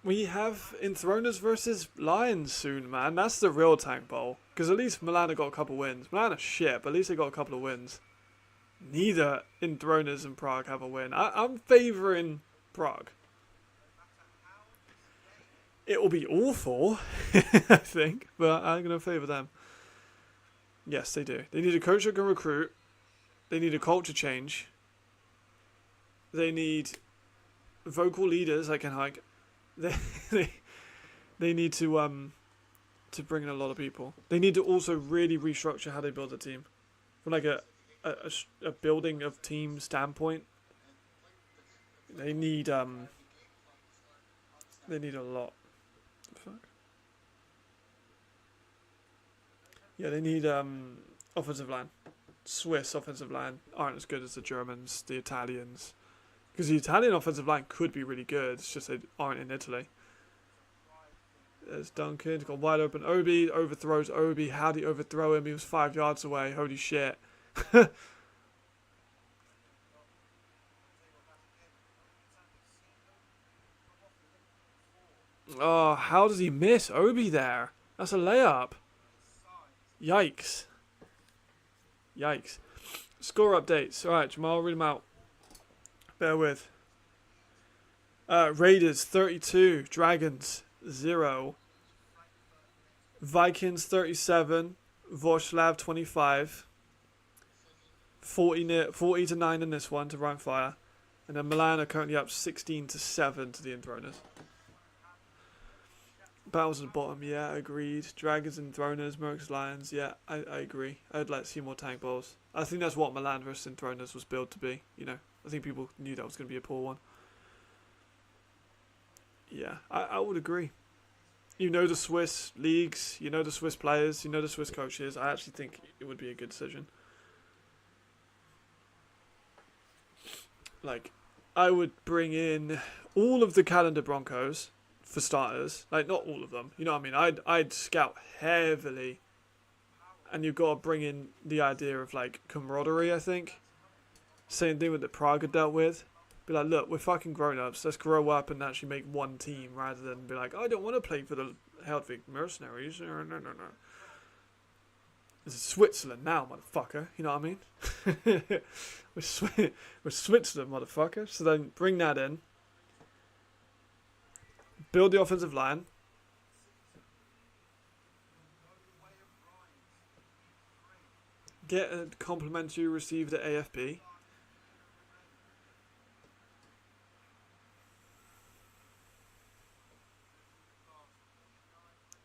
we have Enthroners versus Lions soon, man. That's the real tank bowl. Because at least Milan have got a couple wins. Milan are shit, but at least they got a couple of wins. Neither Enthroners and Prague have a win. I'm favouring Prague. It will be awful, I think, but I'm going to favour them. Yes, they do. They need a coach that can recruit. They need a culture change. They need vocal leaders that can hike. They need to bring in a lot of people. They need to also really restructure how they build a team, from like a building of team standpoint. They need a lot. Fuck. Yeah, they need offensive line. Swiss offensive line aren't as good as the Germans, the Italians. Because the Italian offensive line could be really good. It's just they aren't in Italy. There's Duncan. He's got wide open Obi. Overthrows Obi. How'd he overthrow him? He was 5 yards away. Holy shit. Oh, how does he miss Obi there? That's a layup. Yikes. Yikes. Score updates. Alright, Jamal, read them out. Bear with. Raiders 32. Dragons 0. Vikings 37. Vorslav 25. 40 to 9 in this one to Rhein Fire. And then Milan are currently up 16 to 7 to the Enthroners. Battles at the bottom, yeah, agreed. Dragons and Enthroners, Mercs, Lions, yeah, I agree. I'd like to see more tank bowls. I think that's what Milan versus Enthroners was built to be, you know. I think people knew that was going to be a poor one. Yeah, I would agree. You know the Swiss leagues, you know the Swiss players, you know the Swiss coaches. I actually think it would be a good decision. Like, I would bring in all of the calendar Broncos for starters. Like, not all of them. You know what I mean? I'd scout heavily. And you've got to bring in the idea of, like, camaraderie, I think. Same thing with the Prague dealt with. Be like, look, we're fucking grown-ups. Let's grow up and actually make one team rather than be like, I don't want to play for the Helvig mercenaries. No. This is Switzerland now, motherfucker. You know what I mean? we're Switzerland, motherfucker. So then bring that in. Build the offensive line. Get a complimentary received at AFB.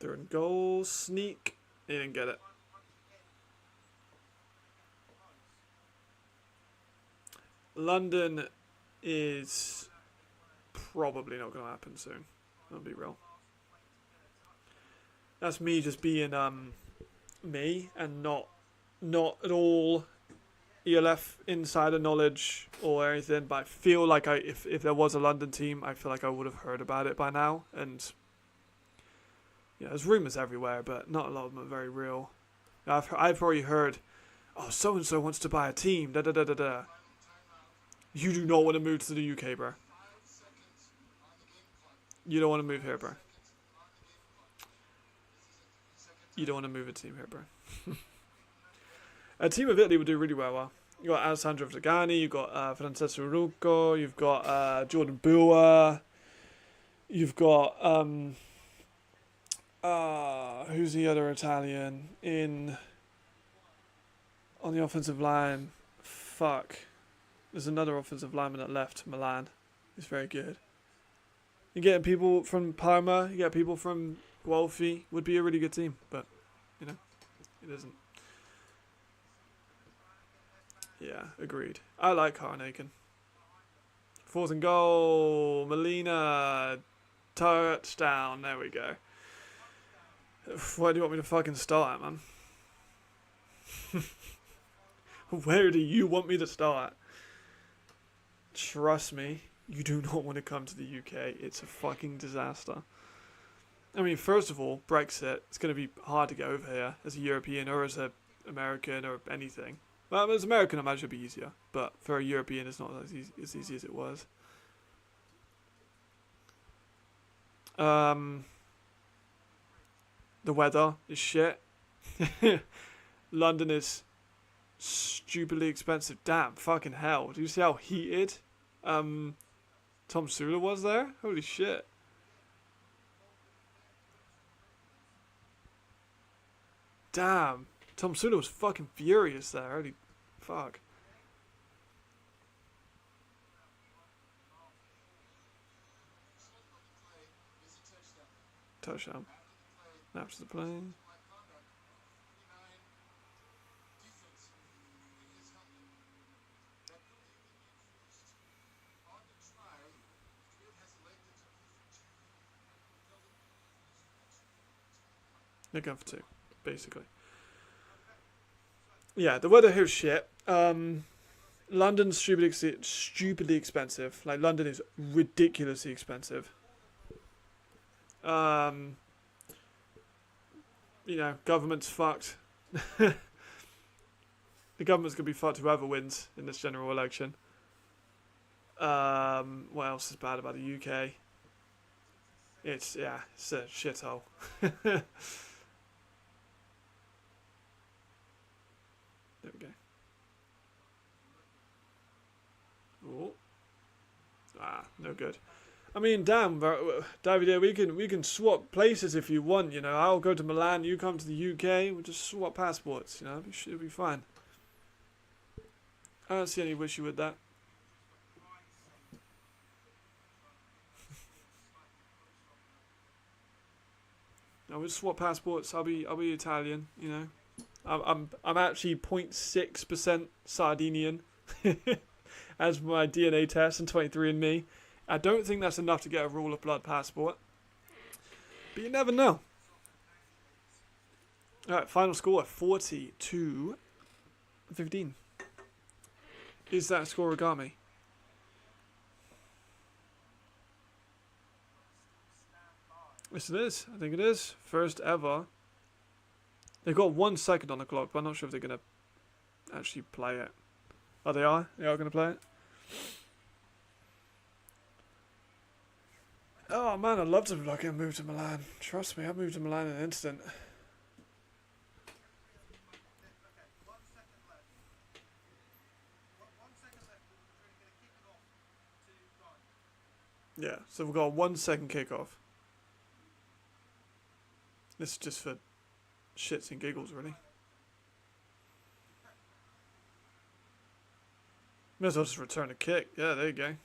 They're in goal. Sneak. He didn't get it. London is probably not going to happen soon. I'll be real. That's me just being me and not at all ELF insider knowledge or anything. But I feel like if there was a London team, I feel like I would have heard about it by now. And yeah, there's rumours everywhere, but not a lot of them are very real. I've already heard, oh, so and so wants to buy a team. Da da da da da. You do not want to move to the UK, bro. You don't want to move here, bro. You don't want to move a team here, bro. A team of Italy would do really well. You got Alessandro Zagani, you've got Francesco Rucco, you've got Jordan Bua, you've got who's the other Italian on the offensive line? Fuck. There's another offensive lineman that left Milan. He's very good. You're getting people from Parma, you get people from Guelphi. Would be a really good team, but, you know, it isn't. Yeah, agreed. I like Harnaken. 4th and goal. Molina. Touchdown. There we go. Why do you want me to fucking start, man? Where do you want me to start? Trust me, you do not want to come to the UK. It's a fucking disaster. I mean, first of all, Brexit. It's going to be hard to get over here as a European or as an American or anything. Well, as an American, I imagine it'd be easier. But for a European, it's not as easy as it was. The weather is shit. London is stupidly expensive. Damn, fucking hell. Do you see how heated Tom Sula was there? Holy shit. Damn. Tom Sula was fucking furious there. Holy fuck. Touchdown. After the play. They're going for 2, basically. Yeah, the weather here is shit. London's stupidly expensive. Like, London is ridiculously expensive. government's fucked. The government's gonna be fucked whoever wins in this general election. What else is bad about the UK? It's a shithole. There we go. Oh. No good. I mean, damn, Davide, we can swap places if you want. I'll go to Milan, you come to the UK. We'll just swap passports. It'll be fine. I don't see any issue with that. No, we'll swap passports. I'll be Italian. I'm actually 0.6% Sardinian, as my DNA test and 23andMe. I don't think that's enough to get a rule of blood passport, but you never know. All right, final score 42-15. Is that scoregami? Yes, it is. I think it is. First ever. They've got 1 second on the clock, but I'm not sure if they're going to actually play it. Oh, they are? They are going to play it? Oh, man, I'd love to move to Milan. Trust me, I'd move to Milan in an instant. Yeah, so we've got a 1 second kickoff. This is just for shits and giggles, really. May as well just return a kick. Yeah, there you go.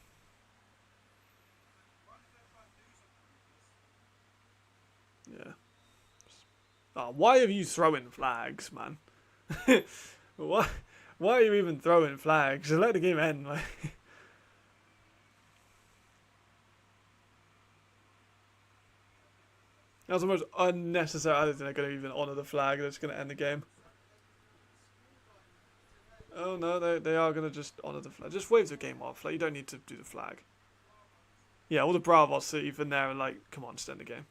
Yeah. Oh, why are you throwing flags, man? Why are you even throwing flags? Just let the game end. That was the most unnecessary. I don't think they're going to even honour the flag. They're just going to end the game. Oh no, they are going to just honour the flag. Just wave the game off. You don't need to do the flag. Yeah, all the Bravos sit even there and come on, just end the game.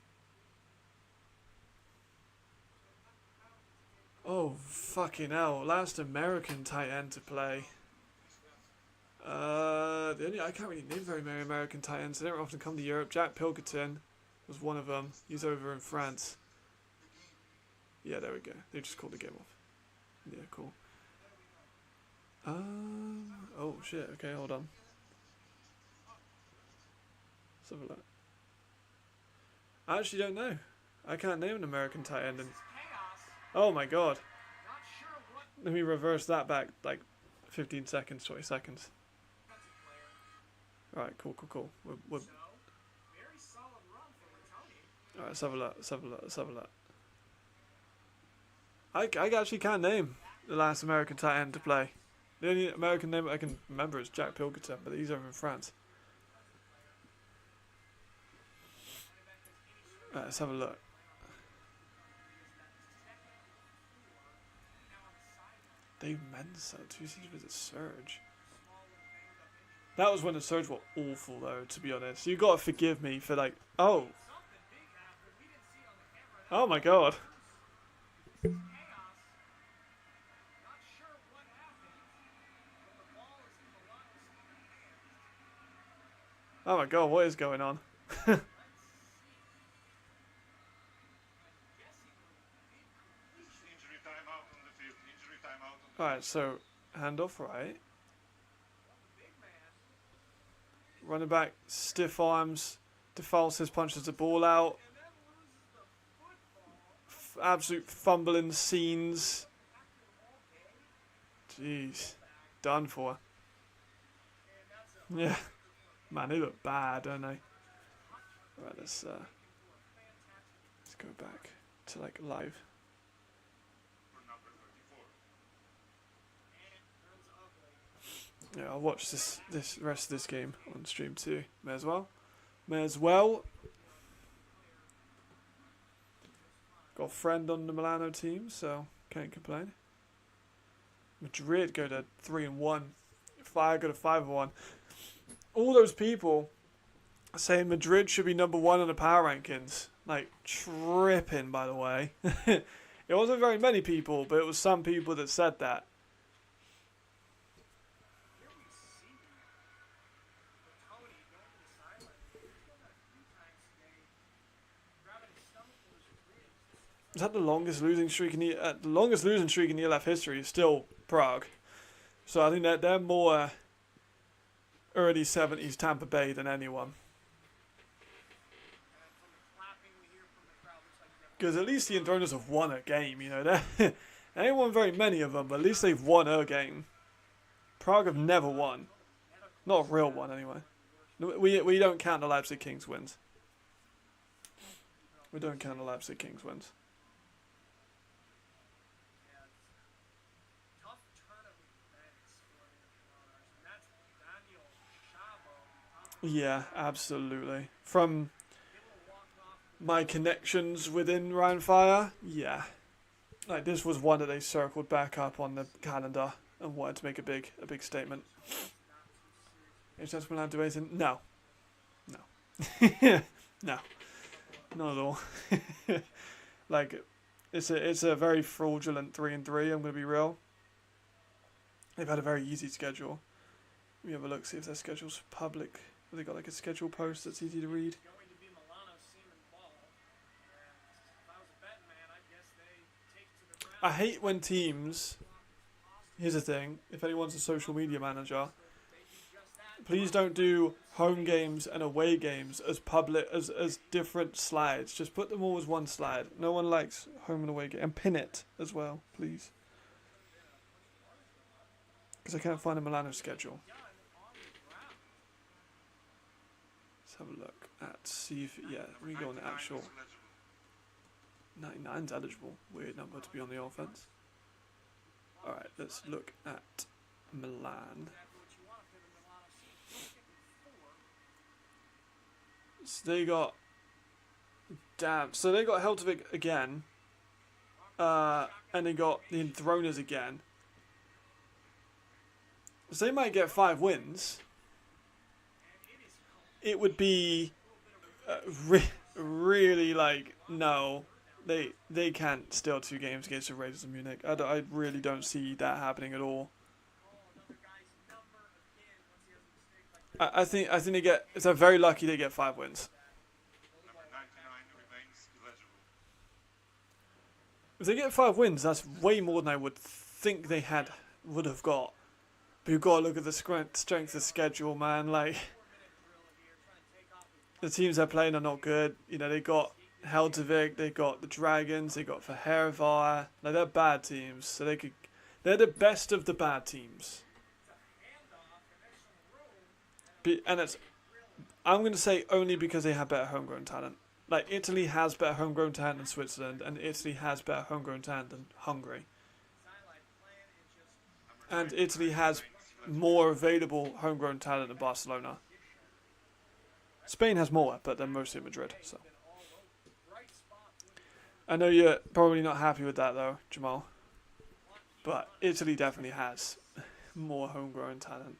Oh, fucking hell. Last American tight end to play. I can't really name very many American tight ends. They don't often come to Europe. Jack Pilkington was one of them. He's over in France. Yeah, there we go. They just called the game off. Yeah, cool. Oh shit. Okay, hold on. Let's have a look. I actually don't know. I can't name an American tight end. Oh my god. Let me reverse that back 15 seconds, 20 seconds. Alright, cool. Alright, let's have a look. I actually can't name the last American tight end to play. The only American name I can remember is Jack Pilkington, but he's over in France. Alright, let's have a look. Dave Mensa, 2 seasons with a Surge. That was when the Surge were awful, though, to be honest. You gotta forgive me for oh my god. Oh my god, what is going on? Alright, so handoff right. Running back, stiff arms, defenses, punches the ball out. Absolute fumbling scenes. Jeez. Done for. Yeah. Man, they look bad, don't they? Alright, let's go back to live. Yeah, I'll watch this rest of this game on stream too. May as well. Got a friend on the Milano team, so can't complain. Madrid go to 3-1. Fire go to 5-1. All those people saying Madrid should be number 1 on the power rankings. Tripping, by the way. It wasn't very many people, but it was some people that said that. Is that the longest losing streak in the longest losing streak in ELF history is still Prague. So I think that they're more early 70s Tampa Bay than anyone. Because at least the Andronas have won a game, you know. They ain't won very many of them, but at least they've won a game. Prague have never won. Not a real one, anyway. We don't count the Leipzig Kings wins. We don't count the Leipzig Kings wins. Yeah, absolutely. From my connections within Rhein, yeah. Like, this was one that they circled back up on the calendar and wanted to make a big statement. Is that Milan do anything? No. No. No. Not at all. Like, it's a very fraudulent 3-3, I'm going to be real. They've had a very easy schedule. Let me have a look, see if their schedule's public. Have they got like a schedule post that's easy to read? I hate when teams... Here's the thing, if anyone's a social media manager, please don't do home games and away games as public as different slides. Just put them all as one slide. No one likes home and away game. And pin it as well, please. Because I can't find a Milano schedule. Let's have a look at, see if, yeah, we go on the actual. 99's eligible. Weird number to be on the offense. Alright, let's look at Milan. So they got... Damn. So they got Heltovik again. And they got the Enthroners again. So they might get 5 wins. It would be really like, no, they can't steal 2 games against the Raiders of Munich. I really don't see that happening at all. I think they get. It's a very lucky they get 5 wins. If they get 5 wins, that's way more than I would think they would have got. But you've got to look at the strength of the schedule, man. Like, the teams they're playing are not good. You know, they got Heltovik, they got the Dragons, they got Verheervar. Like, they're bad teams, so they're the best of the bad teams. And I'm going to say only because they have better homegrown talent. Like, Italy has better homegrown talent than Switzerland, and Italy has better homegrown talent than Hungary. And Italy has more available homegrown talent than Barcelona. Spain has more, but they're mostly in Madrid. So I know you're probably not happy with that, though, Jamal. But Italy definitely has more homegrown talent.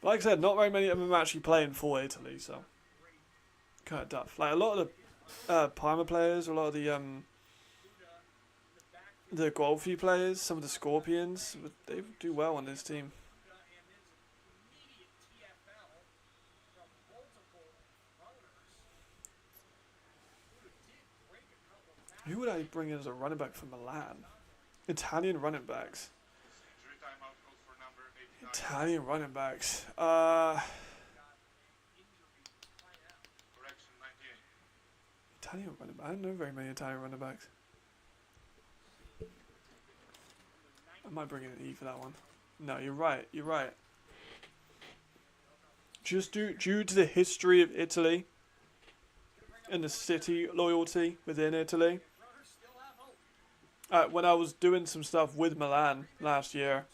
But like I said, not very many of them are actually playing for Italy, so kind of tough. Like, a lot of the Parma players, a lot of the Golfi players, some of the Scorpions, they do well on this team. Who would I bring in as a running back for Milan? Italian running backs. Italian running backs. Italian running backs. I don't know very many Italian running backs. I might bring in an E for that one. No, you're right. You're right. Just due to the history of Italy and the city loyalty within Italy. When I was doing some stuff with Milan last year,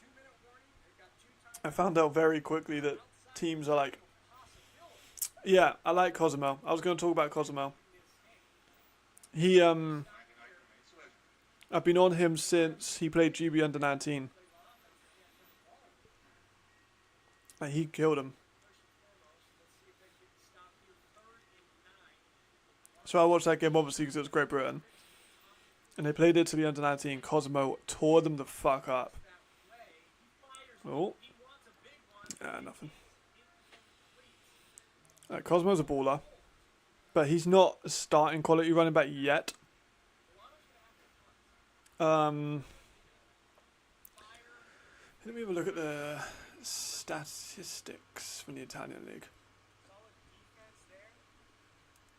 I found out very quickly that teams are like, yeah, I like Cosimo. I was going to talk about Cosimo. He, I've been on him since he played GB under 19. And he killed him. So I watched that game obviously because it was Great Britain. And they played Italy under 19. Cosimo tore them the fuck up. Oh. Nothing. Cosmo's a baller. But he's not a starting quality running back yet. Let me have a look at the statistics from the Italian league.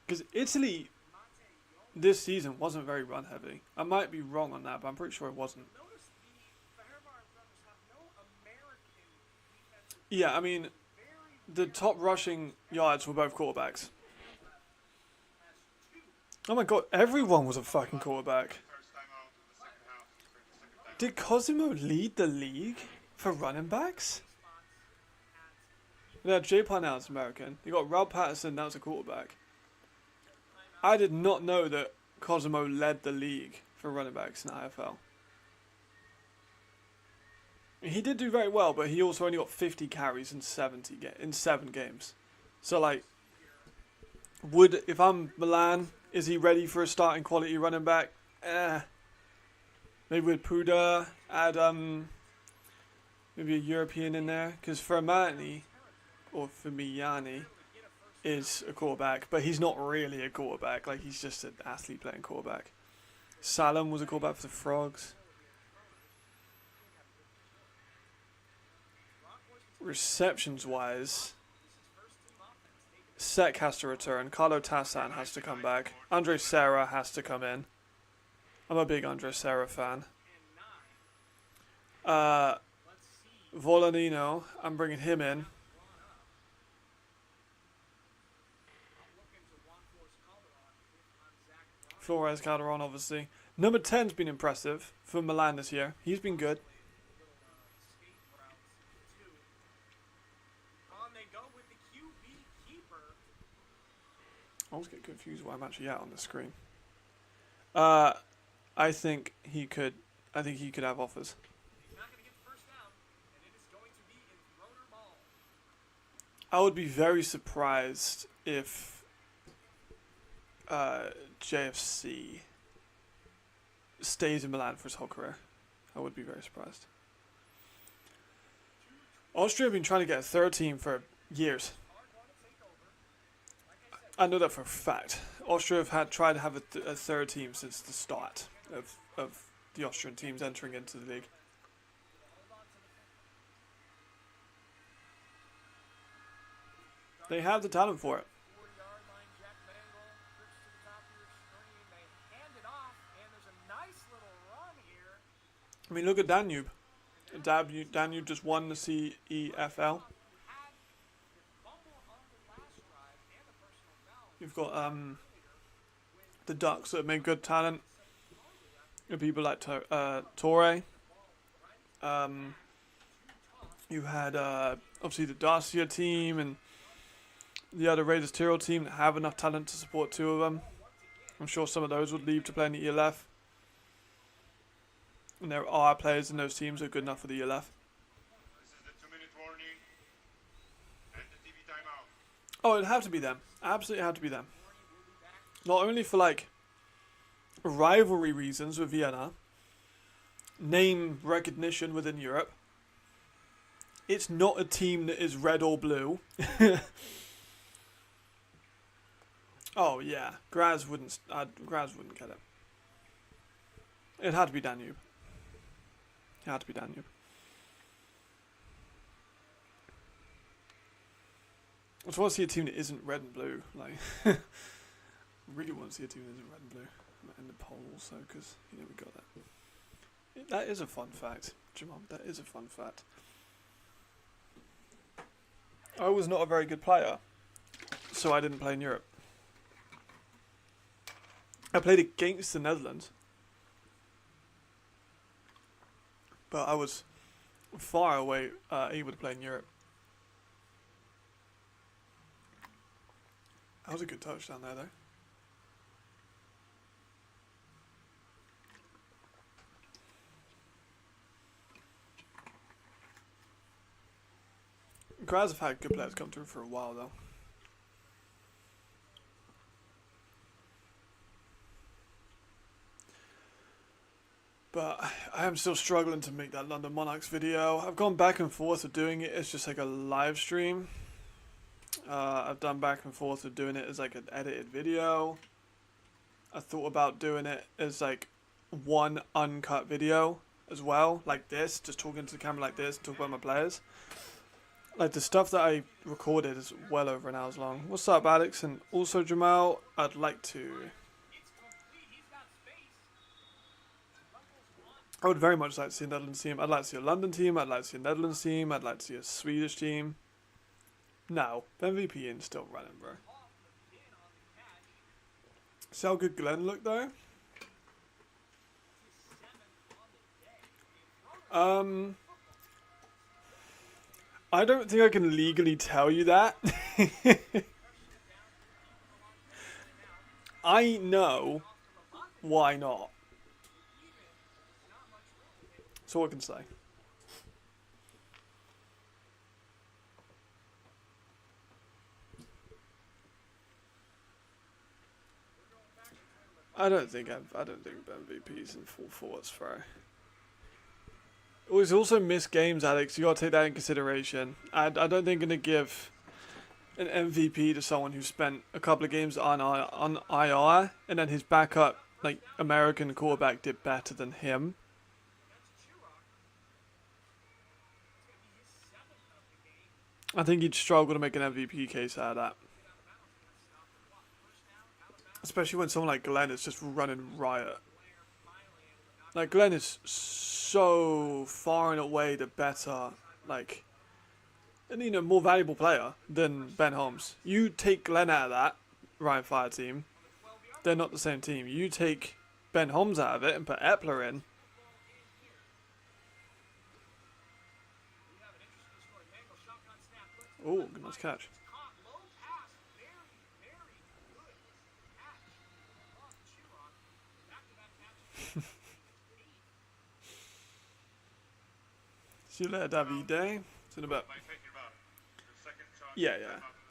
Because Italy this season wasn't very run heavy. I might be wrong on that, but I'm pretty sure it wasn't. Yeah, I mean, the top rushing yards were both quarterbacks. Oh my god, everyone was a fucking quarterback. Did Cosimo lead the league for running backs? Yeah, Jay Parnell's American. You got Rob Patterson, that was a quarterback. I did not know that Cosimo led the league for running backs in the IFL. He did do very well, but he also only got 50 carries in 7 games. So, like, if I'm Milan, is he ready for a starting quality running back? Maybe with Puda, add maybe a European in there, because Firmani or Firmani is a quarterback, but he's not really a quarterback. Like, he's just an athlete playing quarterback. Salem was a quarterback for the Frogs. Receptions wise, Sek has to return. Carlo Tassan has to come back. Andre Serra has to come in. I'm a big Andre Serra fan. Volanino, I'm bringing him in. Flores Calderon, obviously. Number 10's been impressive for Milan this year. He's been good. I always get confused why I'm actually out on the screen. I think he could have offers. I would be very surprised if JFC stays in Milan for his whole career. I would be very surprised. Austria have been trying to get a third team for years. I know that for a fact. Austria have tried to have a third team since the start of the Austrian teams entering into the league. They have the talent for it. I mean, look at Danube. Danube just won the CEFL. You've got the Ducks that have made good talent. People like Torre. You had obviously the Dacia team and the other Raiders Tyrrell team that have enough talent to support two of them. I'm sure some of those would leave to play in the ELF. And there are players in those teams that are good enough for the ELF. This is the 2-minute warning and the TV timeout. Oh, it'd have to be them. Absolutely have to be them. Not only for, like, rivalry reasons with Vienna, name recognition within Europe. It's not a team that is red or blue. Oh yeah, Graz wouldn't get it. It had to be Danube. It had to be Danube. I just want to see a team that isn't red and blue. Like, really want to see a team that isn't red and blue. In the poll also, because we got that. That is a fun fact, Jamal. That is a fun fact. I was not a very good player, so I didn't play in Europe. I played against the Netherlands, but I was far away able to play in Europe. That was a good touchdown there, though. Graz have had good players come through for a while, though. But I am still struggling to make that London Monarchs video. I've gone back and forth of doing it as just like a live stream. I've done back and forth of doing it as like an edited video. I thought about doing it as like one uncut video as well, like this, just talking to the camera like this, talk about my players. Like the stuff that I recorded is well over an hour long. What's up, Alex? And also Jamal, I'd like to... I would very much like to see a Netherlands team. I'd like to see a London team. I'd like to see a Netherlands team. I'd like to see a Swedish team. No, MVP in still running, bro. See how good Glenn looked though? I don't think I can legally tell you that. I know why not. That's all I can say. I don't think MVP's in full force, bro. He's also missed games, Alex. You gotta take that in consideration. I don't think I'm gonna give an MVP to someone who spent a couple of games on IR and then his backup, like American quarterback, did better than him. I think he'd struggle to make an MVP case out of that. Especially when someone like Glenn is just running riot. Like, Glenn is so far and away the better, like, and you know, more valuable player than Ben Holmes. You take Glenn out of that Rhein Fire team, they're not the same team. You take Ben Holmes out of it and put Epler in. Oh, nice catch. See you later, Davide. It's in a bit. Yeah.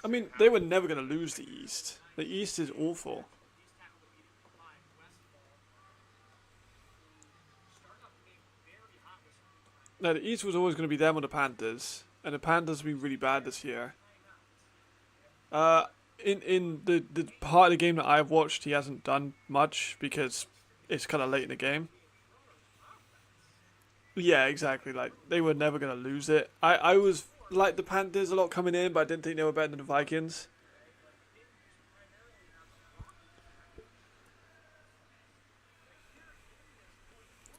I mean, they were never going to lose the East. The East is awful. No, the East was always going to be them or the Panthers. And the Panthers will be really bad this year. In the part of the game that I've watched, he hasn't done much because it's kind of late in the game. Yeah, exactly. Like, they were never going to lose it. I was like the Panthers a lot coming in, but I didn't think they were better than the Vikings.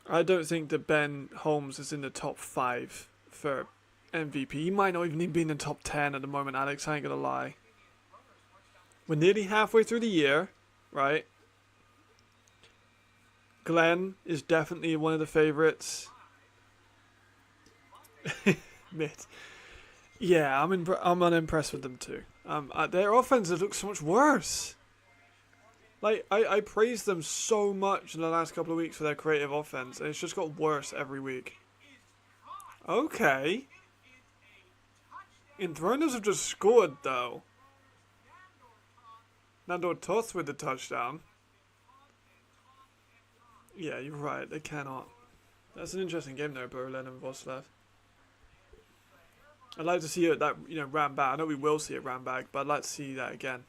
I don't think that Ben Holmes is in the top 5 for MVP. He might not even be in the top 10 at the moment, Alex. I ain't going to lie. We're nearly halfway through the year, right? Glenn is definitely one of the favourites. Mid. Yeah, I'm unimpressed with them too. Their offense looks so much worse. Like, I praised them so much in the last couple of weeks for their creative offense, and it's just got worse every week. Okay. Enthroners have just scored, though. Nando Toth with the touchdown. Yeah, you're right. They cannot. That's an interesting game there, Berlin and Voslav. I'd like to see it that ran back. I know we will see it ran back, but I'd like to see that again.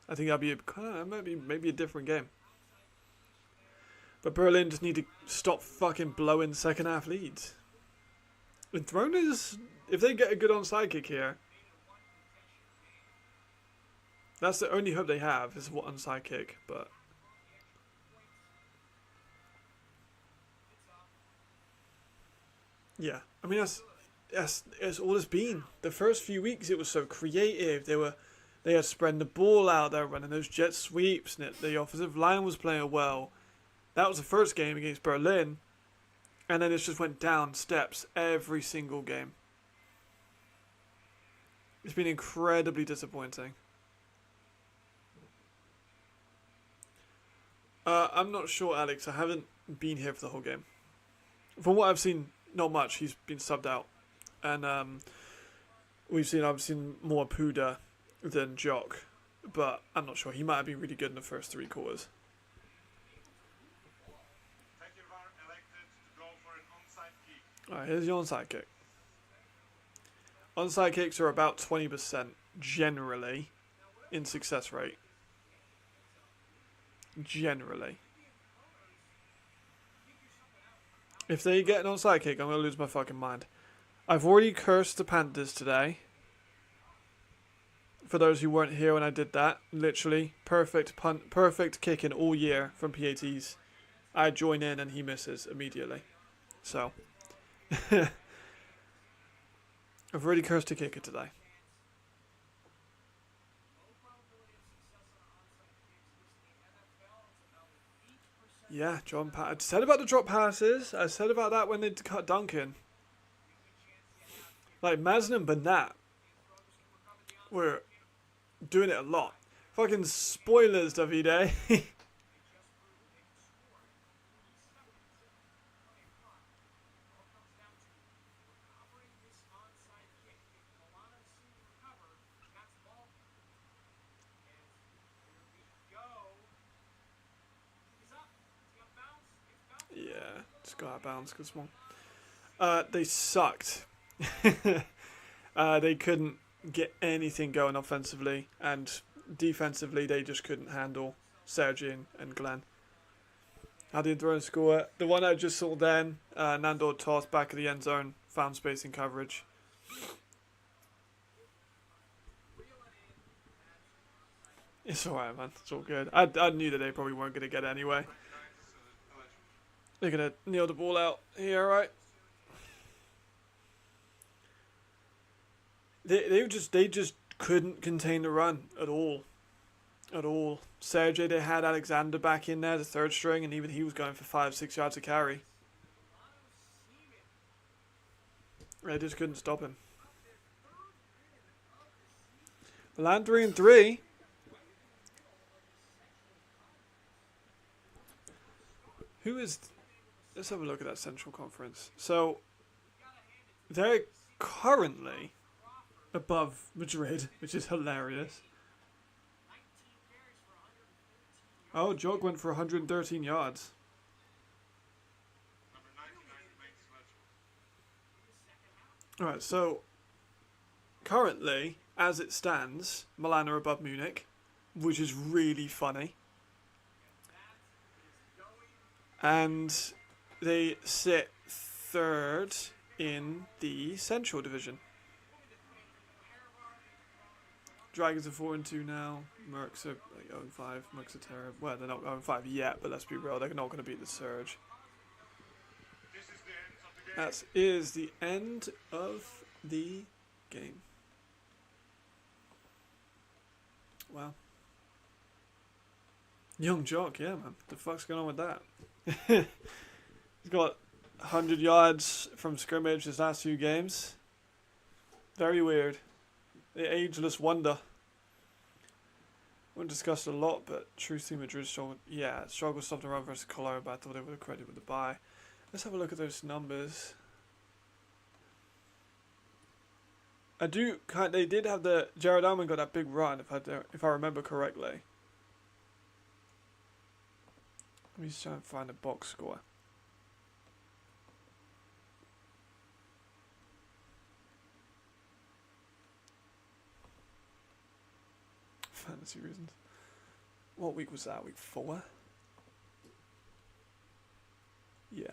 I think that'd be maybe a different game. But Berlin just need to stop fucking blowing second half leads. Enthroners, if they get a good onside kick here, that's the only hope they have is what onside kick. But yeah, I mean that's all it's been. The first few weeks it was so creative. They had spreading the ball out. They were running those jet sweeps. And the offensive line was playing well. That was the first game against Berlin, and then it just went down steps every single game. It's been incredibly disappointing. I'm not sure, Alex. I haven't been here for the whole game. From what I've seen, not much. He's been subbed out. And I've seen more Puda than Jock. But I'm not sure. He might have been really good in the first 3 quarters. Alright, here's the onside kick. Onside kicks are about 20% generally in success rate. Generally. If they get an onside kick, I'm going to lose my fucking mind. I've already cursed the Panthers today. For those who weren't here when I did that, literally perfect punt, perfect kicking all year from PATs. I join in and he misses immediately. So, I've already cursed a kicker today. Yeah, I said about the drop passes. I said about that when they cut Duncan. Like Mazin and Bernat were doing it a lot. Fucking spoilers, Davide. Yeah, just got out of bounds because one. They sucked. They couldn't get anything going offensively, and defensively they just couldn't handle Sergi and Glenn. How did throw and score? The one I just saw then, Nando tossed back of the end zone, found space in coverage. It's alright, man. It's all good. I knew that they probably weren't going to get it anyway. They're going to kneel the ball out here, right? They just couldn't contain the run at all. At all. Sergey, they had Alexander back in there, the third string, and even he was going for 5-6 yards a carry. They just couldn't stop him. Land 3-3. Who is... Let's have a look at that Central Conference. So, they're currently above Madrid, which is hilarious. Oh, Jog went for 113 yards. Alright, so currently, as it stands, Milan are above Munich, which is really funny. And they sit third in the Central Division. Dragons are 4-2 now. Mercs are like 0-5. Mercs are terrible. Well, they're not 0-5 yet, but let's be real, they're not going to beat the Surge. That is the end of the game. Wow. Young Jock, yeah, man. The fuck's going on with that? He's got 100 yards from scrimmage his last few games. Very weird. The ageless wonder. We haven't discussed a lot, but truthfully, Madrid struggled. Yeah, struggled stopped the run versus Colorado, but I thought they would have credited with the bye. Let's have a look at those numbers. They did have the Jared Allen got that big run, if I remember correctly. Let me just try and find a box score. Fantasy reasons. What week was that? Week 4? Yeah.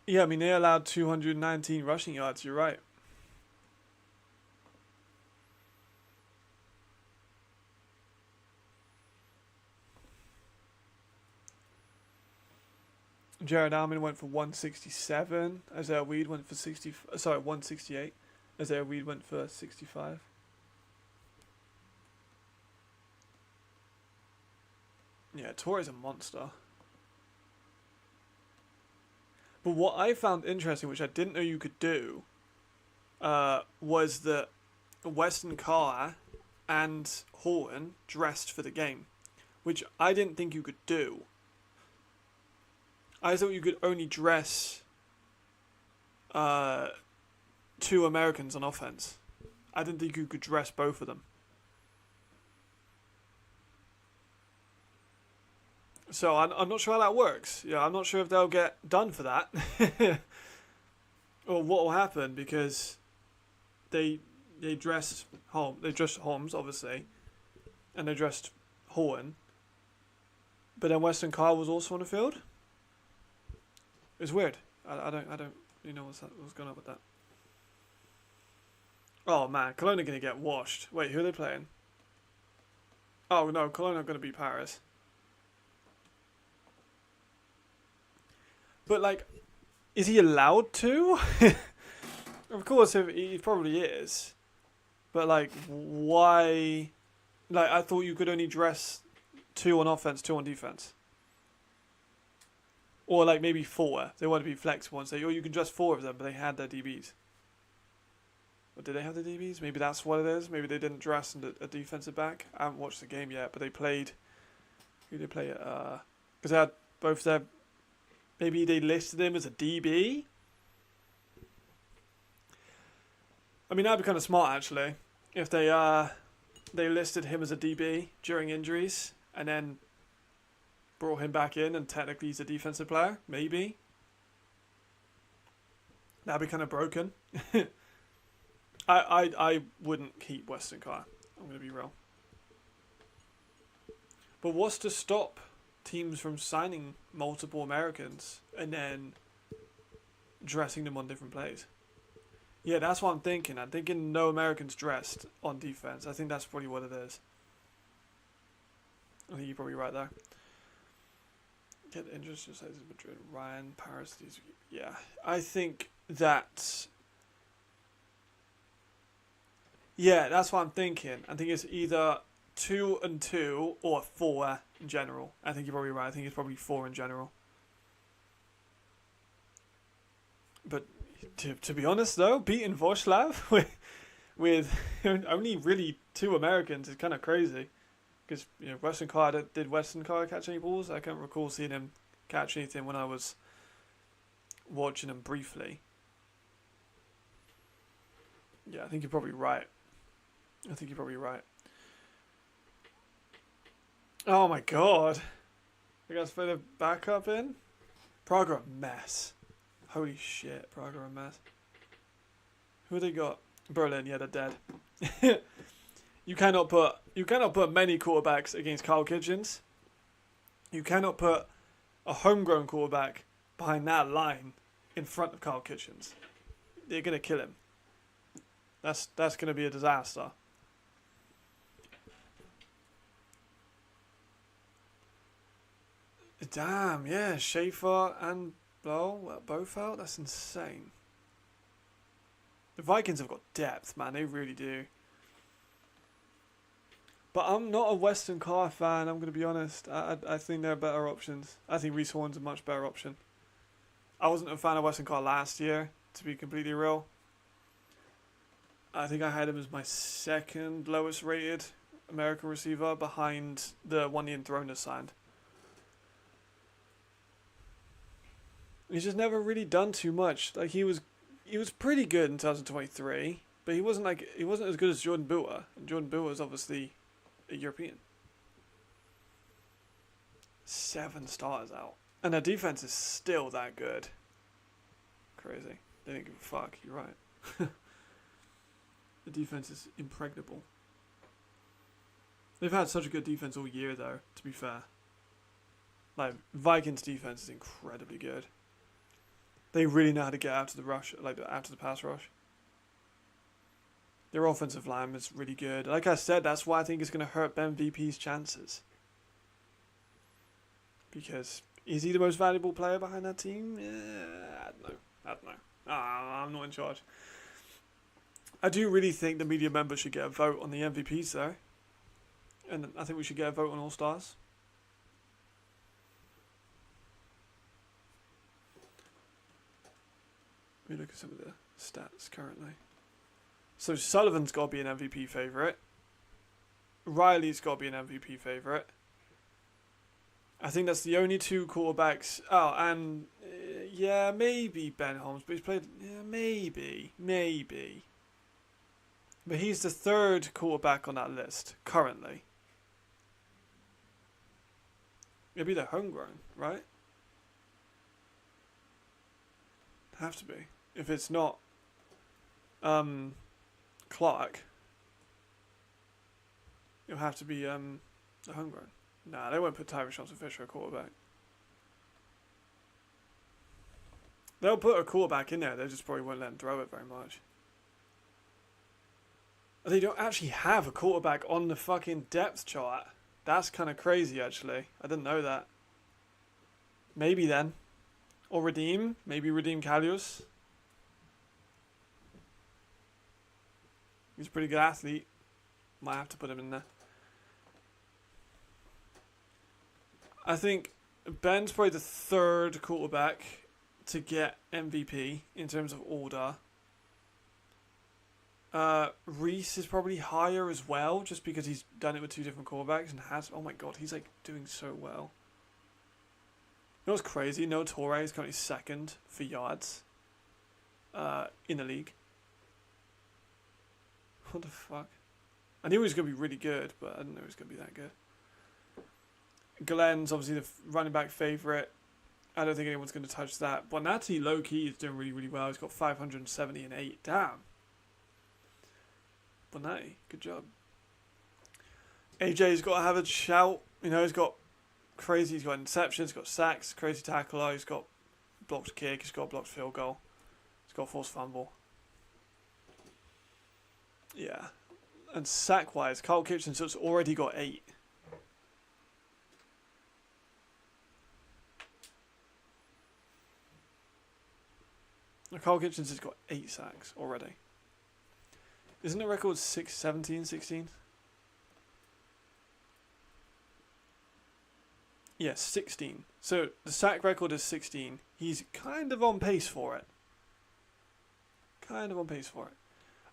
Yeah, I mean, they allowed 219 rushing yards, you're right. Jared Allen went for 167. Isaiah Weed went for 168. Isaiah Weed went for 65. Yeah, Torre's a monster. But what I found interesting, which I didn't know you could do, was that Weston Carr and Horton dressed for the game, which I didn't think you could do. I thought you could only dress 2 Americans on offense. I didn't think you could dress both of them. So I'm not sure how that works. Yeah, I'm not sure if they'll get done for that, or what will happen because they dressed Holmes obviously, and they dressed Horton, but then Western Car was also on the field. It's weird. I don't really know what's going on with that. Oh man, Cologne are gonna get washed. Wait, who are they playing? Oh no, Cologne are gonna beat Paris. But like, is he allowed to? Of course, he probably is. But like, why? Like, I thought you could only dress 2 on offense, 2 on defense. Or like maybe 4. They want to be flexible and say, oh, you can dress 4 of them, but they had their DBs. Or did they have the DBs? Maybe that's what it is. Maybe they didn't dress a defensive back. I haven't watched the game yet, but they played. Who did they play? Because they had both their. Maybe they listed him as a DB. I mean, that'd be kind of smart actually, if they listed him as a DB during injuries and then brought him back in, and technically he's a defensive player. Maybe that'd be kind of broken. I wouldn't keep Western Car. I'm gonna be real. But what's to stop teams from signing multiple Americans and then dressing them on different plays? Yeah, that's what I'm thinking. I'm thinking no Americans dressed on defense. I think that's probably what it is. I think you're probably right there. Get interest in Madrid, Rhein, Paris. Yeah, I think that. Yeah, that's what I'm thinking. I think it's either 2 and 2 or 4 in general. I think you're probably right. I think it's probably 4 in general. But to be honest, though, beating Voslav with only really 2 Americans is kind of crazy. Because Western Car did Western Car catch any balls? I can't recall seeing him catch anything when I was watching him briefly. Yeah, I think you're probably right. Oh my god. You guys put a backup in? Prague are a mess. Holy shit, Prague are a mess. Who they got? Berlin, yeah, they're dead. You cannot put many quarterbacks against Kyle Kitchens. You cannot put a homegrown quarterback behind that line in front of Kyle Kitchens. They're gonna kill him. That's gonna be a disaster. Damn, yeah, Schaefer and Blow both out. That's insane. The Vikings have got depth, man. They really do. But I'm not a Western Car fan, I'm going to be honest. I think there are better options. I think Reese Horn's a much better option. I wasn't a fan of Western Car last year, to be completely real. I think I had him as my 2nd lowest rated American receiver behind the one Ian Throner signed. He's just never really done too much. Like he was pretty good in 2023, but he wasn't as good as Jordan Boer. And Jordan Boer is obviously a European. 7 starters out. And their defense is still that good. Crazy. They didn't give a fuck, you're right. The defense is impregnable. They've had such a good defense all year though, to be fair. Like, Vikings defense is incredibly good. They really know how to get out to the rush, like out to the pass rush. Their offensive line is really good. Like I said, that's why I think it's going to hurt Ben VP's chances. Because is he the most valuable player behind that team? I don't know. I'm not in charge. I do really think the media members should get a vote on the MVPs though. And I think we should get a vote on All-Stars. Let me look at some of the stats currently. So Sullivan's got to be an MVP favourite. Riley's got to be an MVP favourite. I think that's the only 2 quarterbacks. Oh, and yeah, maybe Ben Holmes, but he's played. Yeah, maybe. But he's the 3rd quarterback on that list currently. It'd be their homegrown, right? Have to be. If it's not Clark, it'll have to be the homegrown. Nah, they won't put Tyrese Johnson Fisher at quarterback. They'll put a quarterback in there, they just probably won't let him throw it very much. They don't actually have a quarterback on the fucking depth chart. That's kind of crazy, actually. I didn't know that. Maybe then. Or redeem. Maybe redeem Callius. He's a pretty good athlete. Might have to put him in there. I think Ben's probably the third quarterback to get MVP in terms of order. Reese is probably higher as well, just because he's done it with two different quarterbacks and has. Oh my god, he's like doing so well. You know what's crazy? No, Torre is currently second for yards in the league. What the fuck? I knew he was going to be really good, but I didn't know he was going to be that good. Glenn's obviously the running back favourite. I don't think anyone's going to touch that. Bonatti, low-key, is doing really, really well. He's got 570 and 8. Damn. Bonatti, good job. AJ's got to have a shout. You know, he's got crazy. He's got interceptions, he's got sacks, crazy tackler. He's got blocked kick. He's got blocked field goal. He's got forced fumble. Yeah. And sack-wise, Carl Kitchens already got 8. Carl Kitchens has got 8 sacks already. Isn't the record 17, 16? Yeah, 16. So the sack record is 16. He's kind of on pace for it.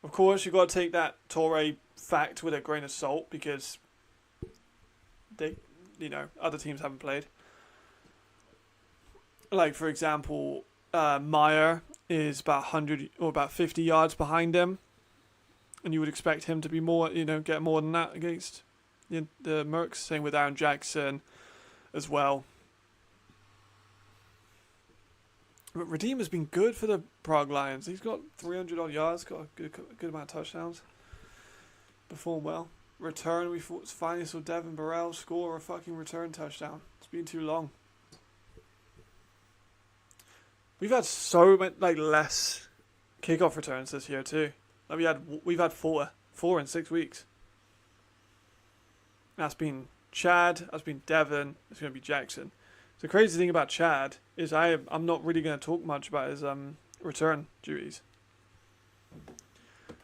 Of course, you've got to take that Torre fact with a grain of salt because they, other teams haven't played. Like, for example, Meyer is about 100 or about 50 yards behind him, and you would expect him to be more, get more than that against the Mercs. Same with Aaron Jackson as well. But Redeem has been good for the Prague Lions. He's got 300 odd yards, got a good amount of touchdowns. Performed well. Return, we finally saw Devin Burrell score a fucking return touchdown. It's been too long. We've had so much less kickoff returns this year too. We've had four in 6 weeks. That's been Chad. That's been Devin. It's going to be Jackson. The crazy thing about Chad is I'm not really going to talk much about his return duties.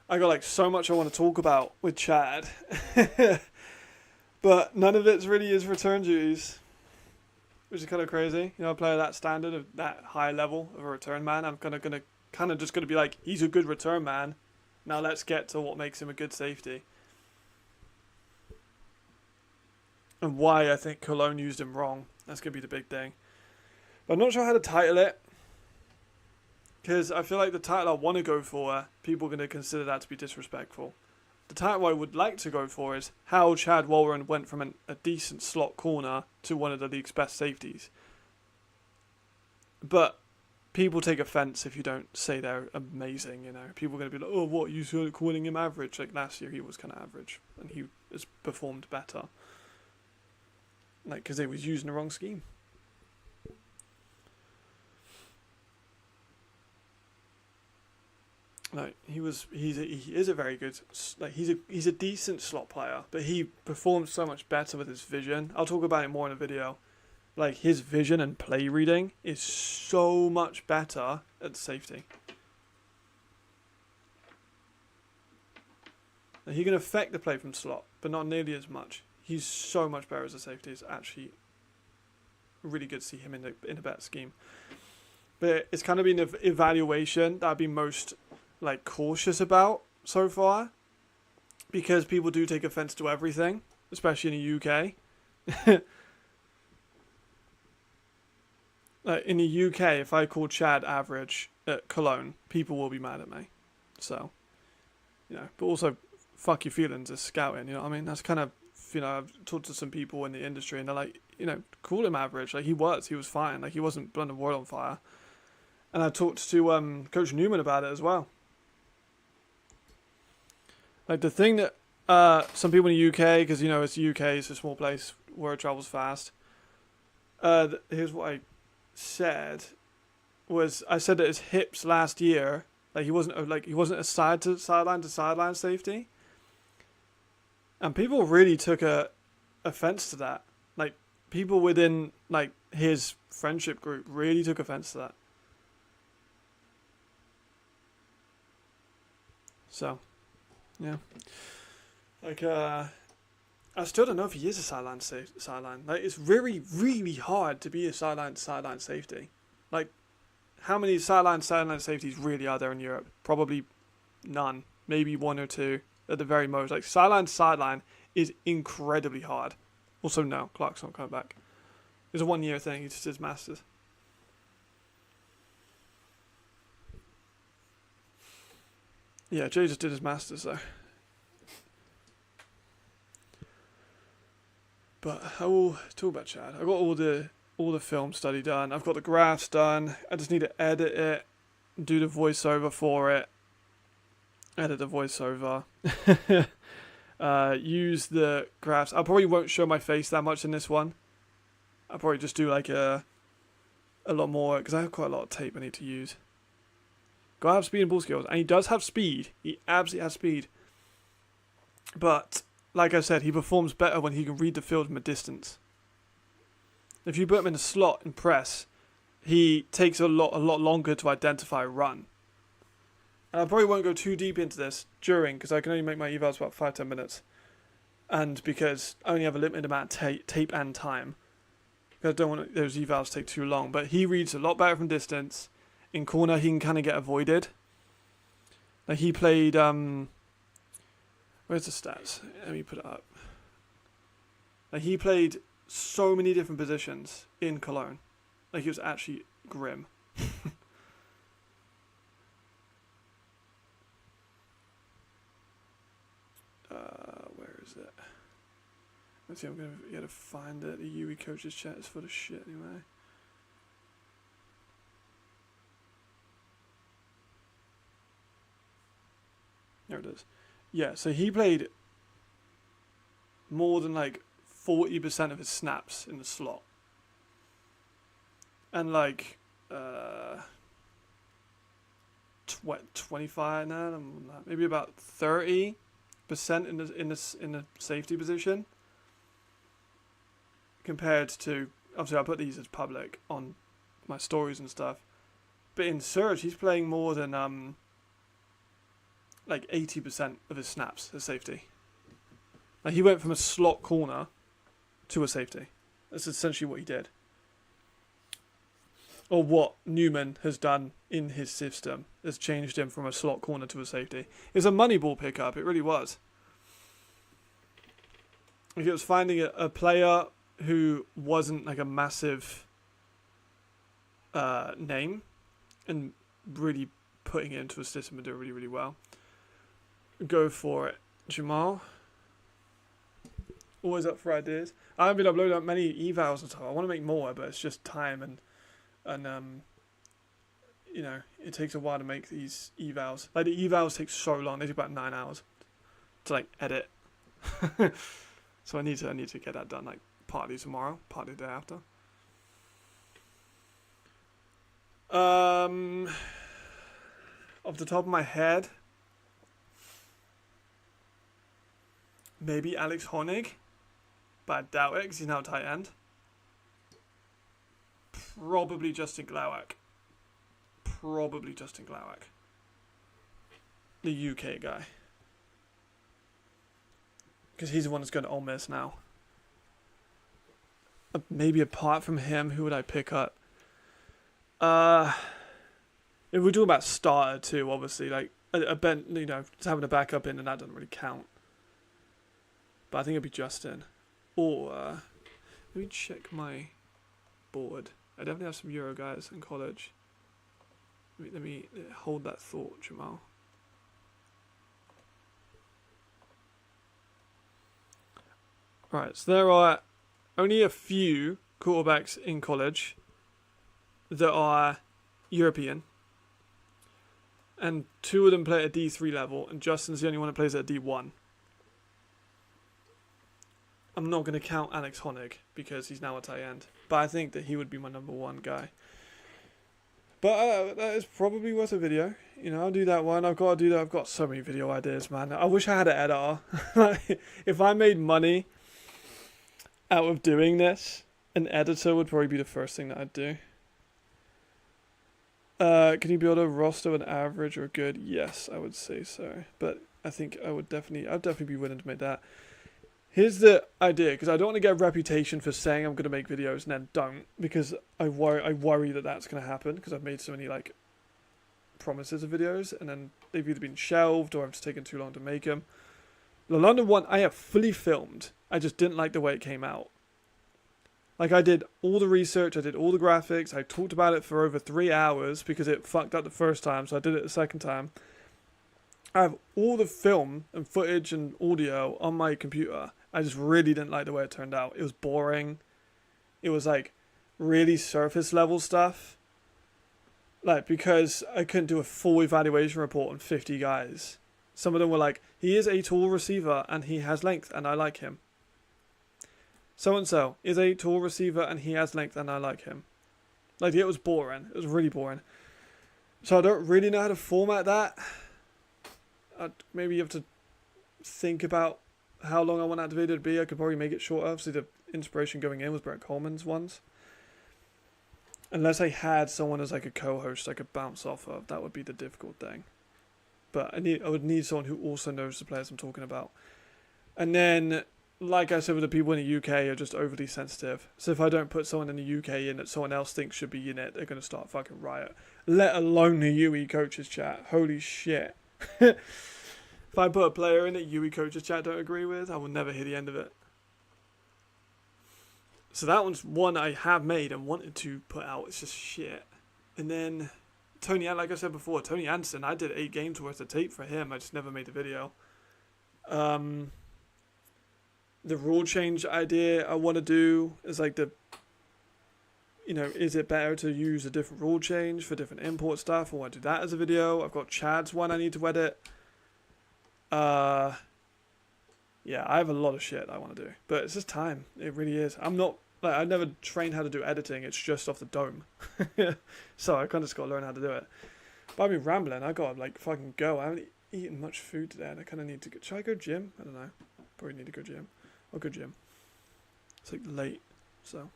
I got so much I want to talk about with Chad, but none of it's really his return duties. Which is kind of crazy. A player that standard of that high level of a return man, I'm kind of just gonna be like, he's a good return man. Now let's get to what makes him a good safety. And why I think Cologne used him wrong. That's gonna be the big thing. But I'm not sure how to title it. Because I feel like the title I want to go for, people are going to consider that to be disrespectful. The title I would like to go for is how Chad Walren went from a decent slot corner to one of the league's best safeties. But people take offense if you don't say they're amazing, People are going to be like, oh, what, you started calling him average? Like last year he was kind of average and he has performed better. Because they was using the wrong scheme. He is a very good, he's a decent slot player, but he performs so much better with his vision. I'll talk about it more in a video. His vision and play reading is so much better at safety. He can affect the play from slot, but not nearly as much. He's so much better as a safety. It's actually really good to see him in a better scheme. But it's kind of been an evaluation that I've been most cautious about so far, because people do take offense to everything, especially in the UK. In the UK, if I call Chad average at Cologne, people will be mad at me. So, but also fuck your feelings as scouting, you know what I mean? That's kind of I've talked to some people in the industry, and they're like, call him average. Like he was fine. Like he wasn't blowing the world on fire. And I talked to Coach Newman about it as well. Like the thing that some people in the UK, because it's the UK, it's a small place, word travels fast. Here's what I said: I said that his hips last year, like he wasn't a sideline to sideline safety, and people really took offense to that. Like people within like his friendship group really took offense to that. So, yeah. Like, I still don't know if he is a sideline. Like, it's really, really hard to be a sideline safety. Like, how many sideline safeties really are there in Europe? Probably none. Maybe one or two at the very most. Like, sideline is incredibly hard. Also, no, Clark's not coming back. It's a 1 year thing. He just did his masters. Yeah, Jay just did his masters though. But I will talk about Chad. I got all the film study done. I've got the graphs done. I just need to edit it, do the voiceover for it, edit the voiceover, use the graphs. I probably won't show my face that much in this one. I'll probably just do like a lot more because I have quite a lot of tape I need to use. Gotta have speed and ball skills, and he does have speed. He absolutely has speed. But like I said, he performs better when he can read the field from a distance. If you put him in a slot and press, he takes a lot longer to identify a run. And I probably won't go too deep into this because I can only make my evals about 5-10 minutes, and because I only have a limited amount of tape and time, because I don't want those evals to take too long. But he reads a lot better from distance. In corner, he can kind of get avoided. Like he played, where's the stats? Let me put it up. Like he played so many different positions in Cologne. Like it was actually grim. Where is it? Let's see, I'm going to find it. The UE coaches chat is full of shit anyway. There it is. Yeah, so he played more than like 40% of his snaps in the slot. And like 25 now, maybe about 30% in the safety position. Compared to, obviously I put these as public on my stories and stuff. But in Surge he's playing more than like 80% of his snaps as safety. Like he went from a slot corner to a safety. That's essentially what he did. Or what Newman has done in his system has changed him from a slot corner to a safety. It's a Moneyball pickup, it really was. Like it was finding a player who wasn't like a massive name and really putting it into a system and doing really, really well. Go for it, Jamal. Always up for ideas. I haven't been uploading up many evals and stuff. I want to make more, but it's just time and it takes a while to make these evals. Like the evals take so long; they take about 9 hours to like edit. So I need to get that done like partly tomorrow, partly the day after. Off the top of my head. Maybe Alex Honig, but I doubt it because he's now tight end. Probably Justin Glowak. The UK guy. Because he's the one that's going to Ole Miss now. Maybe apart from him, who would I pick up? If we're talking about starter too, obviously, like a Ben, just having a backup in, and that doesn't really count. But I think it'd be Justin. Or, let me check my board. I definitely have some Euro guys in college. Let me hold that thought, Jamal. Right, so there are only a few quarterbacks in college that are European, and 2 of them play at a D3 level, and Justin's the only one that plays at a D1. I'm not going to count Alex Honig because he's now a tight end, but I think that he would be my number 1 guy. But that is probably worth a video. You know, I'll do that one. I've got to do that. I've got so many video ideas, man. I wish I had an editor. Like, if I made money out of doing this, an editor would probably be the first thing that I'd do. Can you build a roster with an average or good? Yes, I would say so. But I think I'd definitely be willing to make that. Here's the idea, because I don't want to get a reputation for saying I'm going to make videos and then don't, because I worry that that's going to happen, because I've made so many like promises of videos and then they've either been shelved or I've just taken too long to make them. The London one I have fully filmed. I just didn't like the way it came out. Like, I did all the research, I did all the graphics, I talked about it for over 3 hours because it fucked up the first time, so I did it the second time. I have all the film and footage and audio on my computer. I just really didn't like the way it turned out. It was boring. It was like really surface level stuff. Like, because I couldn't do a full evaluation report on 50 guys. Some of them were like, he is a tall receiver and he has length and I like him. So-and-so is a tall receiver and he has length and I like him. Like, it was boring. It was really boring. So I don't really know how to format that. Maybe you have to think about how long I want that video to be. I could probably make it shorter. Obviously, the inspiration going in was Brett Coleman's ones. Unless I had someone as like a co-host I could bounce off of, that would be the difficult thing. But I would need someone who also knows the players I'm talking about. And then, like I said, with the people in the UK are just overly sensitive. So if I don't put someone in the UK in that someone else thinks should be in it, they're going to start fucking riot. Let alone the UE coaches chat. Holy shit. If I put a player in that UE coaches chat don't agree with, I will never hear the end of it. So that one's one I have made and wanted to put out. It's just shit. And then Tony, like I said before, Tony Anderson, I did 8 games worth of tape for him. I just never made the video. The rule change idea I want to do is like is it better to use a different rule change for different import stuff? I want to do that as a video. I've got Chad's one I need to edit. Yeah, I have a lot of shit I want to do, but it's just time. It really is. I've never trained how to do editing. It's just off the dome. So I kind of just got to learn how to do it. But I've been rambling. I got to like fucking go. I haven't eaten much food today and I kind of need to go. Should I go gym? I don't know. Probably need to go gym. I'll go gym. It's like late. So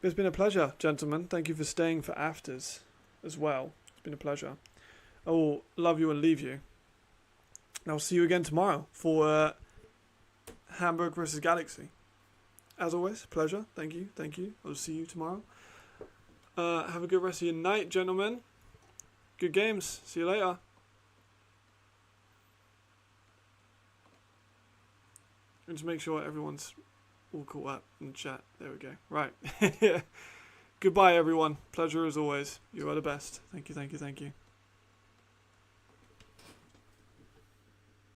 it's been a pleasure, gentlemen. Thank you for staying for afters as well. It's been a pleasure. I will love you and leave you. And I'll see you again tomorrow for Hamburg versus Galaxy. As always, pleasure. Thank you. Thank you. I'll see you tomorrow. Have a good rest of your night, gentlemen. Good games. See you later. And just make sure everyone's all caught up in the chat. There we go. Right. Goodbye, everyone. Pleasure as always. You are the best. Thank you, thank you, thank you.